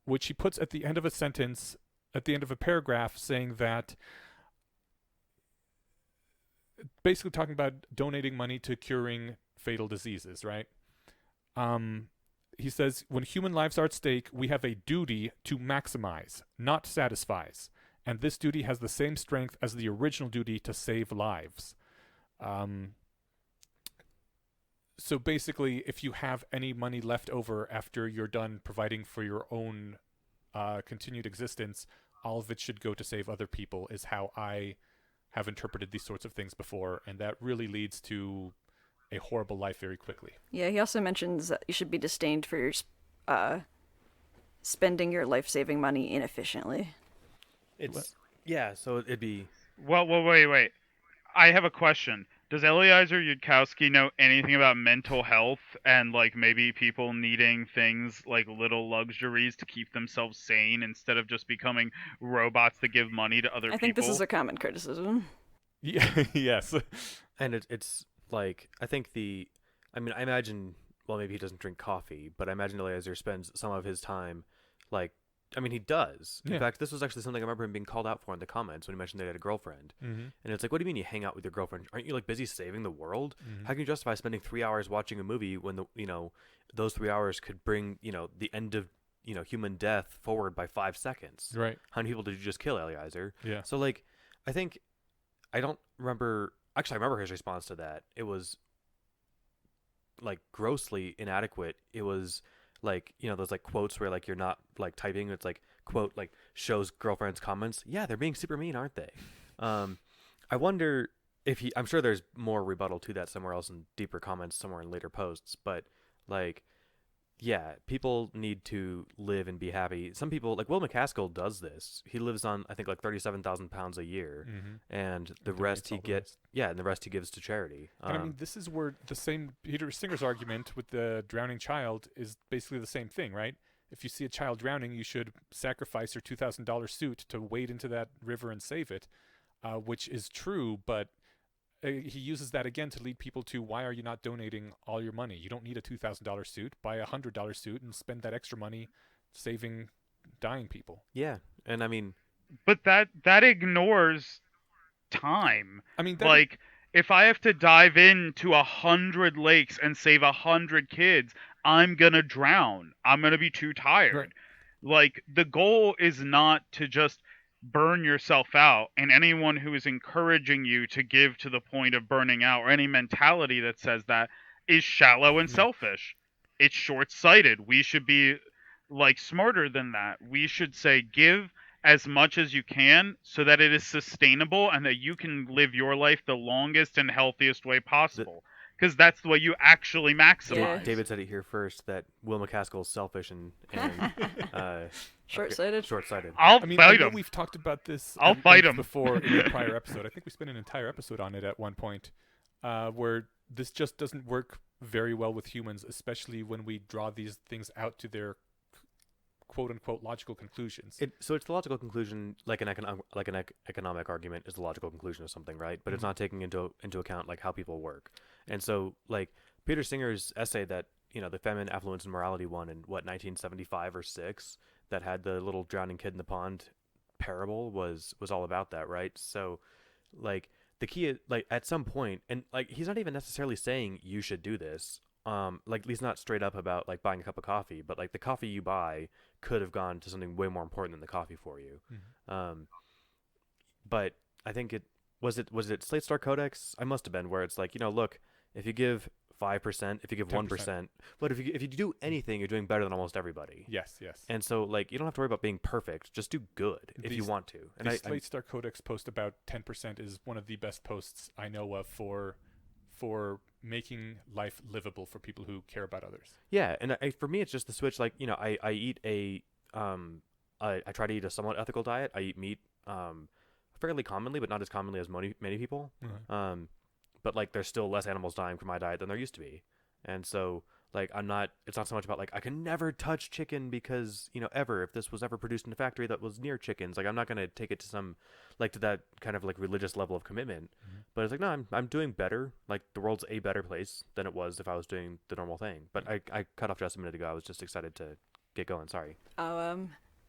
which he puts at the end of a sentence, at the end of a paragraph, saying that, basically talking about donating money to curing fatal diseases, right? He says, when human lives are at stake, we have a duty to maximize, not satisfies. And this duty has the same strength as the original duty to save lives. So basically, if you have any money left over after you're done providing for your own continued existence, all of it should go to save other people, is how I have interpreted these sorts of things before. And that really leads to a horrible life very quickly. Yeah, he also mentions that you should be disdained for your spending your life-saving money inefficiently. Yeah. So it'd be. Well, wait. I have a question. Does Eliezer Yudkowsky know anything about mental health and like maybe people needing things like little luxuries to keep themselves sane instead of just becoming robots that give money to other people? I think this is a common criticism. Yeah. Yes. And it's like, I imagine, well, maybe he doesn't drink coffee, but I imagine Eliezer spends some of his time, like, he does. Yeah. In fact, this was actually something I remember him being called out for in the comments when he mentioned they had a girlfriend. Mm-hmm. And it's like, what do you mean you hang out with your girlfriend? Aren't you, like, busy saving the world? Mm-hmm. How can you justify spending 3 hours watching a movie when, those 3 hours could bring, the end of, human death forward by 5 seconds? Right. How many people did you just kill, Eliezer? Yeah. So, like, I don't remember... Actually, I remember his response to that. It was, like, grossly inadequate. It was, like, those, like, quotes where, like, you're not, like, typing. It's, like, quote, like, shows girlfriend's comments. Yeah, they're being super mean, aren't they? I wonder if I'm sure there's more rebuttal to that somewhere else in deeper comments somewhere in later posts. But, like, yeah, people need to live and be happy. Some people, like Will McCaskill, does this. He lives on, I think, like 37,000 pounds a year, and the rest he gets, and the rest he gives to charity. And this is where the same Peter Singer's argument with the drowning child is basically the same thing, right? If you see a child drowning, you should sacrifice your $2,000 suit to wade into that river and save it, which is true, but he uses that again to lead people to, why are you not donating all your money? You don't need a $2,000 suit. Buy a $100 suit and spend that extra money saving dying people. Yeah, and but that ignores time. Like, if I have to dive into 100 lakes and save 100 kids, I'm gonna drown. I'm gonna be too tired. Right. Like, the goal is not to just burn yourself out, and anyone who is encouraging you to give to the point of burning out, or any mentality that says that, is shallow and selfish. It's short-sighted. We should be, like, smarter than that. We should say, give as much as you can so that it is sustainable and that you can live your life the longest and healthiest way possible. Because that's the way you actually maximize. Yeah. David said it here first that Will McCaskill is selfish and Short-sighted. Short-sighted. I'll I fight know him. we've talked about this I'll fight him before in a prior episode. I think we spent an entire episode on it at one point, where this just doesn't work very well with humans, especially when we draw these things out to their quote-unquote logical conclusions. So it's the logical conclusion, like an economic argument is the logical conclusion of something, right? But it's not taking into account, like, how people work. And so, like, Peter Singer's essay that the feminine affluence and morality one in 1975 or 6 that had the little drowning kid in the pond parable was all about that, right? So like the key is, like, at some point, and like he's not even necessarily saying you should do this, like he's not straight up about like buying a cup of coffee, but like the coffee you buy could have gone to something way more important than the coffee for you. But I think it was Slate Star Codex, I must have been, where it's like, look, if you give 5%, if you give 1%, but if you do anything, you're doing better than almost everybody. Yes. And so like you don't have to worry about being perfect, just do good if you want to. And the Slate Star Codex post about 10% is one of the best posts I know of for making life livable for people who care about others. Yeah, and for me it's just the switch. Like, I eat I try to eat a somewhat ethical diet. I eat meat fairly commonly, but not as commonly as many people. Mm-hmm. But like there's still less animals dying from my diet than there used to be. And so like it's not so much about like I can never touch chicken because, ever, if this was ever produced in a factory that was near chickens, like I'm not going to take it to some, like, to that kind of like religious level of commitment. Mm-hmm. But it's like, no, I'm doing better. Like the world's a better place than it was if I was doing the normal thing. But I cut off just a minute ago. I was just excited to get going. Sorry. Oh,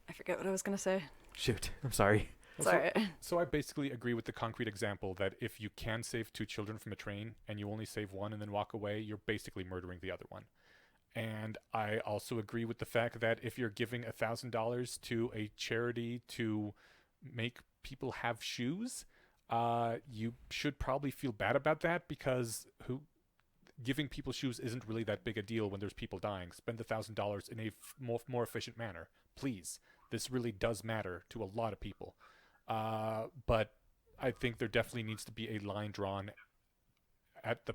I forget what I was going to say. Shoot. I'm sorry. Sorry. So I basically agree with the concrete example that if you can save 2 children from a train and you only save one and then walk away, you're basically murdering the other one. And I also agree with the fact that if you're giving $1,000 to a charity to make people have shoes, you should probably feel bad about that, because giving people shoes isn't really that big a deal when there's people dying. Spend the $1,000 in a more efficient manner, please. This really does matter to a lot of people. But I think there definitely needs to be a line drawn at the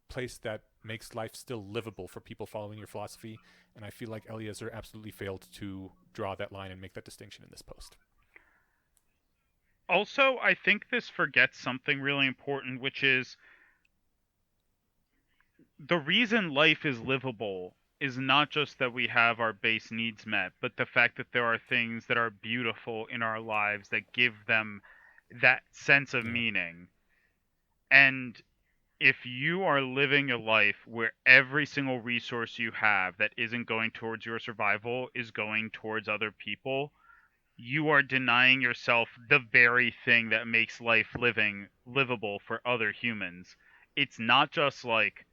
place that makes life still livable for people following your philosophy. And I feel like Eliezer absolutely failed to draw that line and make that distinction in this post. Also, I think this forgets something really important, which is the reason life is livable is not just that we have our base needs met, but the fact that there are things that are beautiful in our lives that give them that sense of meaning. And if you are living a life where every single resource you have that isn't going towards your survival is going towards other people, you are denying yourself the very thing that makes life livable for other humans. It's not just like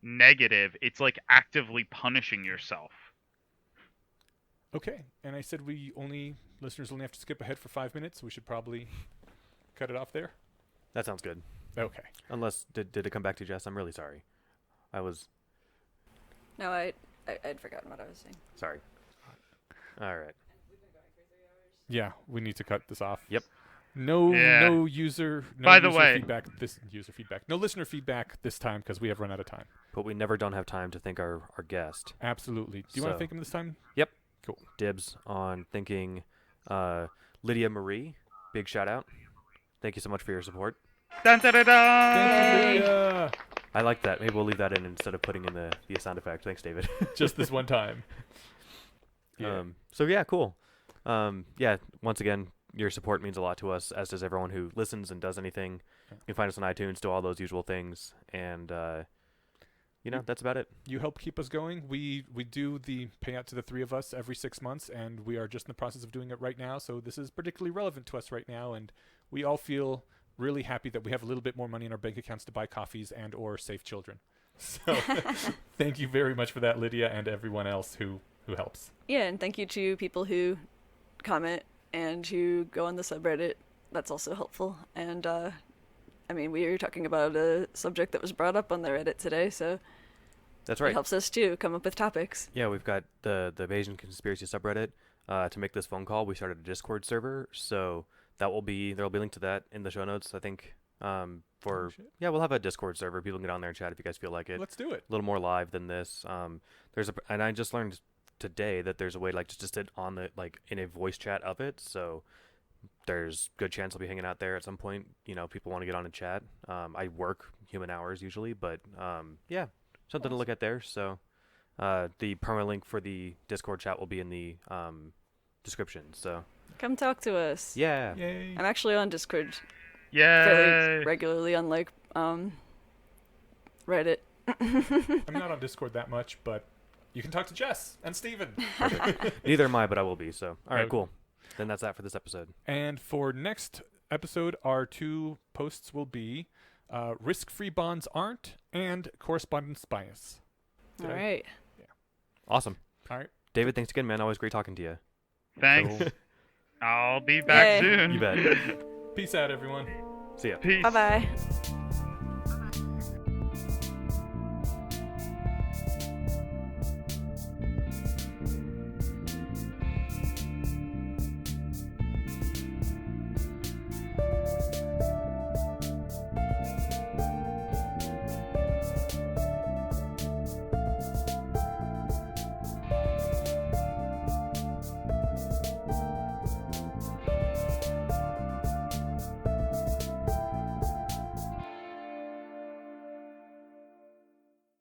negative, it's like actively punishing yourself. Okay, and I said listeners only have to skip ahead for 5 minutes. We should probably cut it off there. That sounds good. Okay. Unless did it come back to Jess? I'm really sorry. No, I'd forgotten what I was saying. Sorry. All right. Yeah, we need to cut this off. Yep. No listener feedback this time because we have run out of time. But we never don't have time to thank our guest. Absolutely. Do you want to thank him this time? Yep. Cool. Dibs on thanking Lydia Marie. Big shout out. Thank you so much for your support. Dun, dun, dun, dun. Thank you, Lydia. I like that. Maybe we'll leave that in instead of putting in the sound effect. Thanks, David. Just this one time. Yeah. So yeah, cool. Yeah, once again, your support means a lot to us, as does everyone who listens and does anything. You can find us on iTunes, do all those usual things, and that's about it. You help keep us going. We do the payout to the 3 of us every 6 months, and we are just in the process of doing it right now, so this is particularly relevant to us right now, and we all feel really happy that we have a little bit more money in our bank accounts to buy coffees and or save children. So thank you very much for that, Lydia, and everyone else who helps. Yeah, and thank you to people who comment and who go on the subreddit. That's also helpful. And we were talking about a subject that was brought up on the Reddit today, so that's right. It helps us too come up with topics. Yeah, we've got the Bayesian conspiracy subreddit. To make this phone call, we started a Discord server, so there'll be a link to that in the show notes, I think. We'll have a Discord server. People can get on there and chat if you guys feel like it. Let's do it. A little more live than this. And I just learned today that there's a way to just sit on the in a voice chat of it, so there's good chance I'll be hanging out there at some point. People want to get on and chat. I work human hours usually, but something to look at there. So the perma link for the Discord chat will be in the description, so come talk to us. Yeah. Yay. I'm actually on Discord fairly regularly, unlike Reddit. I'm not on Discord that much, but you can talk to Jess and Steven. Neither am I, but I will be. So, all right, Okay. cool. Then that's that for this episode. And for next episode, our 2 posts will be risk-free bonds aren't and correspondence bias. All right. Awesome. All right. David, thanks again, man. Always great talking to you. Thanks. Cool. I'll be back Yay. soon. You bet. Peace out, everyone. See ya. Peace. Bye bye.